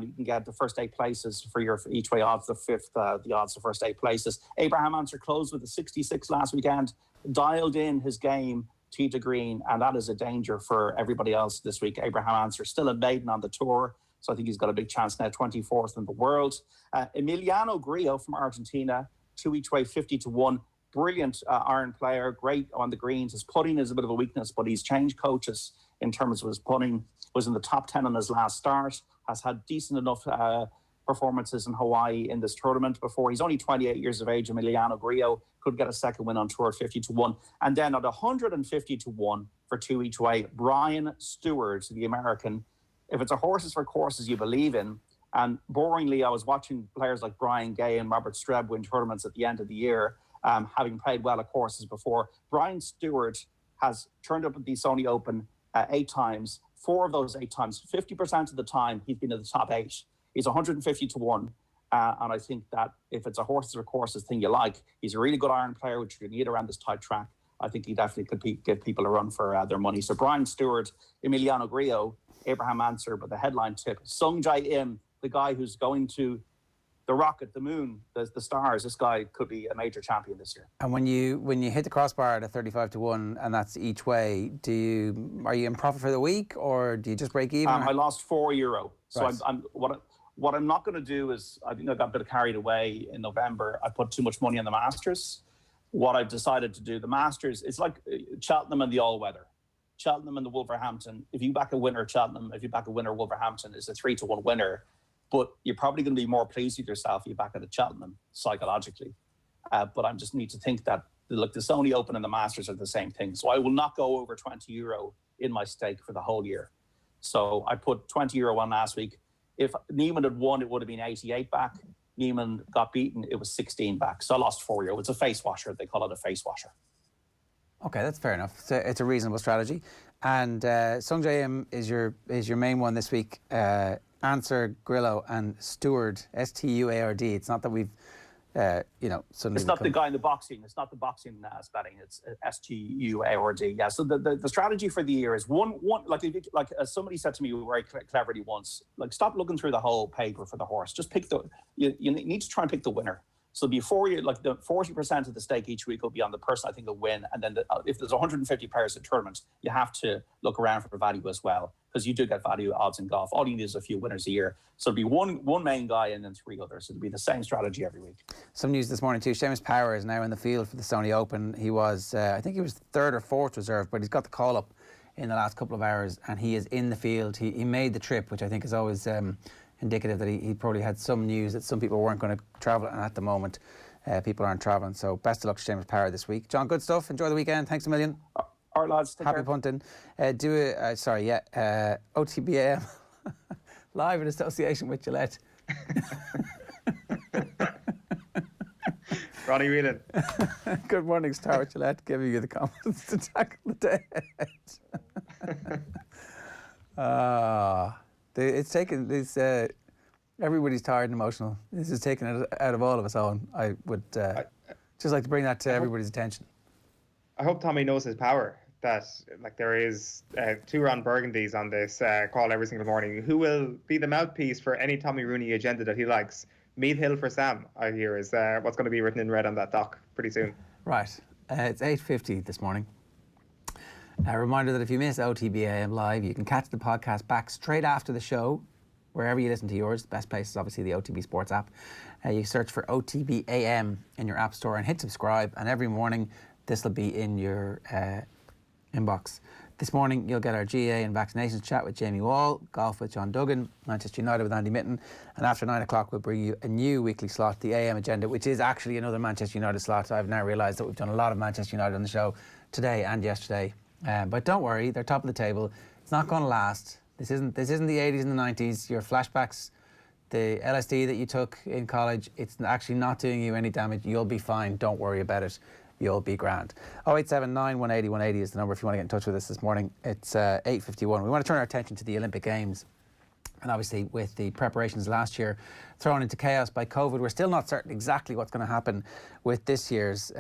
J: You can get the first 8 places for your each way odds, the 5th, the odds, the first 8 places. Abraham Answer closed with a 66 last weekend, dialed in his game, tee to green, and that is a danger for everybody else this week. Abraham Answer, still a maiden on the tour, so I think he's got a big chance now, 24th in the world. Emiliano Grillo from Argentina, 2 each way, 50-1. Brilliant iron player, great on the greens. His putting is a bit of a weakness, but he's changed coaches in terms of his putting. Was in the top 10 on his last start, has had decent enough performances in Hawaii in this tournament before. He's only 28 years of age. Emiliano Grillo could get a second win on tour at 50-1. And then at 150-1 for 2 each way, Brian Stewart, the American. If it's a horses for courses you believe in, and boringly, I was watching players like Brian Gay and Robert Streb win tournaments at the end of the year, having played well at courses before. Brian Stewart has turned up at the Sony Open 8 times. 4 of those 8 times, 50% of the time, he's been in the top 8. He's 150-1. And I think that if it's a horses or courses thing you like, he's a really good iron player, which you need around this tight track. I think he definitely could give people a run for their money. So Brian Stewart, Emiliano Grillo, Abraham Answer, but the headline tip, Sung Jae Im, the guy who's going to the rocket, the moon, the stars. This guy could be a major champion this year. And when you hit the crossbar at 35-1, and that's each way, are you in profit for the week, or do you just break even? I lost €4. So right. What I'm not going to do is, I think I got a bit carried away in November. I put too much money on the Masters. What I've decided to do, the Masters, it's like Cheltenham and the all-weather. Cheltenham and the Wolverhampton. If you back a winner Cheltenham, if you back a winner Wolverhampton, is a 3-1 winner. But you're probably going to be more pleased with yourself if you back at the Cheltenham psychologically. But I just need to think that the Sony Open and the Masters are the same thing. So I will not go over €20 in my stake for the whole year. So I put €20 on last week. If Neiman had won, it would have been 88 back. Neiman got beaten, it was 16 back. So I lost €4. It's a face washer. They call it a face washer. Okay, that's fair enough. It's a reasonable strategy. And Sung Jae Im is your main one this week. Answer, Grillo, and Stewart, Stuard. It's not that we've, suddenly. It's not the guy in the boxing. It's not the boxing betting. It's Stuard. Yeah. So the strategy for the year is one. Like somebody said to me very cleverly once. Like, stop looking through the whole paper for the horse. Just pick you need to try and pick the winner. So before you, like, the 40% of the stake each week will be on the person I think will win. And then if there's 150 players in the tournament, you have to look around for value as well. because you do get value odds in golf. All you need is a few winners a year. So it'll be one main guy and then 3 others. It'll be the same strategy every week.
C: Some news this morning too. Seamus Power is now in the field for the Sony Open. He was, I think he was 3rd or 4th reserve, but he's got the call up in the last couple of hours and he is in the field. He made the trip, which I think is always indicative that he probably had some news that some people weren't going to travel, and at the moment people aren't travelling. So best of luck to Seamus Power this week. John, good stuff. Enjoy the weekend. Thanks a million.
J: All right, lads. Take
C: Happy
J: care.
C: punting. OTB AM live in association with Gillette.
D: Ronnie Whelan.
C: Good morning, Star with Gillette, giving you the confidence to tackle the day ahead. It's taken this. Everybody's tired and emotional. This is taking it out of all of us, Owen. I would just like to bring that to everybody's attention.
D: I hope Tommy knows his power. That like there is 2 Ron Burgundies on this call every single morning. Who will be the mouthpiece for any Tommy Rooney agenda that he likes? Meath Hill for Sam, I hear, is what's going to be written in red on that doc pretty soon. Right.
C: It's 8:50 this morning. A reminder that if you miss OTB AM Live, you can catch the podcast back straight after the show, wherever you listen to yours. The best place is obviously the OTB Sports app. You search for OTB AM in your app store and hit subscribe, and every morning this will be in your inbox. This morning you'll get our GAA and vaccinations chat with Jamie Wall, golf with John Duggan, Manchester United with Andy Mitten, and after 9 o'clock we'll bring you a new weekly slot, the AM agenda, which is actually another Manchester United slot. I've now realised that we've done a lot of Manchester United on the show today and yesterday, but don't worry, they're top of the table. It's not going to last. This isn't the 80s and the 90s. Your flashbacks, the LSD that you took in college, it's actually not doing you any damage. You'll be fine. Don't worry about it. You'll be grand. 0879 180 180 is the number if you want to get in touch with us this morning. It's 8:51. We want to turn our attention to the Olympic Games. And obviously with the preparations last year thrown into chaos by COVID, we're still not certain exactly what's going to happen with this year's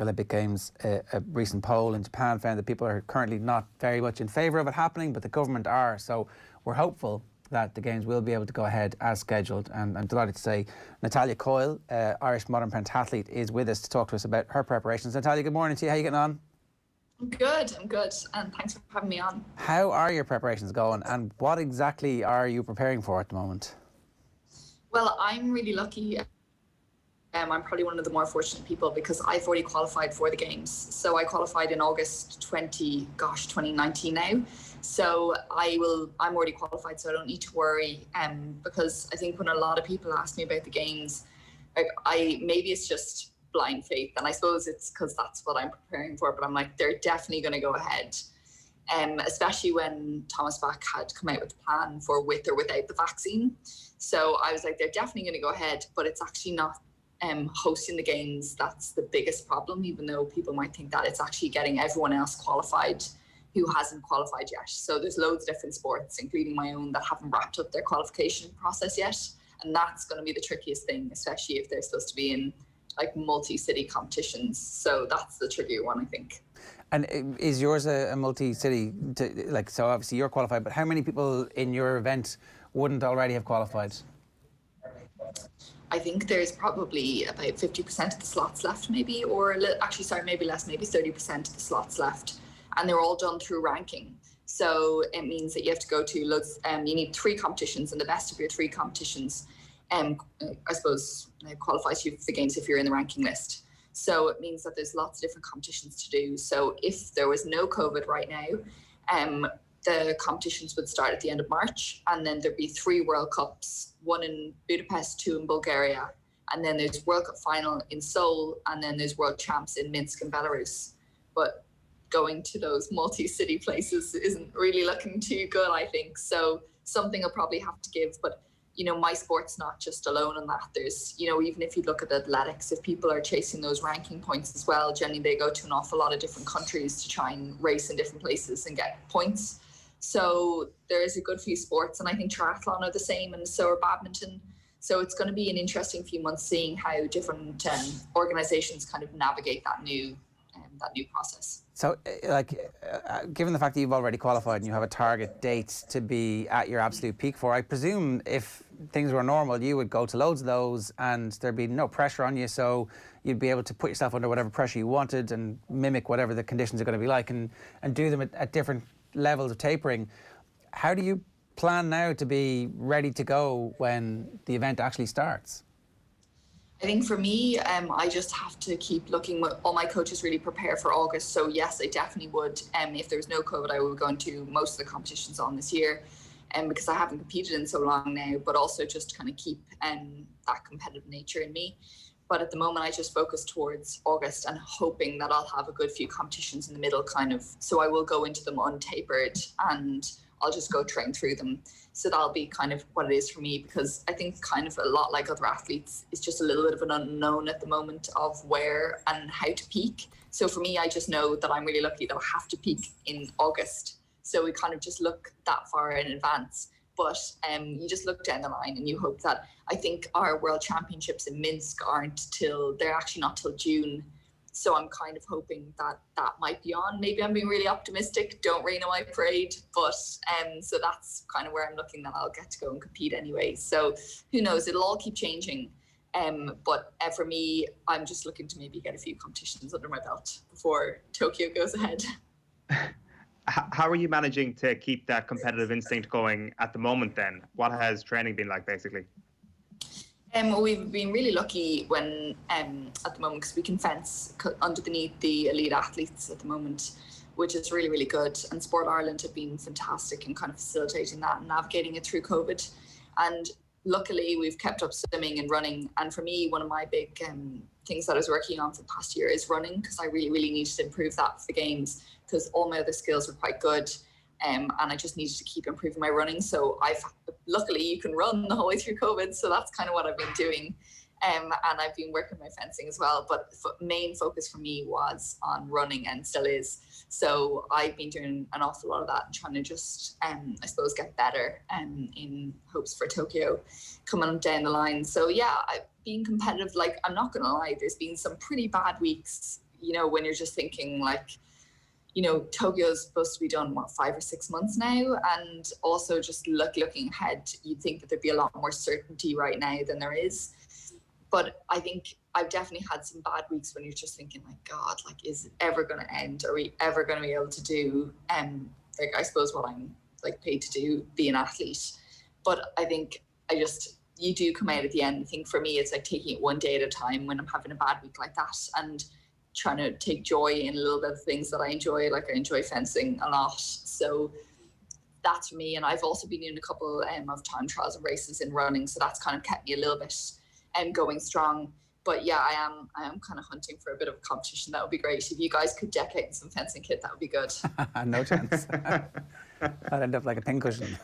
C: Olympic Games. A recent poll in Japan found that people are currently not very much in favour of it happening, but the government are. So we're hopeful that the Games will be able to go ahead as scheduled. And I'm delighted to say Natalya Coyle, Irish modern pentathlete, is with us to talk to us about her preparations. Natalya, good morning to you. How are you getting on?
M: I'm good, and thanks for having me on.
C: How are your preparations going, and what exactly are you preparing for at the moment?
M: Well, I'm really lucky. I'm probably one of the more fortunate people because I've already qualified for the Games. So I qualified in August 2019 now. So I'm already qualified, so I don't need to worry. Because I think when a lot of people ask me about the Games, maybe it's just blind faith, and I suppose it's because that's what I'm preparing for, but I'm like, they're definitely going to go ahead, especially when Thomas Bach had come out with a plan for with or without the vaccine. So I was like, they're definitely going to go ahead, but it's actually not hosting the Games that's the biggest problem, even though people might think that. It's actually getting everyone else qualified who hasn't qualified yet. So there's loads of different sports, including my own, that haven't wrapped up their qualification process yet, and that's going to be the trickiest thing, especially if they're supposed to be in like multi-city competitions. So that's the trickier one, I think.
C: And is yours a multi-city, so obviously you're qualified, but how many people in your event wouldn't already have qualified?
M: I think there's probably about 50% of the slots left, maybe, or actually, sorry, maybe less, maybe 30% of the slots left. And they're all done through ranking. So it means that you have to go to loads, you need 3 competitions, and the best of your 3 competitions I suppose qualifies you for the Games if you're in the ranking list. So it means that there's lots of different competitions to do. So if there was no COVID right now, the competitions would start at the end of March, and then there'd be 3 World Cups, 1 in Budapest, 2 in Bulgaria, and then there's World Cup final in Seoul, and then there's World Champs in Minsk and Belarus. But going to those multi-city places isn't really looking too good, I think. So something I'll probably have to give, but my sport's not just alone on that. There's, even if you look at athletics, if people are chasing those ranking points as well, generally they go to an awful lot of different countries to try and race in different places and get points. So there is a good few sports, and I think triathlon are the same, and so are badminton. So it's going to be an interesting few months seeing how different organizations kind of navigate that new process.
C: So, given the fact that you've already qualified and you have a target date to be at your absolute peak for, I presume if things were normal, you would go to loads of those and there'd be no pressure on you, so you'd be able to put yourself under whatever pressure you wanted and mimic whatever the conditions are going to be like and do them at different levels of tapering. how do you plan now to be ready to go when the event actually starts?
M: I think for me, I just have to keep looking. All my coaches really prepare for August. So yes, I definitely would. If there was no COVID, I would go into most of the competitions on this year, because I haven't competed in so long now. But also just kind of keep that competitive nature in me. But at the moment, I just focus towards August and hoping that I'll have a good few competitions in the middle, kind of. So I will go into them untapered and I'll just go train through them. So that'll be kind of what it is for me, because I think kind of a lot like other athletes, it's just a little bit of an unknown at the moment of where and how to peak. So for me, I just know that I'm really lucky that I have to peak in August. So we kind of just look that far in advance. But you just look down the line and you hope that, I think our World Championships in Minsk they're actually not till June. So I'm kind of hoping that that might be on. Maybe I'm being really optimistic. Don't rain on my parade. But so that's kind of where I'm looking that I'll get to go and compete anyway. So who knows? It'll all keep changing. But for me, I'm just looking to maybe get a few competitions under my belt before Tokyo goes ahead.
D: How are you managing to keep that competitive instinct going at the moment then? What has training been like basically?
M: We've been really lucky when at the moment, because we can fence underneath the elite athletes at the moment, which is really, really good. And Sport Ireland have been fantastic in kind of facilitating that and navigating it through COVID. And luckily, we've kept up swimming and running. And for me, one of my big things that I was working on for the past year is running, because I really, really needed to improve that for the games, because all my other skills were quite good. And I just needed to keep improving my running. So luckily you can run the whole way through COVID. So that's kind of what I've been doing. And I've been working my fencing as well. But the main focus for me was on running, and still is. So I've been doing an awful lot of that and trying to just, I suppose, get better in hopes for Tokyo coming down the line. So yeah, being competitive, like, I'm not going to lie, there's been some pretty bad weeks, when you're just thinking like, Tokyo's supposed to be done, 5 or 6 months now? And also just looking ahead, you'd think that there'd be a lot more certainty right now than there is. But I think I've definitely had some bad weeks when you're just thinking like, God, like, is it ever going to end? Are we ever going to be able to do, I suppose what I'm like paid to do, be an athlete? But I think you do come out at the end. I think for me, it's like taking it one day at a time when I'm having a bad week like that, and trying to take joy in a little bit of things that I enjoy. Like, I enjoy fencing a lot. So that's for me. And I've also been doing a couple of time trials and races in running. So that's kind of kept me a little bit going strong. But yeah, I am kind of hunting for a bit of a competition. That would be great. If you guys could deck out in some fencing kit, that would be good.
C: No chance. I'd end up like a pincushion.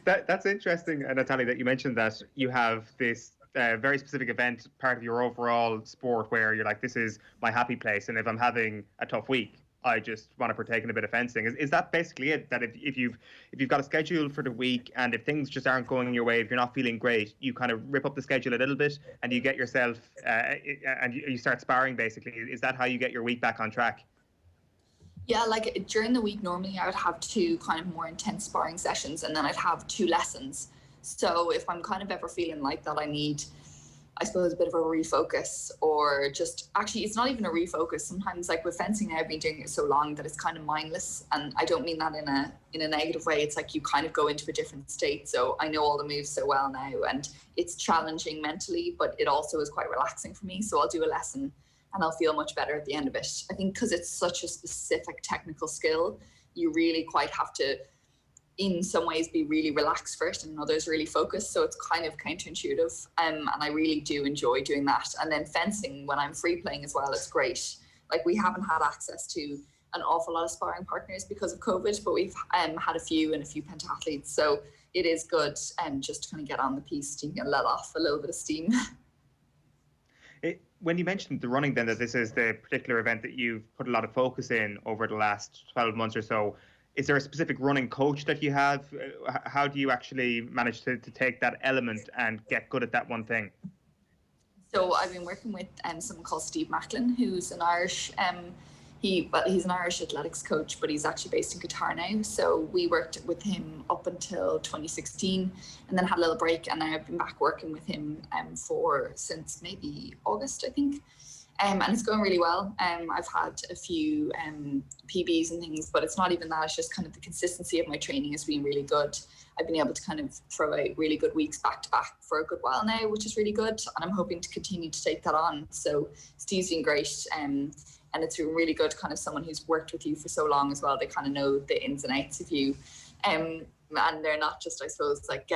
D: That's interesting, Natalya, that you mentioned that you have this very specific event, part of your overall sport, where you're like, this is my happy place, and if I'm having a tough week, I just want to partake in a bit of fencing. Is that basically it? That if you've got a schedule for the week, and if things just aren't going your way, if you're not feeling great, you kind of rip up the schedule a little bit, and you get yourself and you start sparring basically. Is that how you get your week back on track?
M: Yeah, like during the week, normally I would have 2 kind of more intense sparring sessions, and then I'd have 2 lessons. So if I'm kind of ever feeling like that, I need, I suppose, a bit of a refocus, or just, actually, it's not even a refocus. Sometimes, like with fencing now, I've been doing it so long that it's kind of mindless. And I don't mean that in a negative way. It's like you kind of go into a different state. So I know all the moves so well now, and it's challenging mentally, but it also is quite relaxing for me. So I'll do a lesson and I'll feel much better at the end of it. I think because it's such a specific technical skill, you really quite have to, in some ways, be really relaxed first, and in others really focused. So it's kind of counterintuitive. And I really do enjoy doing that. And then fencing, when I'm free playing as well, it's great. Like, we haven't had access to an awful lot of sparring partners because of COVID, but we've had a few pentathletes. So it is good just to kind of get on the piste. You can let off a little bit of steam.
D: When you mentioned the running, then, that this is the particular event that you've put a lot of focus in over the last 12 months or so, is there a specific running coach that you have? How do you actually manage to take that element and get good at that one thing?
M: So I've been working with someone called Steve Macklin, who's an Irish, he's an Irish athletics coach, but he's actually based in Qatar now. So we worked with him up until 2016, and then had a little break, and I've been back working with him since maybe August, I think. And it's going really well. I've had a few PBs and things, but it's not even that. It's just kind of the consistency of my training has been really good. I've been able to kind of throw out really good weeks back to back for a good while now, which is really good. And I'm hoping to continue to take that on. So Steve's been great. And it's really good, kind of someone who's worked with you for so long as well. They kind of know the ins and outs of you. And they're not just, I suppose, like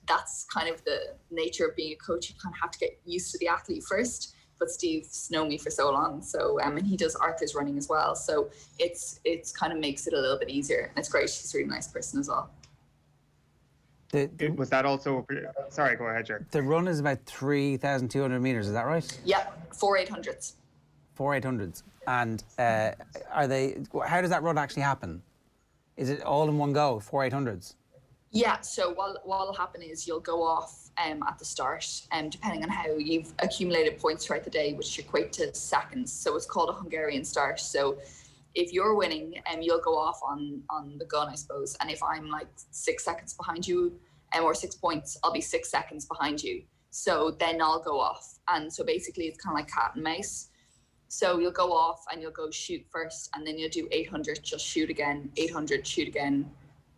M: that's kind of the nature of being a coach. You kind of have to get used to the athlete first. But Steve's known me for so long, so and he does Arthur's running as well, so it's kind of makes it a little bit easier, and it's great. He's a really nice person as well.
D: Was that also? Sorry, go ahead, Jer.
C: The run is about 3,200 meters. Is that right?
M: Yeah, 4 800s.
C: 4 800s, and are they? How does that run actually happen? Is it all in one go? 4 800s.
M: Yeah, so what'll happen is you'll go off at the start, depending on how you've accumulated points throughout the day, which equate to seconds. So it's called a Hungarian start. So if you're winning, you'll go off on the gun, I suppose. And if I'm like 6 seconds behind you, or 6 points, I'll be 6 seconds behind you. So then I'll go off. And so basically it's kind of like cat and mouse. So you'll go off and you'll go shoot first, and then you'll do 800, just shoot again, 800, shoot again,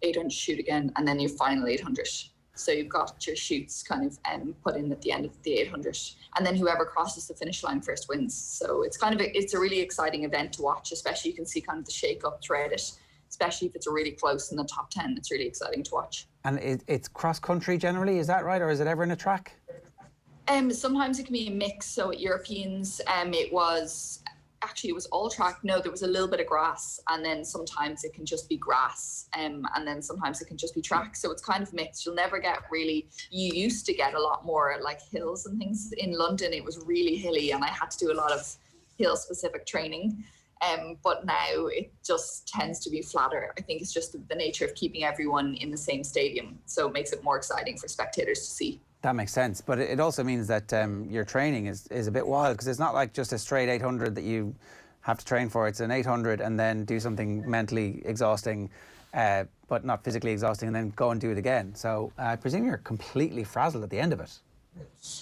M: 800, shoot again, and then your final 800. So you've got your shoots kind of put in at the end of the 800, and then whoever crosses the finish line first wins. So it's kind of it's a really exciting event to watch, especially you can see kind of the shake up throughout it, especially if it's really close in the top 10. It's really exciting to watch.
C: And it's cross country generally, is that right, or is it ever in a track?
M: Sometimes it can be a mix. So at Europeans, it was all track. No, there was a little bit of grass, and then sometimes it can just be grass, and then sometimes it can just be track. So it's kind of mixed. You'll never get really. You used to get a lot more like hills and things. In London, it was really hilly, and I had to do a lot of hill-specific training. But now it just tends to be flatter. I think it's just the nature of keeping everyone in the same stadium, so it makes it more exciting for spectators to see.
C: That makes sense, but it also means that your training is a bit wild, because it's not like just a straight 800 that you have to train for. It's an 800 and then do something mentally exhausting, but not physically exhausting, and then go and do it again. So I presume you're completely frazzled at the end of it.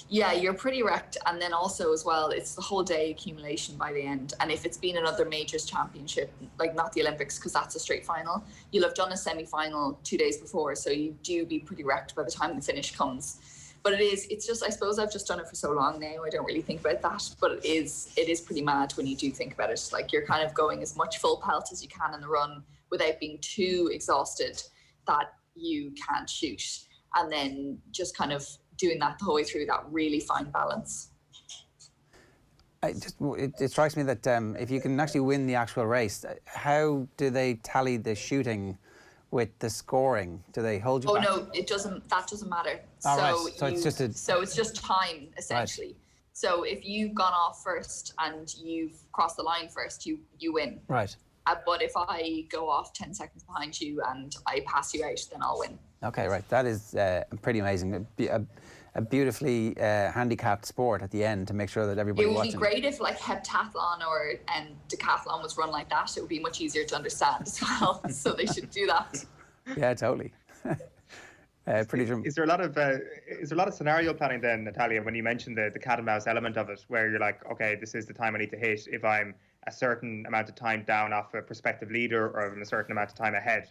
M: Yeah, you're pretty wrecked, and then also as well, it's the whole day accumulation by the end. And if it's been another majors championship, like not the Olympics, because that's a straight final, you'll have done a semi-final 2 days before, so you do be pretty wrecked by the time the finish comes. But it's just, I suppose I've just done it for so long now, I don't really think about that. But it is pretty mad when you do think about it. Like, you're kind of going as much full pelt as you can in the run without being too exhausted that you can't shoot. And then just kind of doing that the whole way through, that really fine balance.
C: It strikes me that if you can actually win the actual race, how do they tally the shooting with the scoring? Do they hold you back?
M: Oh no, it doesn't. That doesn't matter.
C: Right. So
M: it's just time, essentially. Right. So if you've gone off first and you've crossed the line first, you win.
C: Right.
M: But if I go off 10 seconds behind you and I pass you out, then I'll win.
C: Okay, right. That is pretty amazing. A beautifully handicapped sport at the end to make sure that everybody watching.
M: It would be great if like heptathlon or decathlon was run like that. It would be much easier to understand as well. So they should do that.
C: Yeah, totally.
D: Is there a lot of scenario planning then, Natalya, when you mentioned the cat and mouse element of it, where you're like, okay, this is the time I need to hit if I'm a certain amount of time down off a prospective leader, or I'm a certain amount of time ahead?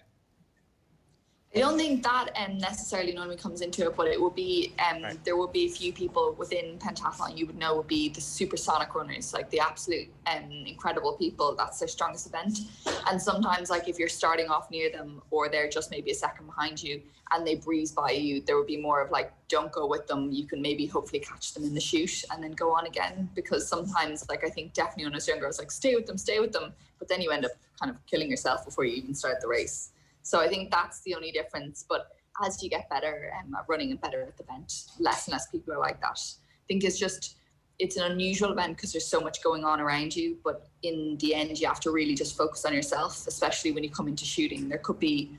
M: I don't think that necessarily normally comes into it, but it would be right. There would be a few people within pentathlon you would know would be the supersonic runners, like the absolute incredible people. That's their strongest event. And sometimes, like if you're starting off near them, or they're just maybe a second behind you and they breeze by you, there would be more of like, don't go with them. You can maybe hopefully catch them in the shoot and then go on again. Because sometimes, like I think definitely when I was younger, I was like, stay with them. But then you end up kind of killing yourself before you even start the race. So I think that's the only difference. But as you get better at running and better at the event, less and less people are like that. I think it's an unusual event because there's so much going on around you. But in the end, you have to really just focus on yourself, especially when you come into shooting. There could be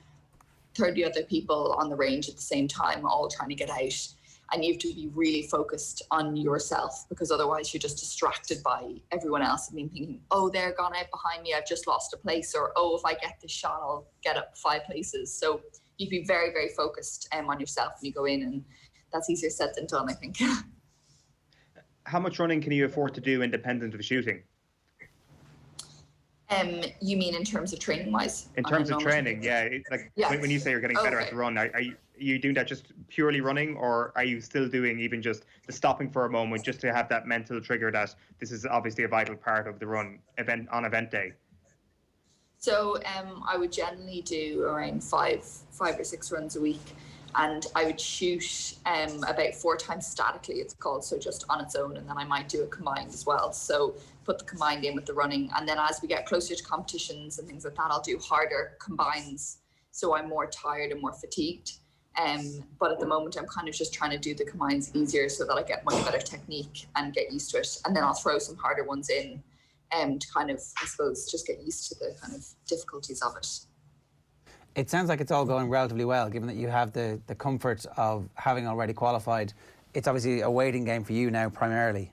M: 30 other people on the range at the same time, all trying to get out. And you have to be really focused on yourself, because otherwise you're just distracted by everyone else and thinking, oh, they're gone out behind me, I've just lost a place, or oh, if I get this shot, I'll get up 5 places. So you'd be very, very focused on yourself when you go in, and that's easier said than done, I think.
D: how much running can you afford to do independent of shooting?
M: You mean in terms of training wise?
D: In terms of training, yeah. When you say you're getting better at the run, are you doing that just purely running, or are you still doing even just the stopping for a moment just to have that mental trigger that this is obviously a vital part of the run on event day?
M: So I would generally do around five or six runs a week, and I would shoot about 4 times statically, it's called, so just on its own, and then I might do a combined as well. So put the combined in with the running, and then as we get closer to competitions and things like that, I'll do harder combines, so I'm more tired and more fatigued. But at the moment, I'm kind of just trying to do the combines easier so that I get much better technique and get used to it, and then I'll throw some harder ones in to kind of, I suppose, just get used to the kind of difficulties of it.
C: It sounds like it's all going relatively well, given that you have the comfort of having already qualified. It's obviously a waiting game for you now, primarily.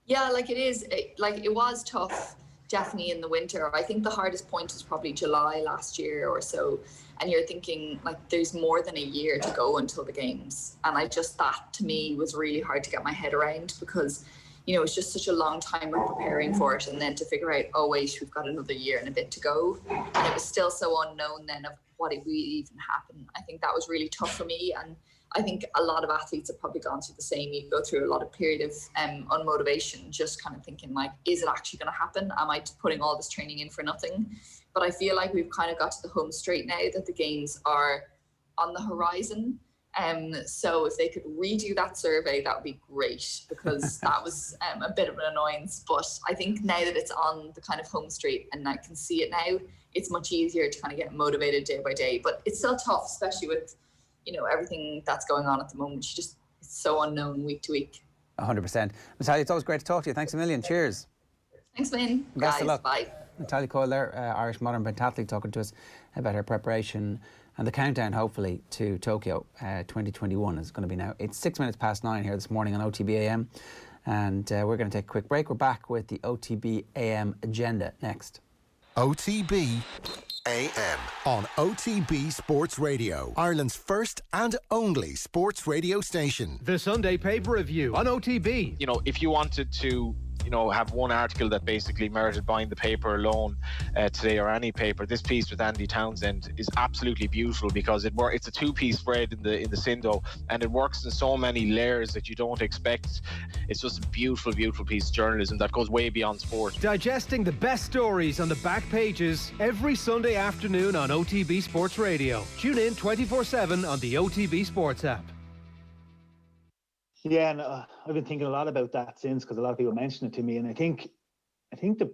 M: Yeah, like it is. It was tough, definitely in the winter. I think the hardest point was probably July last year or so. And you're thinking, like, there's more than a year to go until the games. And that to me was really hard to get my head around, because you know, it's just such a long time we're preparing for it, and then to figure out, oh wait, we've got another year and a bit to go, and it was still so unknown then of what it would even happen. I think that was really tough for me, and I think a lot of athletes have probably gone through the same. You go through a lot of period of unmotivation, just kind of thinking like, is it actually going to happen? Am I putting all this training in for nothing? But I feel like we've kind of got to the home straight now that the games are on the horizon. So if they could redo that survey, that would be great, because that was a bit of an annoyance. But I think now that it's on the kind of home straight and I can see it now, it's much easier to kind of get motivated day by day. But it's still tough, especially with, you know, everything that's going on at the moment. It's so unknown week to week.
C: 100%. Natalya, it's always great to talk to you. Thanks a million. Cheers.
M: Thanks, man.
C: Best
M: Guys,
C: of luck.
M: Bye.
C: Natalya Coyle there, Irish modern pentathlete, talking to us about her preparation and the countdown, hopefully, to Tokyo 2021 is going to be now. It's 9:06 here this morning on OTB AM, and we're going to take a quick break. We're back with the OTB AM agenda next.
A: OTB AM on OTB Sports Radio, Ireland's first and only sports radio station.
B: The Sunday paper review on OTB.
N: You know, if you wanted to, you know, have one article that basically merited buying the paper alone today, or any paper, this piece with Andy Townsend is absolutely beautiful, because it's a two-piece spread in the Sindo, and it works in so many layers that you don't expect. It's just a beautiful, beautiful piece of journalism that goes way beyond sport.
B: Digesting the best stories on the back pages every Sunday afternoon on OTB Sports Radio. Tune in 24/7 on the OTB Sports app.
O: Yeah, and I've been thinking a lot about that since, because a lot of people mention it to me, and I think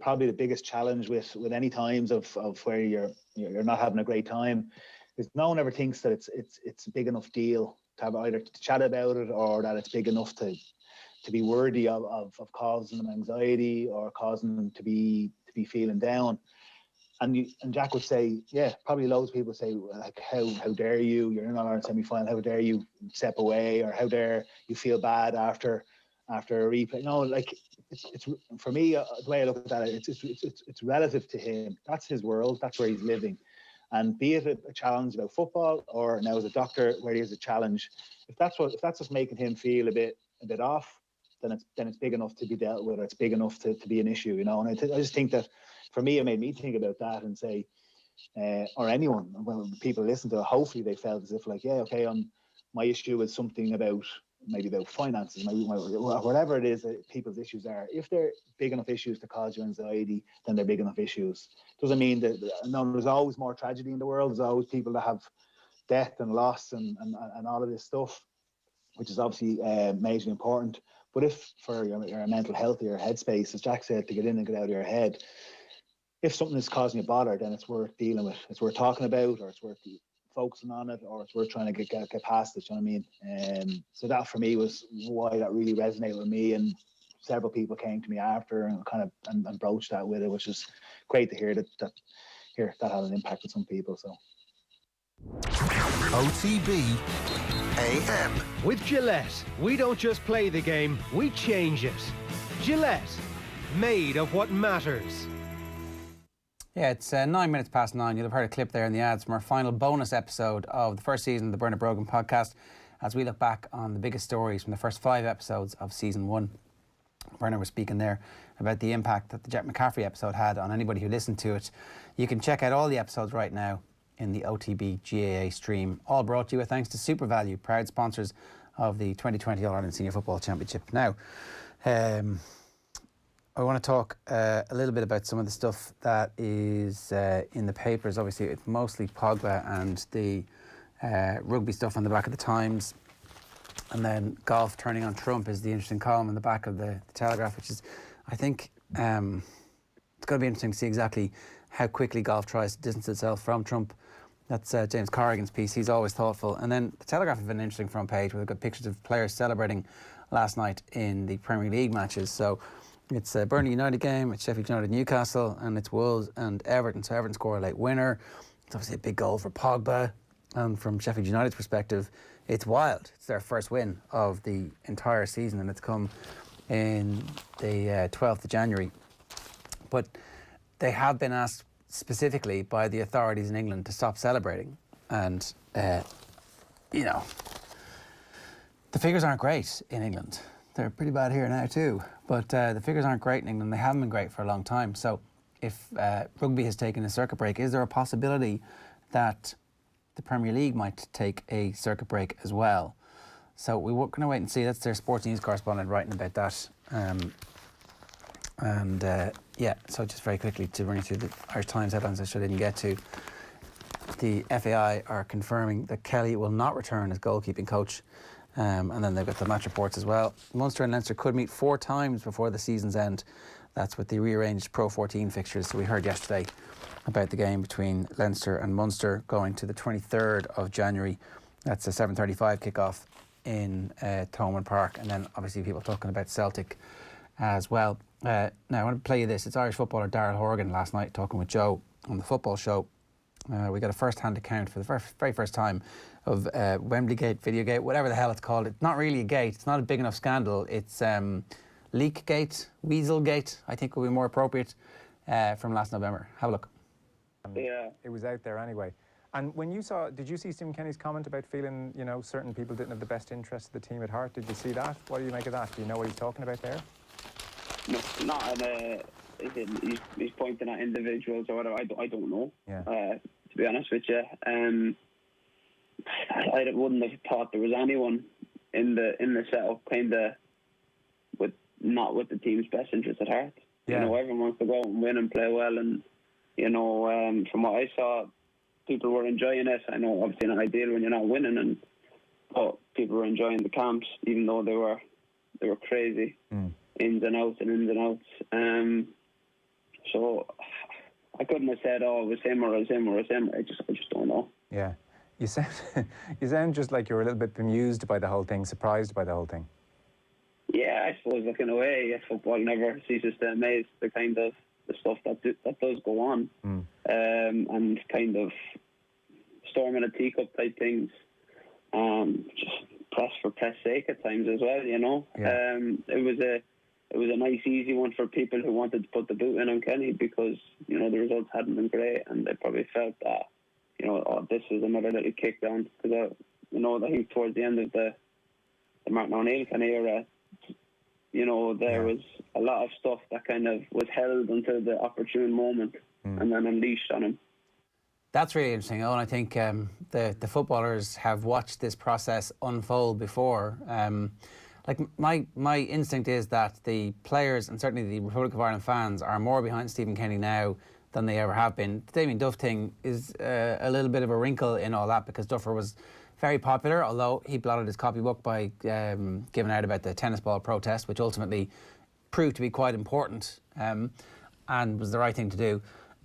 O: probably the biggest challenge with any times of where you're not having a great time is no one ever thinks that it's a big enough deal to have either to chat about it, or that it's big enough to be worthy of causing them anxiety or causing them to be feeling down. And Jack would say, yeah, probably loads of people say, like, how dare you? You're in an Ireland semi-final. How dare you step away? Or how dare you feel bad after a replay? No, like, it's for me, the way I look at that, it's relative to him. That's his world. That's where he's living. And be it a challenge about football, or now as a doctor where he has a challenge, if that's what's making him feel a bit off, then it's big enough to be dealt with. Or it's big enough to be an issue, you know. And I just think that, for me, it made me think about that and say, or anyone, when people listen to it, hopefully they felt as if, like, yeah, okay, my issue is something about finances, whatever it is that people's issues are. If they're big enough issues to cause you anxiety, then they're big enough issues. Doesn't mean that, no, there's always more tragedy in the world. There's always people that have death and loss and all of this stuff, which is obviously majorly important. But if for your mental health or your headspace, as Jack said, to get in and get out of your head, if something is causing you bother, then it's worth dealing with. It's worth talking about, or it's worth focusing on it, or it's worth trying to get past it. You know what I mean? So that for me was why that really resonated with me, and several people came to me after and kind of and broached that with it, which is great to hear that had an impact on some people. So
A: OTB AM.
B: With Gillette, we don't just play the game, we change it. Gillette, made of what matters.
C: Yeah, it's 9:09. You'll have heard a clip there in the ads from our final bonus episode of the first season of the Bernard Brogan podcast. as we look back on the biggest stories from the first 5 episodes of Season 1. Werner was speaking there about the impact that the Jet McCaffrey episode had on anybody who listened to it. You can check out all the episodes right now in the OTB GAA stream, all brought to you with thanks to SuperValu, proud sponsors of the 2020 All-Ireland Senior Football Championship. Now, I want to talk a little bit about some of the stuff that is in the papers. Obviously, it's mostly Pogba and the rugby stuff on the back of the Times. And then golf turning on Trump is the interesting column in the back of the Telegraph, which is, I think, it's going to be interesting to see exactly how quickly golf tries to distance itself from Trump. That's James Corrigan's piece. He's always thoughtful. And then the Telegraph have an interesting front page where they've got pictures of players celebrating last night in the Premier League matches. So it's a Burnley United game, it's Sheffield United Newcastle, and it's Wolves and Everton. So Everton score a late winner. It's obviously a big goal for Pogba. And from Sheffield United's perspective, it's wild. It's their first win of the entire season, and it's come in the 12th of January. But they have been asked specifically by the authorities in England to stop celebrating. And, you know, the figures aren't great in England. They're pretty bad here now too. But the figures aren't great in England. They haven't been great for a long time. So if rugby has taken a circuit break, is there a possibility that the Premier League might take a circuit break as well? So we're going to wait and see. That's their sports news correspondent writing about that. Yeah, so just very quickly to bring you through the Irish Times headlines I didn't get to. The FAI are confirming that Kelly will not return as goalkeeping coach. And then they've got the match reports as well. Munster and Leinster could meet 4 times before the season's end. That's with the rearranged Pro 14 fixtures. So we heard yesterday about the game between Leinster and Munster going to the 23rd of January. That's a 7:35 kickoff in Thomond Park. And then obviously people talking about Celtic as well. Now I want to play you this. It's Irish footballer Darrell Horgan last night talking with Joe on the football show. We got a first-hand account for the very first time of Wembley-gate, Videogate, whatever the hell it's called. It's not really a gate. It's not a big enough scandal. It's Leak-gate, Weasel-gate, I think would be more appropriate, from last November. Have a look.
P: Yeah. It was out there anyway. And when you saw, did you see Stephen Kenny's comment about feeling, you know, certain people didn't have the best interest of the team at heart? Did you see that? What do you make of that? Do you know what he's talking about there?
Q: No, not he's pointing at individuals or whatever. I don't know. Yeah. To be honest with you, I wouldn't have thought there was anyone in the setup kind of not with the team's best interest at heart. Yeah. You know, everyone wants to go out and win and play well, and you know, from what I saw, people were enjoying it. I know obviously not ideal when you're not winning, but people were enjoying the camps, even though they were crazy, ins and outs. So I couldn't have said, oh, it was him or it was him or it was him. I just don't know.
P: Yeah, you sound just like you were a little bit bemused by the whole thing, surprised by the whole thing.
Q: Yeah, I suppose, like, in a way, football never ceases to amaze the kind of the stuff that does go on, and kind of storm in a teacup type things, just press for press sake at times as well. You know, yeah. It was a nice easy one for people who wanted to put the boot in on Kenny because, you know, the results hadn't been great, and they probably felt that, you know, oh, this is another little kick down, because you know, I think towards the end of the Martin O'Neill kind of era, you know, there was a lot of stuff that kind of was held until the opportune moment and then unleashed on him.
C: That's really interesting, Eoin. I think the footballers have watched this process unfold before. Like my instinct is that the players and certainly the Republic of Ireland fans are more behind Stephen Kenny now than they ever have been. The Damien Duff thing is a little bit of a wrinkle in all that because Duffer was very popular, although he blotted his copybook by giving out about the tennis ball protest, which ultimately proved to be quite important and was the right thing to do.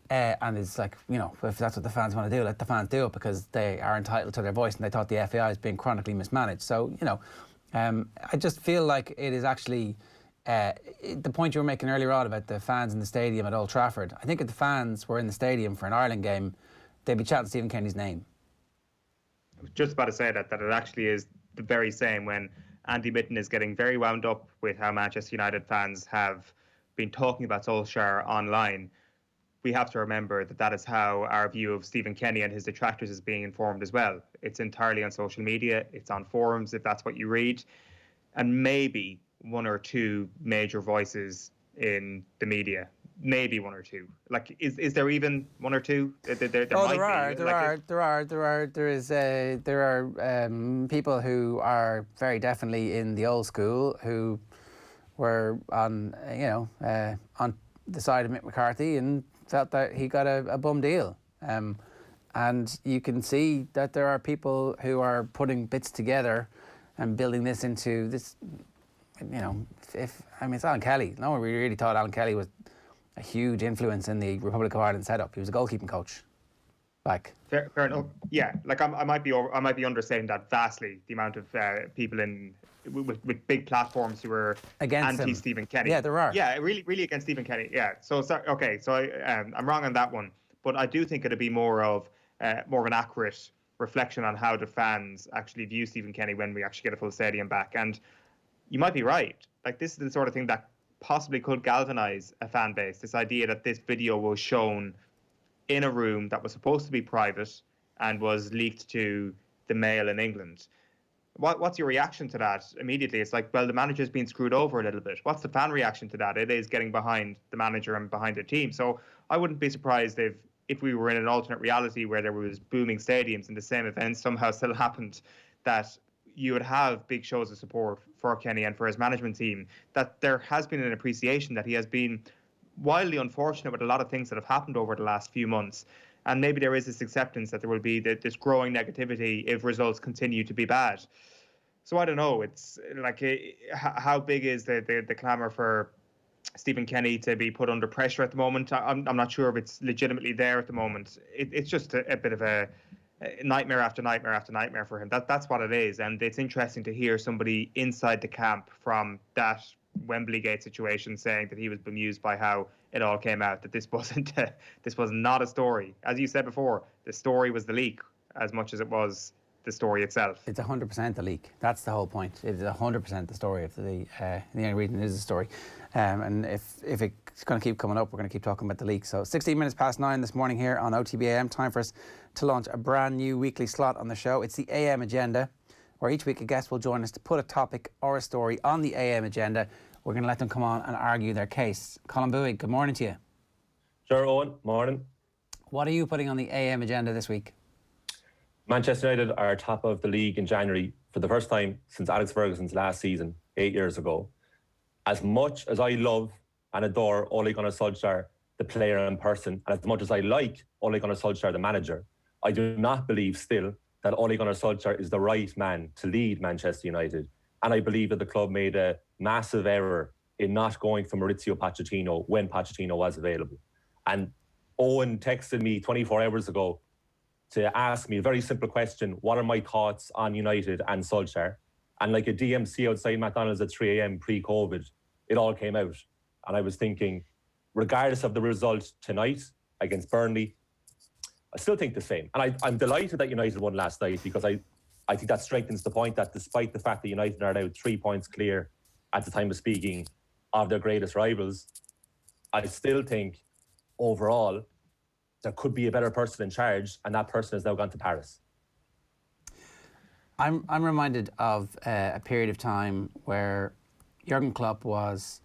C: And it's like, you know, if that's what the fans want to do, let the fans do it because they are entitled to their voice and they thought the FAI is being chronically mismanaged. So, you know, I just feel like it is actually the point you were making earlier on about the fans in the stadium at Old Trafford. I think if the fans were in the stadium for an Ireland game, they'd be chanting Stephen Kenny's name.
D: I was just about to say that it actually is the very same when Andy Mitten is getting very wound up with how Manchester United fans have been talking about Solskjaer online. we have to remember that that is how our view of Stephen Kenny and his detractors is being informed as well. It's entirely on social media, it's on forums if that's what you read, and maybe one or two major voices in the media. Maybe one or two. Like, is there even one or two? There
C: are people who are very definitely in the old school who were on the side of Mick McCarthy and felt that he got a bum deal. And you can see that there are people who are putting bits together and building this into this. It's Alan Kelly. No one really thought Alan Kelly was a huge influence in the Republic of Ireland setup. He was a goalkeeping coach.
D: Fair enough. Yeah, I might be understating that vastly. The amount of people with big platforms who were
C: against
D: anti-Stephen Kenny.
C: Yeah, there are.
D: Yeah, really against Stephen Kenny. Yeah. So I'm wrong on that one, but I do think it'd be more of an accurate reflection on how the fans actually view Stephen Kenny when we actually get a full stadium back. And you might be right. Like, this is the sort of thing that possibly could galvanise a fan base. This idea that this video was shown in a room that was supposed to be private and was leaked to the Mail in England. What's your reaction to that immediately? It's like, well, the manager's been screwed over a little bit. What's the fan reaction to that? It is getting behind the manager and behind the team. So I wouldn't be surprised if we were in an alternate reality where there was booming stadiums and the same events somehow still happened, that you would have big shows of support for Kenny and for his management team, that there has been an appreciation that he has been wildly unfortunate with a lot of things that have happened over the last few months. And maybe there is this acceptance that there will be this growing negativity if results continue to be bad. So I don't know. It's like, how big is the clamour for Stephen Kenny to be put under pressure at the moment? I'm not sure if it's legitimately there at the moment. It's just a bit of a nightmare after nightmare after nightmare for him. That's what it is. And it's interesting to hear somebody inside the camp from that Wembley Gate situation saying that he was bemused by how it all came out, that this was not a story. As you said before, the story was the leak as much as it was the story itself.
C: It's 100% the leak. That's the whole point. It's 100% the story of the only reason it is a story. And if it's going to keep coming up, we're going to keep talking about the leak. So 16 minutes past 9 this morning here on OTB AM, time for us to launch a brand new weekly slot on the show. It's the AM Agenda, where each week a guest will join us to put a topic or a story on the AM Agenda. We're going to let them come on and argue their case. Colin Bowie, good morning to you.
R: Sure, Owen. Morning.
C: What are you putting on the AM Agenda this week?
R: Manchester United are top of the league in January for the first time since Alex Ferguson's last season, 8 years ago. As much as I love and adore Ole Gunnar Solskjaer, the player in person, and as much as I like Ole Gunnar Solskjaer, the manager, I do not believe still that Ole Gunnar Solskjaer is the right man to lead Manchester United. And I believe that the club made a massive error in not going for Maurizio Pochettino when Pochettino was available. And Eoin texted me 24 hours ago to ask me a very simple question: what are my thoughts on United and Solskjaer? And like a DMC outside McDonald's at 3 a.m. pre-COVID, it all came out. And I was thinking, regardless of the result tonight against Burnley, I still think the same. And I'm delighted that United won last night, because I think that strengthens the point that despite the fact that United are now 3 points clear at the time of speaking of their greatest rivals, I still think overall there could be a better person in charge, and that person has now gone to Paris.
C: I'm reminded of a period of time where Jurgen Klopp was,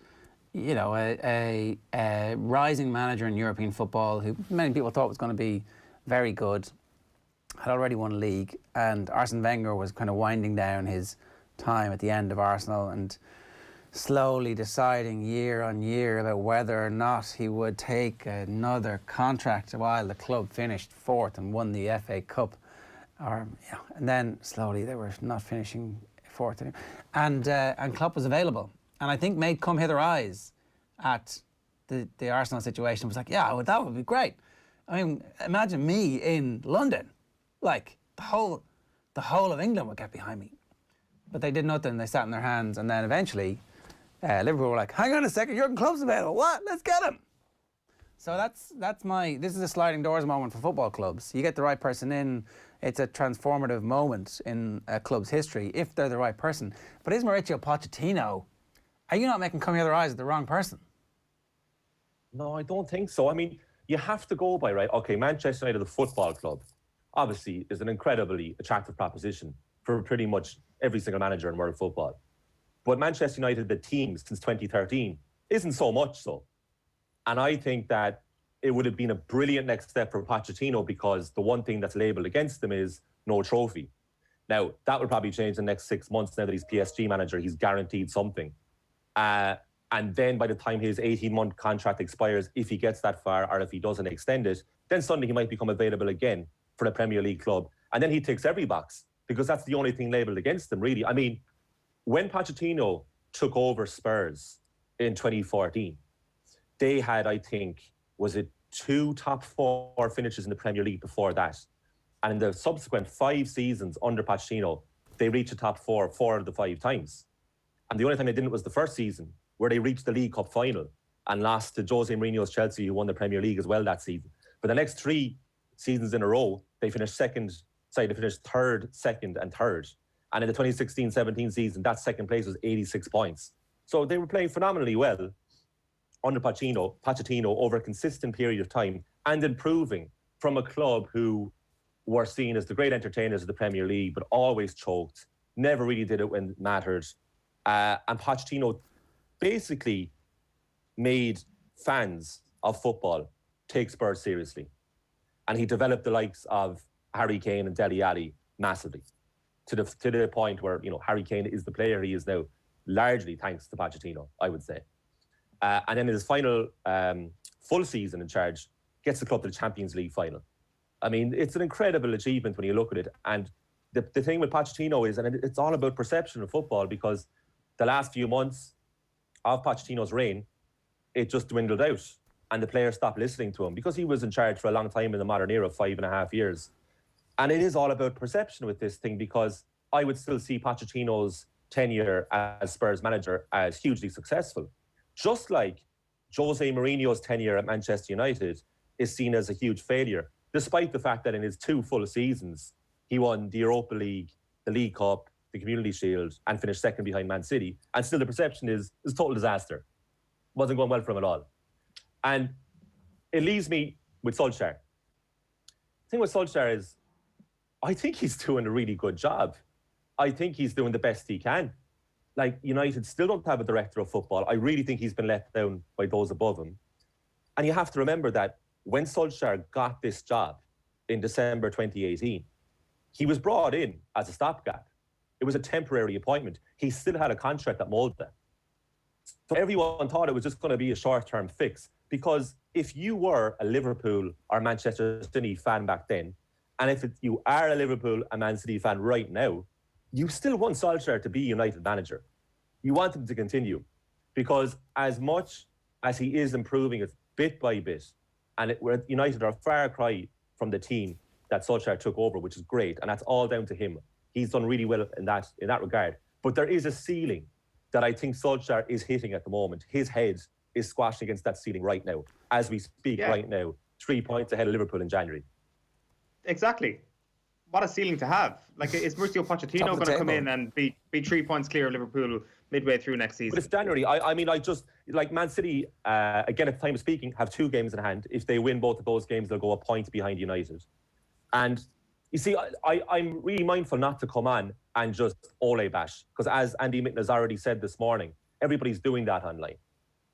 C: a rising manager in European football who many people thought was going to be very good, had already won a league, and Arsene Wenger was kind of winding down his time at the end of Arsenal and slowly deciding year on year about whether or not he would take another contract while the club finished fourth and won the FA Cup. And then slowly they were not finishing fourth anymore. And Klopp was available. And I think made come hither eyes at the Arsenal situation. Was like, yeah, well, that would be great. I mean, imagine me in London. Like, the whole of England would get behind me. But they did nothing. They sat in their hands. And then eventually, Liverpool were like, hang on a second, Jurgen Klopp's available. What? Let's get him. So this is a sliding doors moment for football clubs. You get the right person in, it's a transformative moment in a club's history if they're the right person. But is Maurizio Pochettino, are you not making come here their eyes at the wrong person?
R: No, I don't think so. I mean, you have to go by, right, okay, Manchester United, the football club, obviously is an incredibly attractive proposition for pretty much every single manager in world football. But Manchester United, the team, since 2013, isn't so much so. And I think that it would have been a brilliant next step for Pochettino, because the one thing that's labelled against him is no trophy. Now, that will probably change in the next 6 months. Now that he's PSG manager, he's guaranteed something. And then by the time his 18-month contract expires, if he gets that far or if he doesn't extend it, then suddenly he might become available again for the Premier League club. And then he ticks every box, because that's the only thing labelled against him, really. I mean, when Pochettino took over Spurs in 2014, they had, I think, was it 2 top 4 finishes in the Premier League before that. And in the subsequent 5 seasons under Pochettino, they reached the top 4 of the 5 times. And the only time they didn't was the first season, where they reached the League Cup final and lost to Jose Mourinho's Chelsea, who won the Premier League as well that season. But the next 3 seasons in a row, they finished third, second, and third. And in the 2016-17 season, that second place was 86 points. So they were playing phenomenally well under Pochettino over a consistent period of time, and improving from a club who were seen as the great entertainers of the Premier League, but always choked, never really did it when it mattered. And Pochettino basically made fans of football take Spurs seriously. And he developed the likes of Harry Kane and Dele Alli massively, to the point where, you know, Harry Kane is the player he is now, largely thanks to Pochettino, I would say. And then in his final full season in charge, gets the club to the Champions League final. I mean, it's an incredible achievement when you look at it. And the thing with Pochettino is, and it's all about perception of football, because the last few months of Pochettino's reign, it just dwindled out. And the players stopped listening to him, because he was in charge for a long time in the modern era, 5.5 years. And it is all about perception with this thing, because I would still see Pochettino's tenure as Spurs manager as hugely successful. Just like Jose Mourinho's tenure at Manchester United is seen as a huge failure, despite the fact that in his 2 full seasons, he won the Europa League, the League Cup, the Community Shield, and finished second behind Man City. And still the perception is total disaster. Wasn't going well for him at all. And it leaves me with Solskjaer. The thing with Solskjaer is, I think he's doing a really good job. I think he's doing the best he can. Like, United still don't have a director of football. I really think he's been let down by those above him. And you have to remember that when Solskjaer got this job in December 2018, he was brought in as a stopgap. It was a temporary appointment. He still had a contract at Molde. So everyone thought it was just going to be a short-term fix, because if you were a Liverpool or Manchester City fan back then, and if you are a Liverpool and Man City fan right now, you still want Solskjaer to be United manager. You want him to continue, because as much as he is improving it bit by bit, and United are a far cry from the team that Solskjaer took over, which is great, and that's all down to him. He's done really well in that regard. But there is a ceiling that I think Solskjaer is hitting at the moment. His head is squashing against that ceiling right now, as we speak right now, 3 points ahead of Liverpool in January.
D: Exactly. What a ceiling to have. Like, is Mauricio Pochettino going to come in and be 3 points clear of Liverpool midway through next season?
R: But it's January. I mean, like Man City, again, at the time of speaking, have 2 games in hand. If they win both of those games, they'll go a point behind United. And you see, I'm really mindful not to come on and just Ole bash, because as Andy Mitten has already said this morning, everybody's doing that online.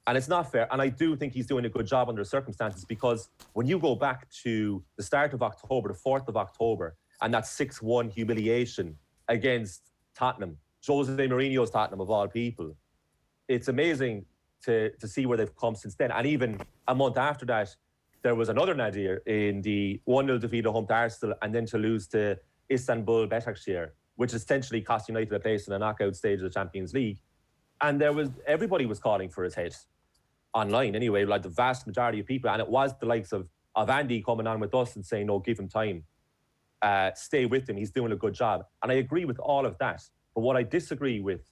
R: And it's not fair. And I do think he's doing a good job under the circumstances, because when you go back to the start of October, the 4th of October, and that 6-1 humiliation against Tottenham, Jose Mourinho's Tottenham of all people, it's amazing to see where they've come since then. And even a month after that, there was another nadir in the 1-0 defeat at home to Arsenal, and then to lose to Istanbul Başakşehir, which essentially cost United a place in a knockout stage of the Champions League. And everybody was calling for his head online anyway, like the vast majority of people. And it was the likes of Andy coming on with us and saying, no, give him time. Stay with him. He's doing a good job. And I agree with all of that. But what I disagree with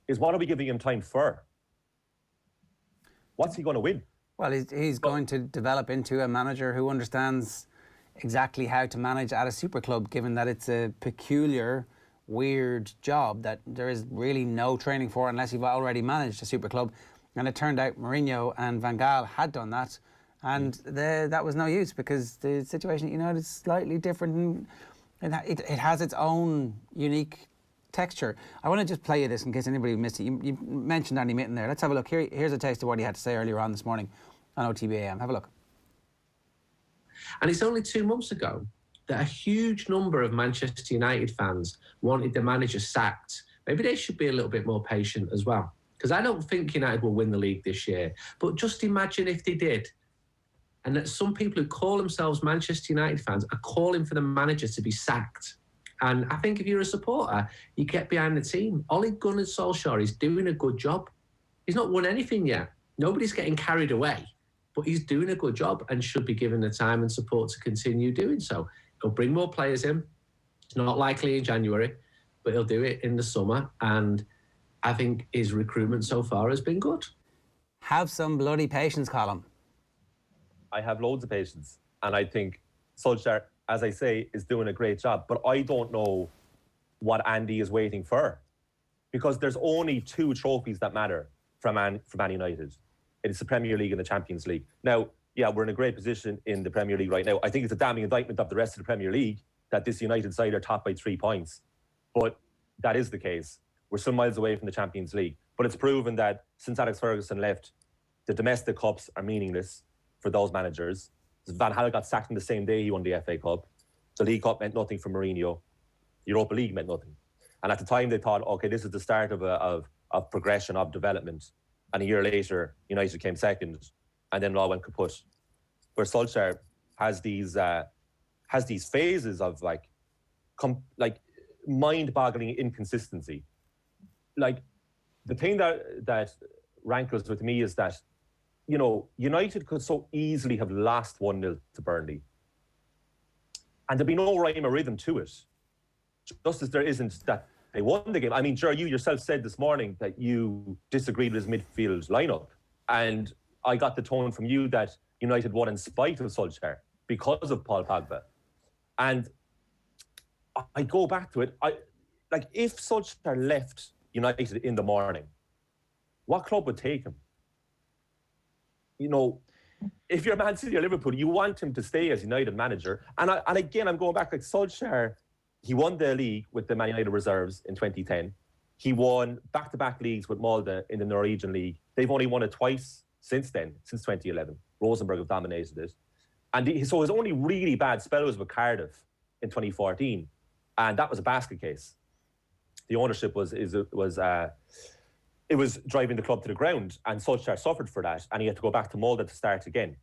R: is, what are we giving him time for? What's he going to win?
C: Well, he's going to develop into a manager who understands exactly how to manage at a super club, given that it's a peculiar, weird job that there is really no training for unless you've already managed a super club. And it turned out Mourinho and Van Gaal had done that, And that was no use because the situation at United is slightly different and it has its own unique texture. I want to just play you this in case anybody missed it. You mentioned Andy Mitten there. Let's have a look. Here's a taste of what he had to say earlier on this morning on OTB AM. Have a look.
I: And it's only 2 months ago that a huge number of Manchester United fans wanted the manager sacked. Maybe they should be a little bit more patient as well. Because I don't think United will win the league this year. But just imagine if they did. And that some people who call themselves Manchester United fans are calling for the manager to be sacked. And I think if you're a supporter, you get behind the team. Ole Gunnar Solskjaer is doing a good job. He's not won anything yet. Nobody's getting carried away. But he's doing a good job and should be given the time and support to continue doing so. He'll bring more players in. It's not likely in January, but he'll do it in the summer. And I think his recruitment so far has been good.
C: Have some bloody patience, Colin.
R: I have loads of patience. And I think Solskjaer, as I say, is doing a great job. But I don't know what Andy is waiting for. Because there's only 2 trophies that matter from Man United. It's the Premier League and the Champions League. Now, yeah, we're in a great position in the Premier League right now. I think it's a damning indictment of the rest of the Premier League that this United side are topped by 3 points. But that is the case. We're still miles away from the Champions League. But it's proven that since Alex Ferguson left, the domestic cups are meaningless for those managers. Van Gaal got sacked on the same day he won the FA Cup. The League Cup meant nothing for Mourinho. Europa League meant nothing. And at the time they thought, okay, this is the start of progression, of development. And a year later, United came second, and then it all went kaput. Where Solskjaer has these phases of like mind-boggling inconsistency. Like the thing that rankles with me is that, you know, United could so easily have lost 1-0 to Burnley, and there'd be no rhyme or rhythm to it. Just as there isn't that they won the game. I mean, Ger, you yourself said this morning that you disagreed with his midfield lineup. And I got the tone from you that United won in spite of Solskjaer because of Paul Pogba. And I go back to it. If Solskjaer left United in the morning, what club would take him? You know, if you're Man City or Liverpool, you want him to stay as United manager. And again, I'm going back, like Solskjaer, he won the league with the Man United reserves in 2010. He won back-to-back leagues with Molde in the Norwegian League. They've only won it twice since then, since 2011. Rosenborg have dominated it. And so his only really bad spell was with Cardiff in 2014. And that was a basket case. The ownership was driving the club to the ground, and Solskjaer suffered for that, and he had to go back to Molde to start again.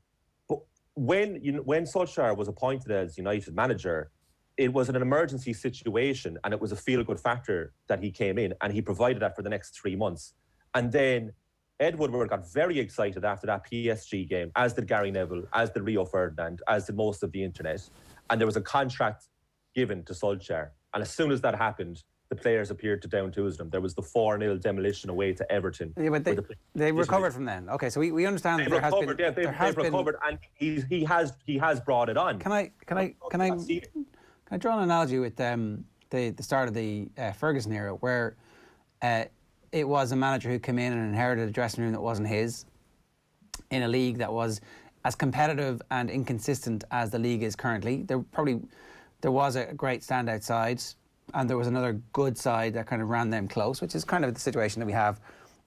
R: But when Solskjaer was appointed as United manager, it was an emergency situation, and it was a feel-good factor that he came in, and he provided that for the next 3 months. And then Ed Woodward got very excited after that PSG game, as did Gary Neville, as did Rio Ferdinand, as did most of the internet. And there was a contract given to Solskjaer. And as soon as that happened, the players appeared to down tools them. There was the 4-0 demolition away to Everton.
C: Yeah, but they recovered from then. Okay, so we understand that there has been...
R: They've recovered, and he has brought it on.
C: Can I draw an analogy with the start of the Ferguson era, where it was a manager who came in and inherited a dressing room that wasn't his, in a league that was as competitive and inconsistent as the league is currently. There was a great standout side, and there was another good side that kind of ran them close, which is kind of the situation that we have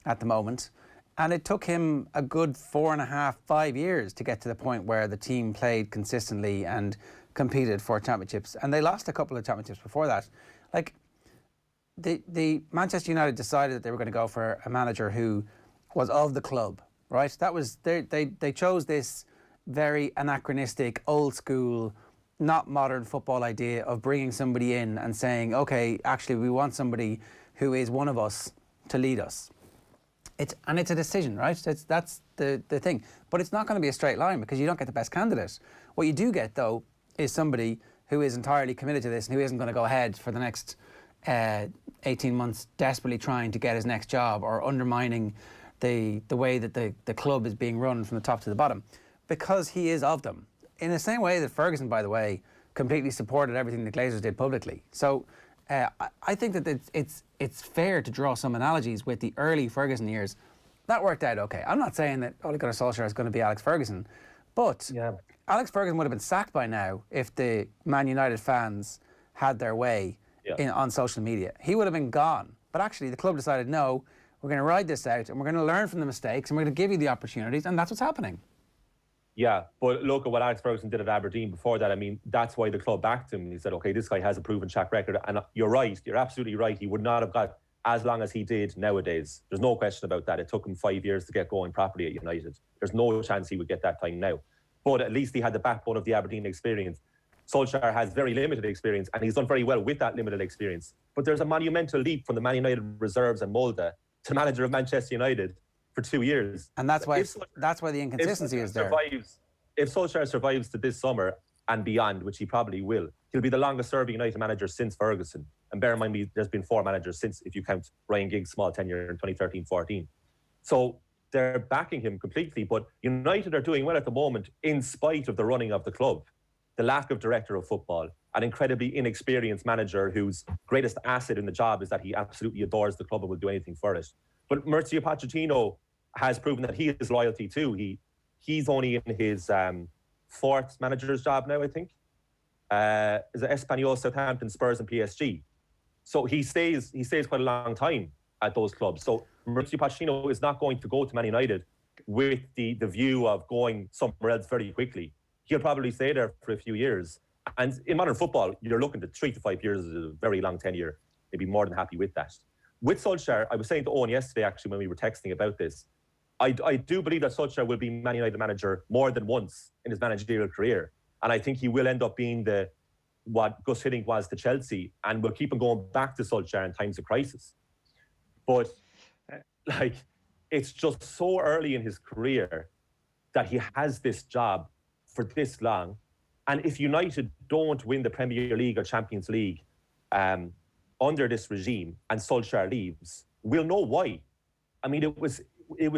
C: at the moment. And it took him a good 4.5, 5 years to get to the point where the team played consistently and competed for championships. And they lost a couple of championships before that. Like, the Manchester United decided that they were going to go for a manager who was of the club, right? That was they chose this very anachronistic, old school, not modern football idea of bringing somebody in and saying, okay, actually we want somebody who is one of us to lead us. It's a decision, right? That's the thing. But it's not going to be a straight line because you don't get the best candidate. What you do get, though, is somebody who is entirely committed to this and who isn't going to go ahead for the next 18 months desperately trying to get his next job or undermining the way that the club is being run from the top to the bottom, because he is of them. In the same way that Ferguson, by the way, completely supported everything the Glazers did publicly. So I think that it's fair to draw some analogies with the early Ferguson years. That worked out okay. I'm not saying that Ole Gunnar Solskjaer is going to be Alex Ferguson, But Alex Ferguson would have been sacked by now if the Man United fans had their way on social media. He would have been gone. But actually, the club decided, no, we're going to ride this out and we're going to learn from the mistakes and we're going to give you the opportunities, and that's what's happening.
R: Yeah, but look at what Alex Ferguson did at Aberdeen before that. I mean, that's why the club backed him. He said, okay, this guy has a proven track record. And you're right, you're absolutely right. He would not have got as long as he did nowadays. There's no question about that. It took him 5 years to get going properly at United. There's no chance he would get that time now. But at least he had the backbone of the Aberdeen experience. Solskjaer has very limited experience, and he's done very well with that limited experience. But there's a monumental leap from the Man United reserves and Molde to manager of Manchester United for 2 years.
C: And that's why the inconsistency is there.
R: If Solskjaer survives to this summer and beyond, which he probably will, he'll be the longest serving United manager since Ferguson. And bear in mind, there's been 4 managers since, if you count Ryan Giggs' small tenure in 2013-14. So they're backing him completely. But United are doing well at the moment in spite of the running of the club, the lack of director of football, an incredibly inexperienced manager whose greatest asset in the job is that he absolutely adores the club and will do anything for it. But Mauricio Pochettino has proven that he has loyalty too. He's only in his 4th manager's job now, I think. Is it Espanyol, Southampton, Spurs and PSG. So he stays quite a long time at those clubs. So Mauricio Pochettino is not going to go to Man United with the view of going somewhere else very quickly. He'll probably stay there for a few years. And in modern football, you're looking at 3 to 5 years is a very long tenure. They'd be more than happy with that. With Solskjaer, I was saying to Eoin yesterday, actually, when we were texting about this, I do believe that Solskjaer will be Man United manager more than once in his managerial career. And I think he will end up being what Gus Hiddink was to Chelsea, and we'll keep on going back to Solskjaer in times of crisis. But it's just so early in his career that he has this job for this long. And if United don't win the Premier League or Champions League under this regime and Solskjaer leaves, we'll know why. I mean, it was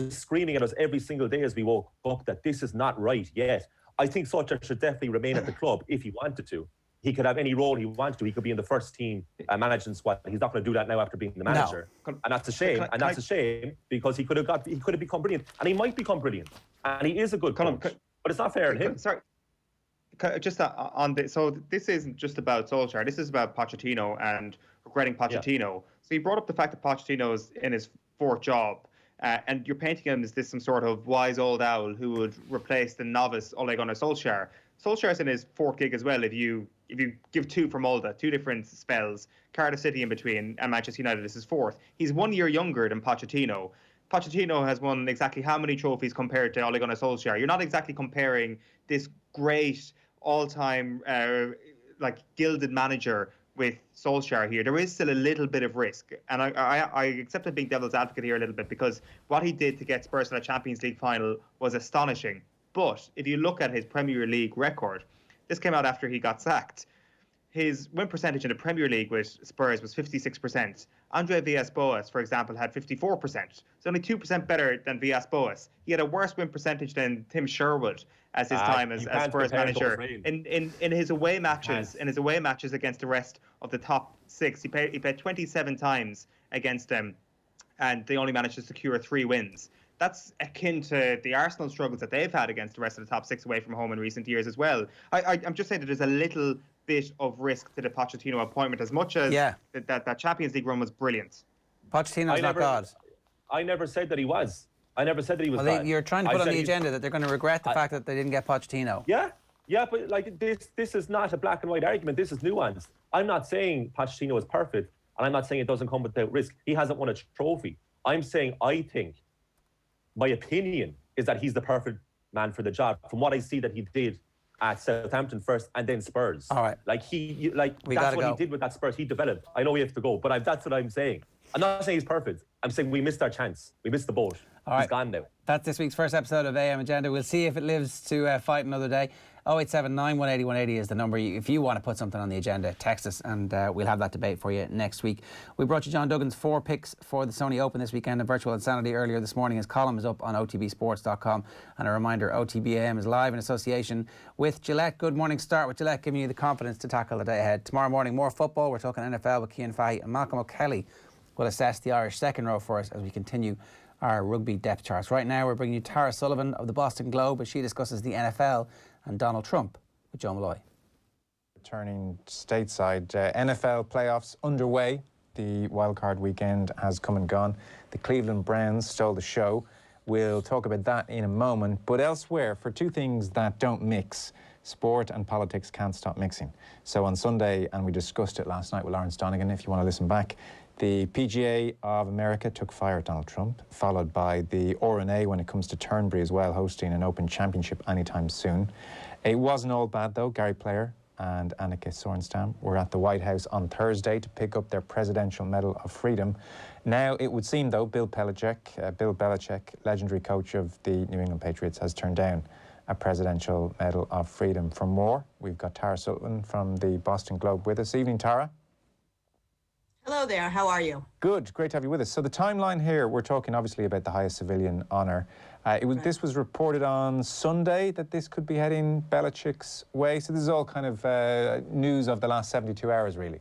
R: screaming at us every single day as we woke up that this is not right yet. I think Solskjaer should definitely remain at the club if he wanted to. He could have any role he wanted to. He could be in the first team managing squad. He's not going to do that now after being the manager. No. And that's a shame. That's a shame because he could have become brilliant. And he might become brilliant. And he is a good coach. But it's not fair on him.
D: Sorry. Just on this, so this isn't just about Solskjaer. This is about Pochettino and regretting Pochettino. Yeah. So you brought up the fact that Pochettino is in his 4th job. And you're painting him as this some sort of wise old owl who would replace the novice Ole Gunnar Solskjaer. Solskjaer's in his 4th gig as well. If you give 2 for Molde, 2 different spells, Cardiff City in between, and Manchester United is his 4th. He's 1 year younger than Pochettino. Pochettino has won exactly how many trophies compared to Ole Gunnar Solskjaer? You're not exactly comparing this great all-time gilded manager with Solskjaer here. There is still a little bit of risk. And I accept being devil's advocate here a little bit because what he did to get Spurs to the Champions League final was astonishing. But if you look at his Premier League record, this came out after he got sacked. His win percentage in the Premier League with Spurs was 56%. Andre Villas-Boas, for example, had 54%. It's only 2% better than Villas-Boas. He had a worse win percentage than Tim Sherwood as his time as Spurs manager. In his away matches, against the rest of the top 6, he played 27 times against them, and they only managed to secure 3 wins. That's akin to the Arsenal struggles that they've had against the rest of the top 6 away from home in recent years as well. I'm just saying that there's a little bit of risk to the Pochettino appointment, as much as that Champions League run was brilliant.
C: Pochettino's not God.
R: I never said that he was. I never said that he was God.
C: You're trying to put on the agenda that they're going to regret the fact that they didn't get Pochettino.
R: Yeah, but this is not a black and white argument. This is nuanced. I'm not saying Pochettino is perfect, and I'm not saying it doesn't come without risk. He hasn't won a trophy. I'm saying I think, my opinion is that he's the perfect man for the job. From what I see that he did at Southampton first and then Spurs.
C: All right.
R: That's what he did with that Spurs. He developed. I know we have to go, but that's what I'm saying. I'm not saying he's perfect. I'm saying we missed our chance. We missed the boat. He's gone now.
C: That's this week's first episode of AM Agenda. We'll see if it lives to fight another day. 0879 180 180 is the number. If you want to put something on the agenda, text us and we'll have that debate for you next week. We brought you John Duggan's 4 picks for the Sony Open this weekend and Virtual Insanity earlier this morning. His column is up on otbsports.com. And a reminder, OTB AM is live in association with Gillette. Good morning start with Gillette, giving you the confidence to tackle the day ahead. Tomorrow morning, more football. We're talking NFL with Cian Fahey and Malcolm O'Kelly will assess the Irish second row for us as we continue our rugby depth charts. Right now, we're bringing you Tara Sullivan of the Boston Globe as she discusses the NFL and Donald Trump with Joe Malloy.
P: Turning stateside, NFL playoffs underway. The wildcard weekend has come and gone. The Cleveland Browns stole the show. We'll talk about that in a moment. But elsewhere, for two things that don't mix, sport and politics can't stop mixing. So on Sunday, and we discussed it last night with Lawrence Donegan, if you want to listen back, the PGA of America took fire at Donald Trump, followed by the RNA when it comes to Turnberry as well, hosting an Open Championship anytime soon. It wasn't all bad, though. Gary Player and Anneke Sorenstam were at the White House on Thursday to pick up their Presidential Medal of Freedom. Now, it would seem, though, Bill Belichick, legendary coach of the New England Patriots, has turned down a Presidential Medal of Freedom. For more, we've got Tara Sullivan from the Boston Globe with us. Evening, Tara.
S: Hello there, how are you?
P: Good, great to have you with us. So the timeline here, we're talking obviously about the highest civilian honour. This was reported on Sunday that this could be heading Belichick's way. So this is all kind of news of the last 72 hours, really.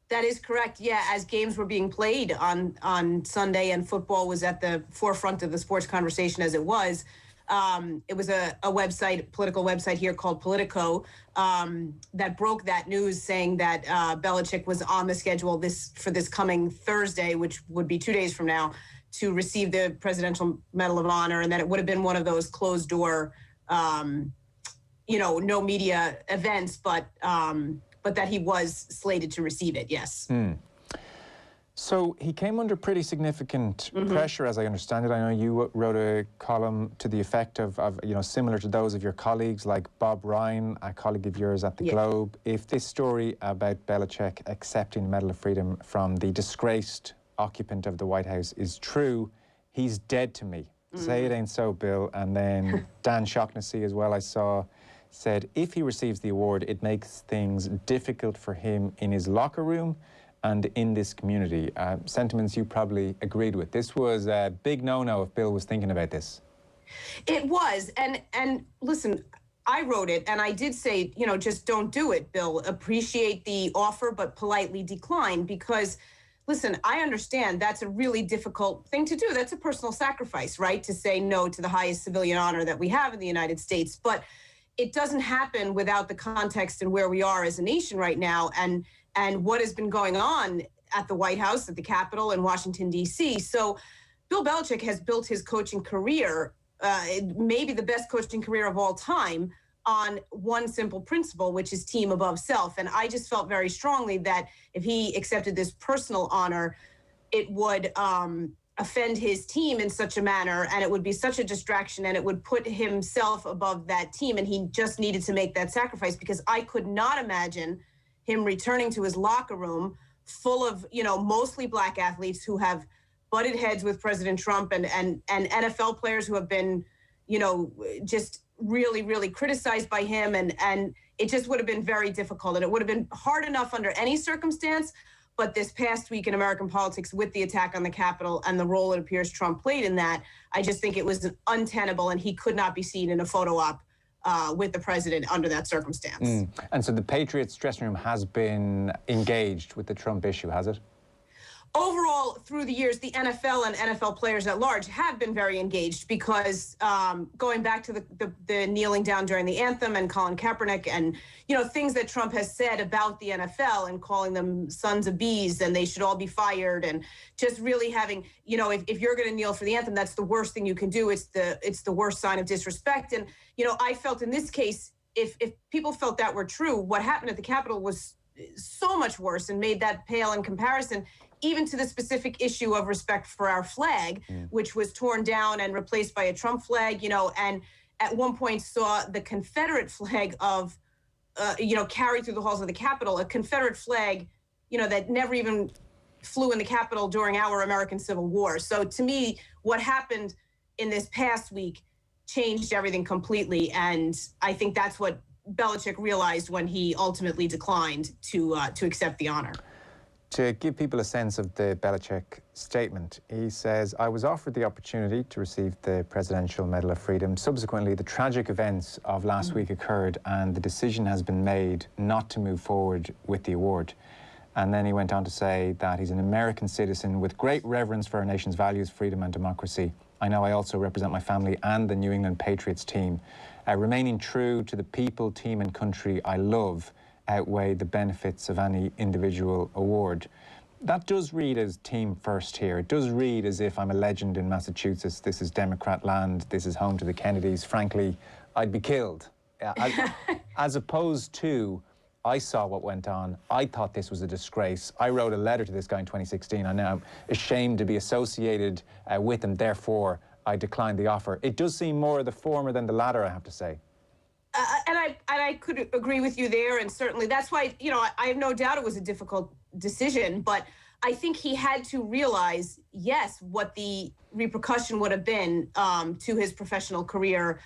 S: That is correct, yeah. As games were being played on Sunday and football was at the forefront of the sports conversation as it was a website, political website here called Politico, that broke that news saying that Belichick was on the schedule for this coming Thursday, which would be 2 days from now, to receive the Presidential Medal of Honor, and that it would have been one of those closed door, no media events, but that he was slated to receive it, yes.
P: So he came under pretty significant pressure, as I understand it. I know you wrote a column to the effect of similar to those of your colleagues, like Bob Ryan, a colleague of yours at the Globe. If this story about Belichick accepting the Medal of Freedom from the disgraced occupant of the White House is true, he's dead to me. Say it ain't so, Bill. And then Dan Shaughnessy as well, I saw, said if he receives the award, it makes things difficult for him in his locker room and in this community. Sentiments you probably agreed with. This was a big no-no if Bill was thinking about this.
S: It was, and listen, I wrote it, and I did say, just don't do it, Bill. Appreciate the offer, but politely decline, because, listen, I understand that's a really difficult thing to do. That's a personal sacrifice, right, to say no to the highest civilian honor that we have in the United States. But it doesn't happen without the context and where we are as a nation right now, and what has been going on at the White House, at the Capitol, in Washington, D.C. So Bill Belichick has built his coaching career, maybe the best coaching career of all time, on one simple principle, which is team above self. And I just felt very strongly that if he accepted this personal honor, it would offend his team in such a manner, and it would be such a distraction, and it would put himself above that team. And he just needed to make that sacrifice, because I could not imagine him returning to his locker room full of, mostly black athletes who have butted heads with President Trump, and NFL players who have been, just really, really criticized by him. And it just would have been very difficult. And it would have been hard enough under any circumstance. But this past week in American politics, with the attack on the Capitol and the role it appears Trump played in that, I just think it was untenable, and he could not be seen in a photo op with the president under that circumstance.
P: And so the Patriots dressing room has been engaged with the Trump issue, has it?
S: Overall, through the years, the NFL and NFL players at large have been very engaged, because going back to the kneeling down during the anthem and Colin Kaepernick and, things that Trump has said about the NFL and calling them sons of bees and they should all be fired, and just really having, if you're going to kneel for the anthem, that's the worst thing you can do. It's the worst sign of disrespect. And, I felt in this case, if people felt that were true, what happened at the Capitol was so much worse and made that pale in comparison, even to the specific issue of respect for our flag, which was torn down and replaced by a Trump flag, and at one point saw the Confederate flag of, carried through the halls of the Capitol, a Confederate flag, that never even flew in the Capitol during our American Civil War. So to me, what happened in this past week changed everything completely. And I think that's what Belichick realized when he ultimately declined to accept the honor.
P: To give people a sense of the Belichick statement, he says, I was offered the opportunity to receive the Presidential Medal of Freedom. Subsequently, the tragic events of last week occurred, and the decision has been made not to move forward with the award. And then he went on to say that he's an American citizen with great reverence for our nation's values, freedom and democracy. I know I also represent my family and the New England Patriots team. Remaining true to the people, team and country I love outweigh the benefits of any individual award. That does read as team first here. It does read as if I'm a legend in Massachusetts. This is Democrat land. This is home to the Kennedys. Frankly, I'd be killed. As opposed to, I saw what went on. I thought this was a disgrace. I wrote a letter to this guy in 2016. I know I'm ashamed to be associated with him. Therefore, I declined the offer. It does seem more of the former than the latter, I have to say.
S: And I could agree with you there, and certainly that's why, you know, I have no doubt it was a difficult decision, but I think he had to realize, yes, what the repercussion would have been to his professional career.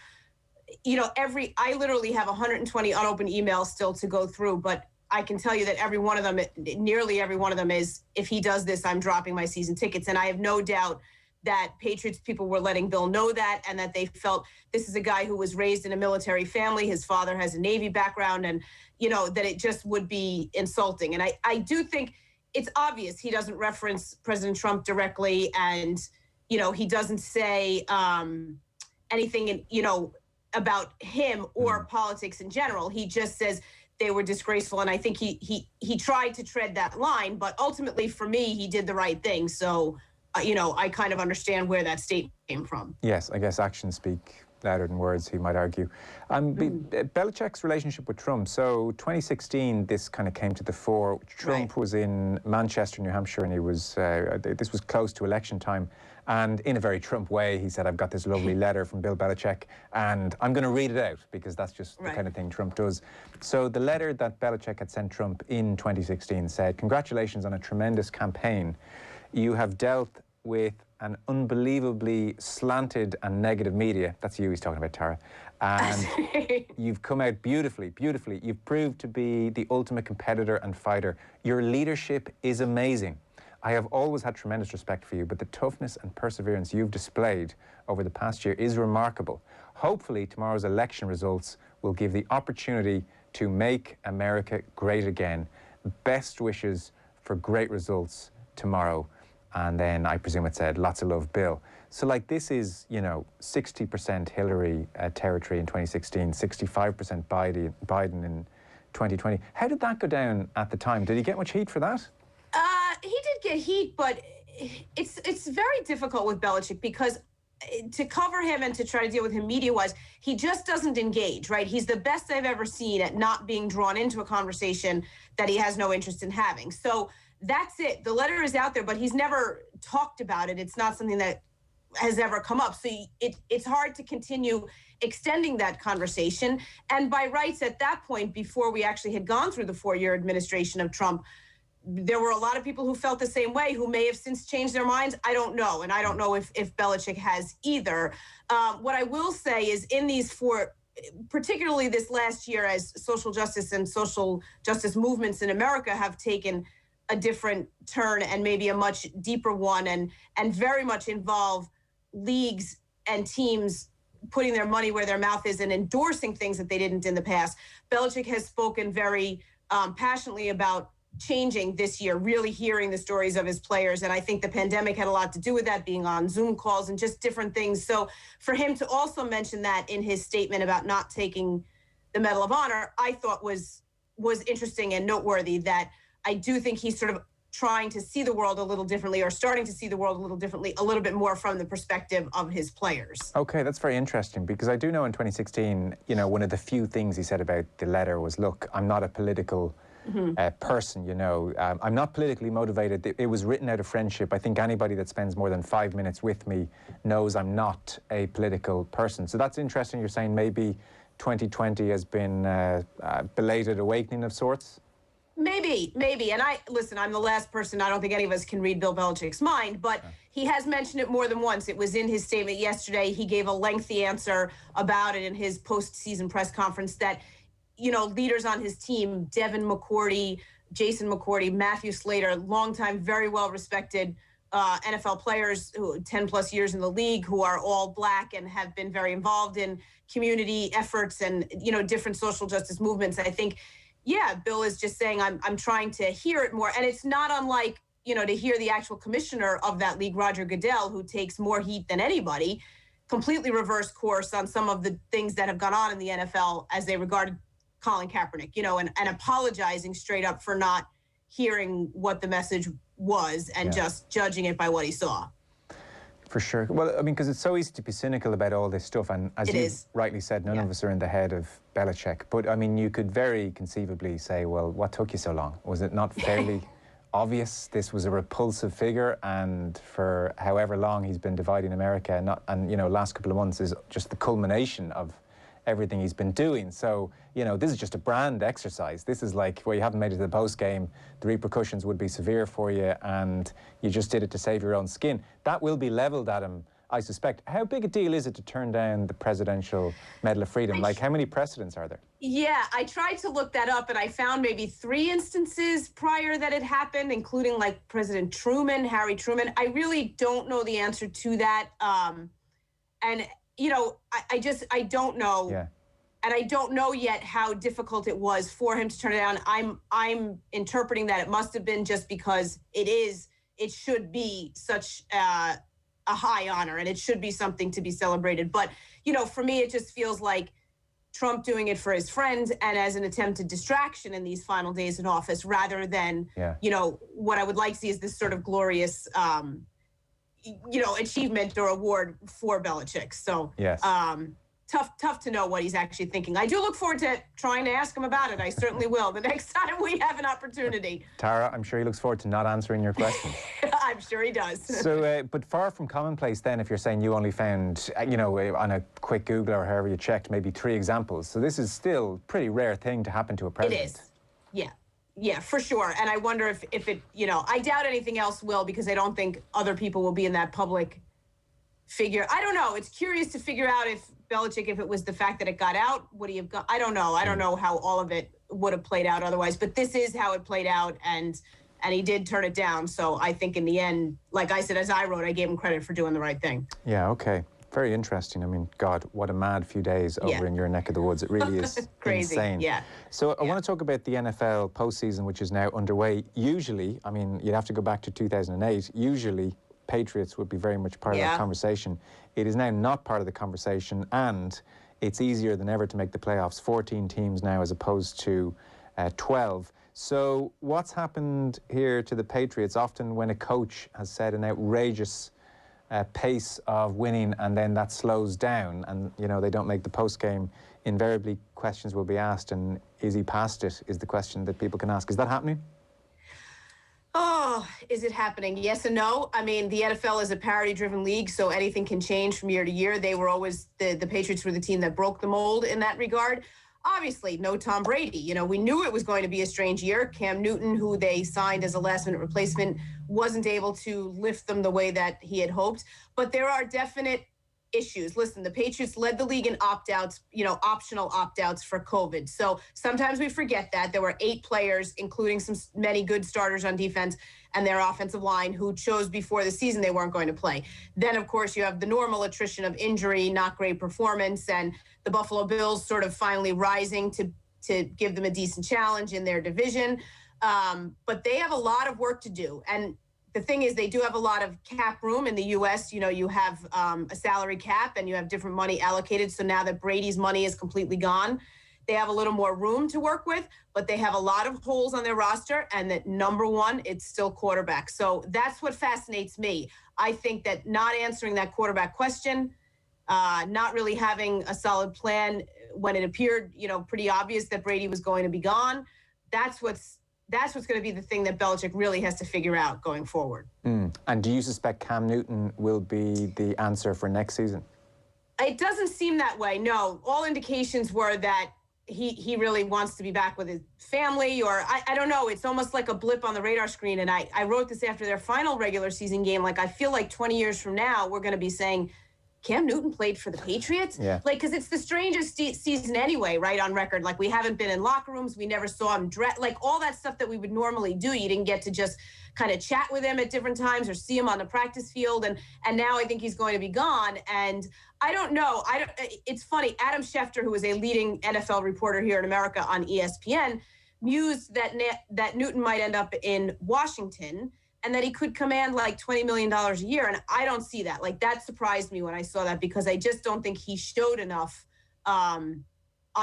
S: You know, I literally have 120 unopened emails still to go through, but I can tell you that every one of them, nearly every one of them is, if he does this, I'm dropping my season tickets. And I have no doubt that Patriots people were letting Bill know that, and that they felt this is a guy who was raised in a military family. His father has a Navy background, and, you know, that it just would be insulting. And I do think it's obvious he doesn't reference President Trump directly, and, you know, he doesn't say anything, you know, about him or politics in general. He just says they were disgraceful, and I think he tried to tread that line, but ultimately for me, he did the right thing. So, you know, I kind of understand where that statement came from.
P: Yes, I guess actions speak louder than words, he might argue. Belichick's relationship with Trump. So 2016, this kind of came to the fore. Trump was in Manchester, New Hampshire, and he was, this was close to election time. And in a very Trump way, he said, I've got this lovely letter from Bill Belichick, and I'm going to read it out, because that's just the kind of thing Trump does. So the letter that Belichick had sent Trump in 2016 said, congratulations on a tremendous campaign. You have dealt with an unbelievably slanted and negative media. That's you he's talking about, Tara. And you've come out beautifully, beautifully. You've proved to be the ultimate competitor and fighter. Your leadership is amazing. I have always had tremendous respect for you, but the toughness and perseverance you've displayed over the past year is remarkable. Hopefully, tomorrow's election results will give the opportunity to make America great again. Best wishes for great results tomorrow. And then I presume it said, lots of love, Bill. So like this is, you know, 60% Hillary territory in 2016, 65% Biden in 2020. How did that go down at the time? Did he get much heat for that?
S: He did get heat, but it's very difficult with Belichick, because to cover him and to try to deal with him media-wise, he just doesn't engage, right? He's the best I've ever seen at not being drawn into a conversation that he has no interest in having. So that's it. The letter is out there, but he's never talked about it. It's not something that has ever come up. So it's hard to continue extending that conversation. And by rights at that point, before we actually had gone through the 4-year administration of Trump, there were a lot of people who felt the same way, who may have since changed their minds. I don't know. And I don't know if Belichick has either. What I will say is in these particularly this last year, as social justice and social justice movements in America have taken a different turn, and maybe a much deeper one, and very much involve leagues and teams putting their money where their mouth is and endorsing things that they didn't in the past. Belichick has spoken very passionately about changing this year, really hearing the stories of his players. And I think the pandemic had a lot to do with that, being on Zoom calls and just different things. So for him to also mention that in his statement about not taking the Medal of Honor, I thought was interesting and noteworthy. That I do think he's sort of trying to see the world a little differently, or starting to see the world a little differently, a little bit more from the perspective of his players.
P: Okay, that's very interesting, because I do know in 2016, you know, one of the few things he said about the letter was, look, I'm not a political person, you know. I'm not politically motivated. It was written out of friendship. I think anybody that spends more than 5 minutes with me knows I'm not a political person. So that's interesting. You're saying maybe 2020 has been a belated awakening of sorts?
S: Maybe. And listen, I'm the last person, I don't think any of us can read Bill Belichick's mind, but he has mentioned it more than once. It was in his statement yesterday. He gave a lengthy answer about it in his post-season press conference, that, you know, leaders on his team, Devin McCourty, Jason McCourty, Matthew Slater, longtime, very well-respected NFL players who 10 plus years in the league, who are all Black and have been very involved in community efforts and, you know, different social justice movements. I think yeah, Bill is just saying, I'm trying to hear it more. And it's not unlike, to hear the actual commissioner of that league, Roger Goodell, who takes more heat than anybody, completely reverse course on some of the things that have gone on in the NFL as they regarded Colin Kaepernick, and apologizing straight up for not hearing what the message was and just judging it by what he saw.
P: For sure. Well, I mean, because it's so easy to be cynical about all this stuff, and as you rightly said, none of us are in the head of Belichick. But, I mean, you could very conceivably say, well, what took you so long? Was it not fairly obvious this was a repulsive figure, and for however long he's been dividing America, last couple of months is just the culmination of everything he's been doing. So, this is just a brand exercise. This is like where you haven't made it to the post game, the repercussions would be severe for you, and you just did it to save your own skin. That will be levelled at him, I suspect. How big a deal is it to turn down the Presidential Medal of Freedom? Like, how many precedents are there?
S: Yeah, I tried to look that up, and I found maybe 3 instances prior that it happened, including like President Truman, Harry Truman. I really don't know the answer to that. And I don't know. Yeah. And I don't know yet how difficult it was for him to turn it down. I'm interpreting that it must have been just because it should be such a high honor, and it should be something to be celebrated. But, for me, it just feels like Trump doing it for his friends and as an attempted distraction in these final days in office, rather than, what I would like to see is this sort of glorious, achievement or award for Belichick. So, yes. Tough to know what he's actually thinking. I do look forward to trying to ask him about it. I certainly will the next time we have an opportunity.
P: Tara, I'm sure he looks forward to not answering your questions.
S: I'm sure he does.
P: So, but far from commonplace then, if you're saying you only found, on a quick Google or however you checked, maybe 3 examples. So this is still a pretty rare thing to happen to a president.
S: It is. Yeah. Yeah, for sure. And I wonder if it, I doubt anything else will, because I don't think other people will be in that public figure. I don't know. It's curious to figure out if Belichick, if it was the fact that it got out, would he have gone? I don't know. I don't know how all of it would have played out otherwise, but this is how it played out, and he did turn it down. So I think in the end, like I said, as I wrote, I gave him credit for doing the right thing.
P: Yeah, okay. Very interesting. I mean, God, what a mad few days over in your neck of the woods. It really is
S: crazy.
P: Insane.
S: Yeah.
P: So I want to talk about the NFL postseason, which is now underway. Usually, I mean, you'd have to go back to 2008. Usually, Patriots would be very much part of that conversation. It is now not part of the conversation, and it's easier than ever to make the playoffs. 14 teams now as opposed to 12. So what's happened here to the Patriots? Often when a coach has set an outrageous pace of winning and then that slows down and, they don't make the post-game, invariably questions will be asked, and is he past it, is the question that people can ask. Is that happening?
S: Oh, is it happening? Yes and no. I mean, the NFL is a parity-driven league, so anything can change from year to year. They were always, the Patriots were the team that broke the mold in that regard. Obviously, no Tom Brady. We knew it was going to be a strange year. Cam Newton, who they signed as a last-minute replacement, wasn't able to lift them the way that he had hoped. But there are definite issues. Listen, the Patriots led the league in opt-outs, optional opt-outs for COVID. So sometimes we forget that. There were 8 players, including many good starters on defense and their offensive line, who chose before the season they weren't going to play. Then, of course, you have the normal attrition of injury, not great performance, and the Buffalo Bills sort of finally rising to give them a decent challenge in their division. But they have a lot of work to do. And the thing is, they do have a lot of cap room in the U.S. You have a salary cap and you have different money allocated. So now that Brady's money is completely gone, they have a little more room to work with, but they have a lot of holes on their roster. And that number one, it's still quarterback. So that's what fascinates me. I think that not answering that quarterback question, not really having a solid plan when it appeared, pretty obvious that Brady was going to be gone. That's what's going to be the thing that Belichick really has to figure out going forward.
P: And do you suspect Cam Newton will be the answer for next season?
S: It doesn't seem that way, no. All indications were that he really wants to be back with his family, or I don't know. It's almost like a blip on the radar screen. And I wrote this after their final regular season game. Like, I feel like 20 years from now, we're going to be saying, Cam Newton played for the Patriots? Yeah. Like, because it's the strangest season anyway, right, on record. Like, we haven't been in locker rooms. We never saw him dress. Like, all that stuff that we would normally do. You didn't get to just kind of chat with him at different times or see him on the practice field. And now I think he's going to be gone. And I don't know. It's funny. Adam Schefter, who is a leading NFL reporter here in America on ESPN, mused that Newton might end up in Washington and that he could command like $20 million a year. And I don't see that. Like, that surprised me when I saw that, because I just don't think he showed enough on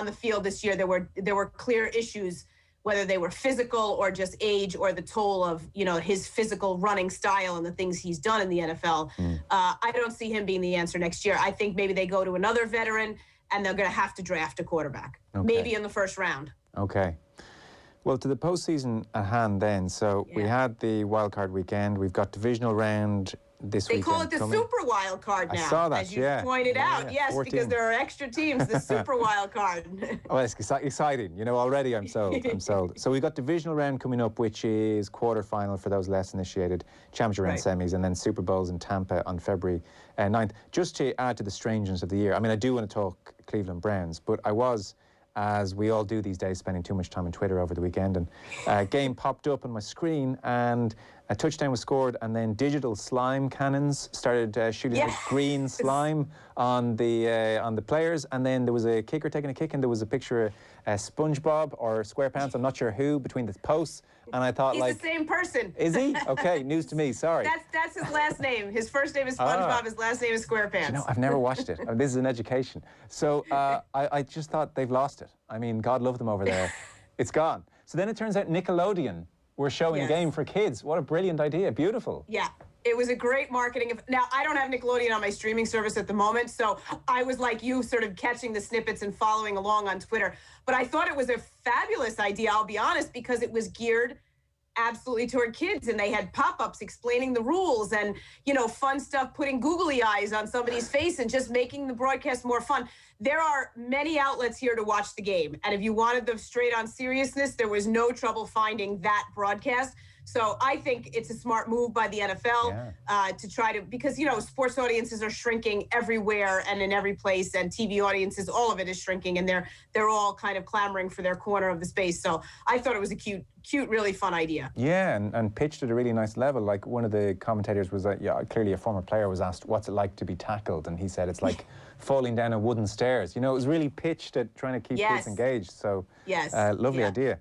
S: the field this year. There were clear issues, whether they were physical or just age or the toll of, his physical running style and the things he's done in the NFL. I don't see him being the answer next year. I think maybe they go to another veteran and they're going to have to draft a quarterback, maybe in the first round.
P: Okay. Well, to the postseason at hand then. So we had the wildcard weekend. We've got divisional round this weekend.
S: They call it the super wild card now.
P: I saw that,
S: as you pointed out. Yes,
P: 14.
S: because there are extra teams, the super wild card.
P: Oh, it's exciting. Already I'm sold. I'm sold. So we've got divisional round coming up, which is quarterfinal for those less initiated, championship round semis, and then Super Bowls in Tampa on February 9th. Just to add to the strangeness of the year, I mean, I do want to talk Cleveland Browns, but I was, as we all do these days, spending too much time on Twitter over the weekend, and a game popped up on my screen and a touchdown was scored, and then digital slime cannons started shooting the green slime on the players, and then there was a kicker taking a kick, and there was a picture of SpongeBob or SquarePants, I'm not sure who, between the posts, and I thought,
S: He's the same person.
P: Is he? Okay, news to me, sorry.
S: That's his last name. His first name is SpongeBob, his last name is SquarePants.
P: I've never watched it. This is an education. So I just thought they've lost it. I mean, God love them over there. It's gone. So then it turns out Nickelodeon were showing a game for kids. What a brilliant idea. Beautiful.
S: Yeah. It was a great marketing. Now, I don't have Nickelodeon on my streaming service at the moment, so I was like you, sort of catching the snippets and following along on Twitter. But I thought it was a fabulous idea, I'll be honest, because it was geared absolutely toward kids, and they had pop-ups explaining the rules and, fun stuff, putting googly eyes on somebody's face and just making the broadcast more fun. There are many outlets here to watch the game, and if you wanted the straight-on seriousness, there was no trouble finding that broadcast. So I think it's a smart move by the NFL to try to, because, sports audiences are shrinking everywhere and in every place, and TV audiences, all of it is shrinking, and they're all kind of clamoring for their corner of the space. So I thought it was a cute, really fun idea.
P: Yeah, and pitched at a really nice level. Like, one of the commentators was, clearly a former player was asked, what's it like to be tackled? And he said, it's like falling down a wooden stairs. It was really pitched at trying to keep kids engaged. So lovely idea.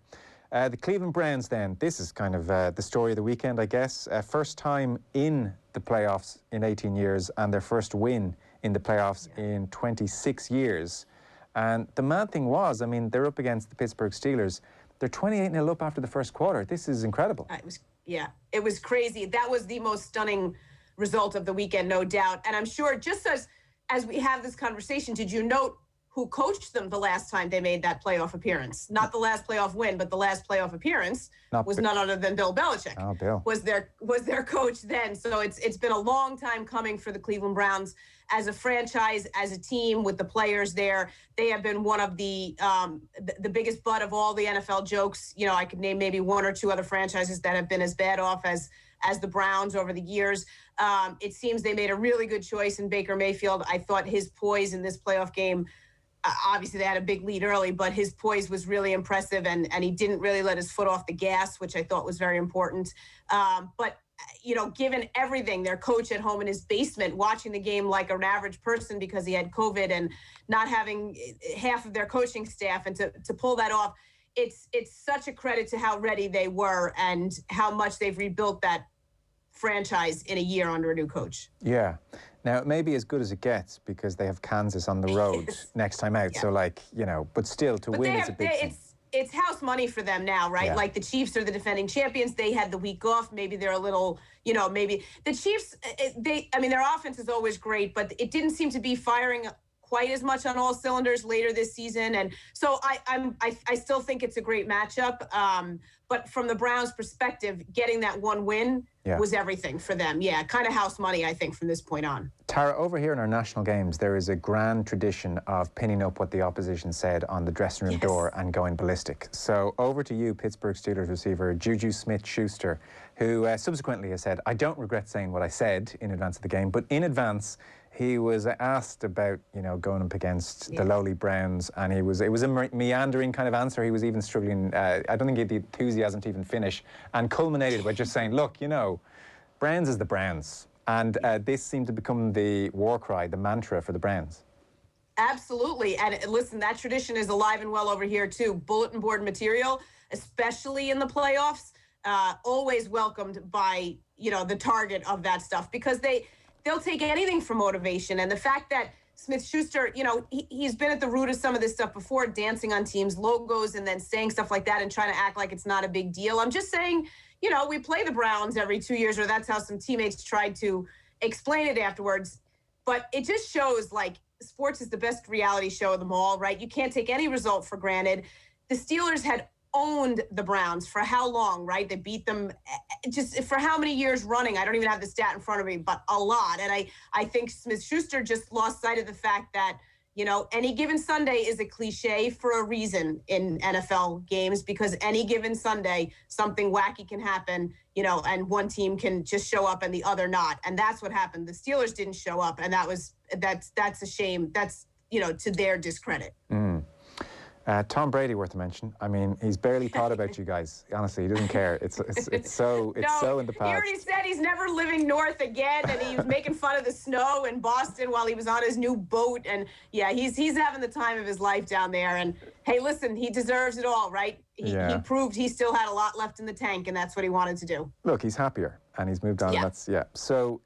P: The Cleveland Browns then, this is kind of the story of the weekend, I guess. First time in the playoffs in 18 years and their first win in the playoffs in 26 years. And the mad thing was, I mean, they're up against the Pittsburgh Steelers. They're 28-0 up after the first quarter. This is incredible.
S: It was crazy. That was the most stunning result of the weekend, no doubt. And I'm sure, just as we have this conversation, did you note who coached them the last time they made that playoff appearance? Not the last playoff win, but the last playoff appearance was none other than Bill Belichick.
P: Oh, Bill.
S: Was their coach then. So it's been a long time coming for the Cleveland Browns as a franchise, as a team with the players there. They have been one of the biggest butt of all the NFL jokes. I could name maybe one or two other franchises that have been as bad off as the Browns over the years. It seems they made a really good choice in Baker Mayfield. I thought his poise in this playoff game, obviously they had a big lead early, but his poise was really impressive, and he didn't really let his foot off the gas, which I thought was very important. But given everything, their coach at home in his basement, watching the game like an average person because he had COVID and not having half of their coaching staff, and to pull that off, it's such a credit to how ready they were and how much they've rebuilt that franchise in a year under a new coach.
P: Yeah. Now, it may be as good as it gets because they have Kansas on the road next time out. Yeah. So, but still, to win is a big thing.
S: It's house money for them now, right? Yeah. Like, the Chiefs are the defending champions. They had the week off. Maybe they're a little, maybe the Chiefs, their offense is always great, but it didn't seem to be firing quite as much on all cylinders later this season. And so I still think it's a great matchup. But from the Browns' perspective, getting that one win was everything for them. Yeah, kind of house money, I think, from this point on.
P: Tara, over here in our national games, there is a grand tradition of pinning up what the opposition said on the dressing room door and going ballistic. So over to you, Pittsburgh Steelers receiver Juju Smith-Schuster, who subsequently has said, I don't regret saying what I said in advance of the game, but in advance, he was asked about, going up against the lowly Browns, and it was a meandering kind of answer. He was even struggling. I don't think he had the enthusiasm to even finish, and culminated by just saying, look, Browns is the Browns. And this seemed to become the war cry, the mantra for the Browns.
S: Absolutely. And listen, that tradition is alive and well over here too. Bulletin board material, especially in the playoffs, always welcomed by, the target of that stuff, because they'll take anything for motivation. And the fact that Smith-Schuster, he's been at the root of some of this stuff before, dancing on teams' logos and then saying stuff like that and trying to act like it's not a big deal. I'm just saying, we play the Browns every 2 years, or that's how some teammates tried to explain it afterwards. But it just shows, like, sports is the best reality show of them all, right? You can't take any result for granted. The Steelers had owned the Browns for how long, right? They beat them just for how many years running? I don't even have the stat in front of me, but a lot. And I think Smith-Schuster just lost sight of the fact that, any given Sunday is a cliche for a reason in NFL games, because any given Sunday, something wacky can happen, and one team can just show up and the other not. And that's what happened. The Steelers didn't show up, and that's a shame. That's, to their discredit.
P: Tom Brady, worth a mention. I mean, he's barely thought about you guys. Honestly, he doesn't care. It's so in the past.
S: He already said he's never living north again, and he was making fun of the snow in Boston while he was on his new boat. And yeah, he's having the time of his life down there. And hey, listen, he deserves it all, right? He proved he still had a lot left in the tank, and that's what he wanted to do.
P: Look, he's happier, and he's moved on.
S: Yeah.
P: And that's So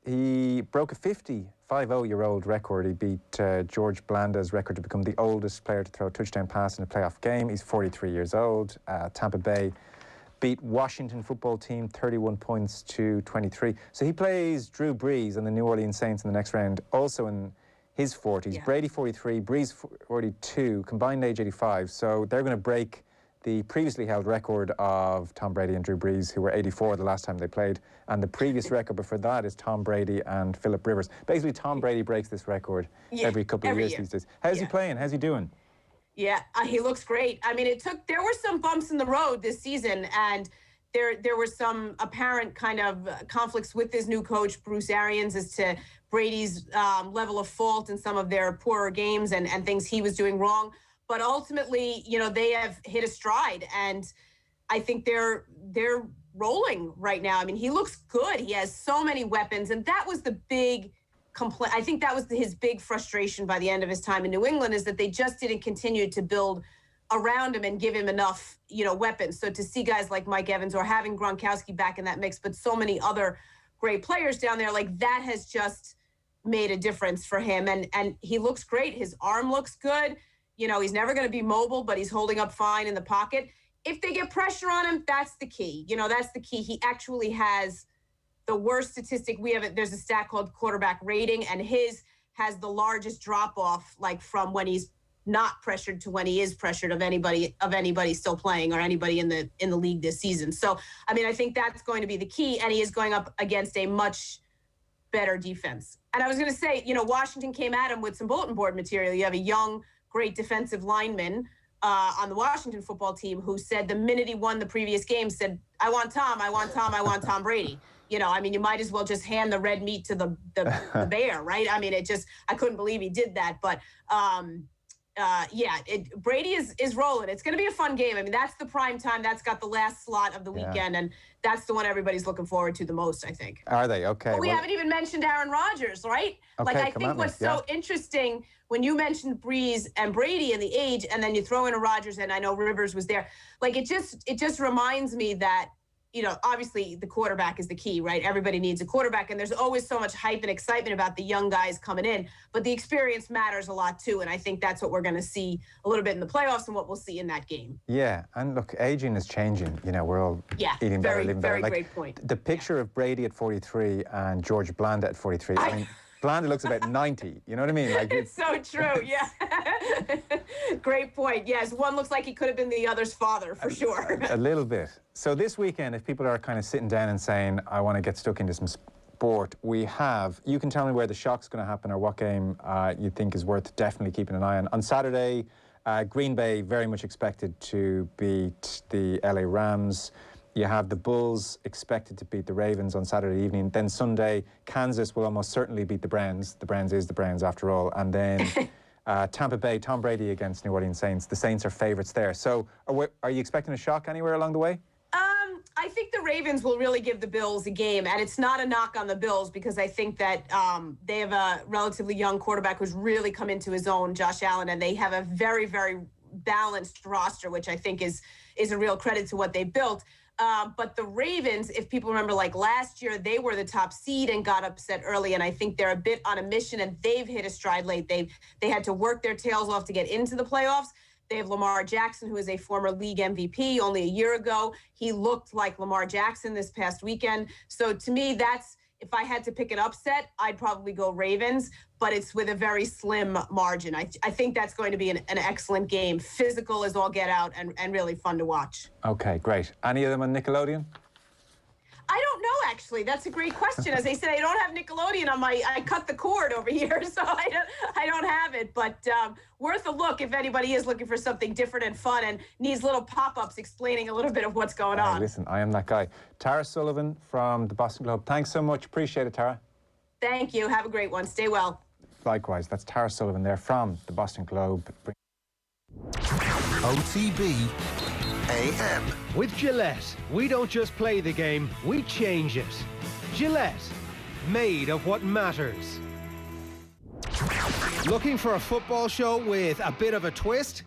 P: he broke a 50-year-old record. He beat George Blanda's record to become the oldest player to throw a touchdown pass in a playoff game. He's 43 years old. Tampa Bay beat Washington football team 31 points to 23. So he plays Drew Brees and the New Orleans Saints in the next round, also in his 40s. Yeah. Brady 43, Brees 42, combined age 85. So they're going to break the previously held record of Tom Brady and Drew Brees, who were 84 the last time they played. And the previous record before that is Tom Brady and Philip Rivers. Basically, Tom Brady breaks this record every couple of years these days. How's he playing? How's he doing?
S: Yeah, he looks great. I mean, there were some bumps in the road this season, and there were some apparent kind of conflicts with his new coach, Bruce Arians, as to Brady's level of fault in some of their poorer games and things he was doing wrong. But ultimately, they have hit a stride, and I think they're rolling right now. I mean, he looks good. He has so many weapons, and that was the big complaint. I think that was his big frustration by the end of his time in New England, is that they just didn't continue to build around him and give him enough, weapons. So to see guys like Mike Evans or having Gronkowski back in that mix, but so many other great players down there, like that has just made a difference for him. And he looks great. His arm looks good. He's never going to be mobile, but he's holding up fine in the pocket. If they get pressure on him, that's the key. That's the key. He actually has the worst statistic. There's a stat called quarterback rating, and his has the largest drop off, like from when he's not pressured to when he is pressured of anybody still playing or anybody in the league this season. So, I mean, I think that's going to be the key, and he is going up against a much better defense. And I was going to say, Washington came at him with some bulletin board material. You have a young, great defensive lineman on the Washington football team who said the minute he won the previous game, said, I want Tom Brady. I mean, you might as well just hand the red meat to the bear, right? I mean, I couldn't believe he did that. But Brady is rolling. It's going to be a fun game. I mean, that's the prime time. That's got the last slot of the weekend, and that's the one everybody's looking forward to the most, I think.
P: Are they? Okay.
S: But we haven't even mentioned Aaron Rodgers, right?
P: Okay,
S: I think what's so interesting when you mentioned Brees and Brady and the age, and then you throw in a Rodgers, and I know Rivers was there. Like, it just reminds me that, obviously the quarterback is the key, right? Everybody needs a quarterback, and there's always so much hype and excitement about the young guys coming in, but the experience matters a lot too, and I think that's what we're going to see a little bit in the playoffs and what we'll see in that game.
P: Yeah, and look, aging is changing. We're all eating better, living better.
S: Very great point.
P: The picture of Brady at 43 and George Blanda at 43, I mean, Blanda looks about 90, you know what I mean? Like,
S: it's so true, yeah. Great point. Yes, one looks like he could have been the other's father, for sure.
P: A little bit. So this weekend, if people are kind of sitting down and saying, I want to get stuck into some sport, you can tell me where the shock's going to happen or what game you think is worth definitely keeping an eye on. On Saturday, Green Bay very much expected to beat the LA Rams. You have the Bulls expected to beat the Ravens on Saturday evening. Then Sunday, Kansas will almost certainly beat the Browns. The Browns is the Browns after all. And then Tampa Bay, Tom Brady against New Orleans Saints. The Saints are favourites there. So are you expecting a shock anywhere along the way?
S: I think the Ravens will really give the Bills a game, and it's not a knock on the Bills because I think that they have a relatively young quarterback who's really come into his own, Josh Allen, and they have a very, very balanced roster, which I think is a real credit to what they built. But the Ravens, if people remember, like last year, they were the top seed and got upset early, and I think they're a bit on a mission, and they've hit a stride late. They had to work their tails off to get into the playoffs. They have Lamar Jackson, who is a former league MVP. Only a year ago, he looked like Lamar Jackson this past weekend. So to me, that's, if I had to pick an upset, I'd probably go Ravens, but it's with a very slim margin. I think that's going to be an excellent game. Physical as all get out and really fun to watch.
P: Okay, great. Any of them on Nickelodeon?
S: I don't know, actually. That's a great question. As I said, I don't have Nickelodeon on I cut the cord over here, so I don't have it. But worth a look if anybody is looking for something different and fun and needs little pop-ups explaining a little bit of what's going on.
P: Listen, I am that guy. Tara Sullivan from the Boston Globe. Thanks so much. Appreciate it, Tara.
S: Thank you. Have a great one. Stay well.
P: Likewise. That's Tara Sullivan there from the Boston Globe.
A: OTB AM.
B: With Gillette, we don't just play the game, we change it. Gillette, made of what matters. Looking for a football show with a bit of a twist?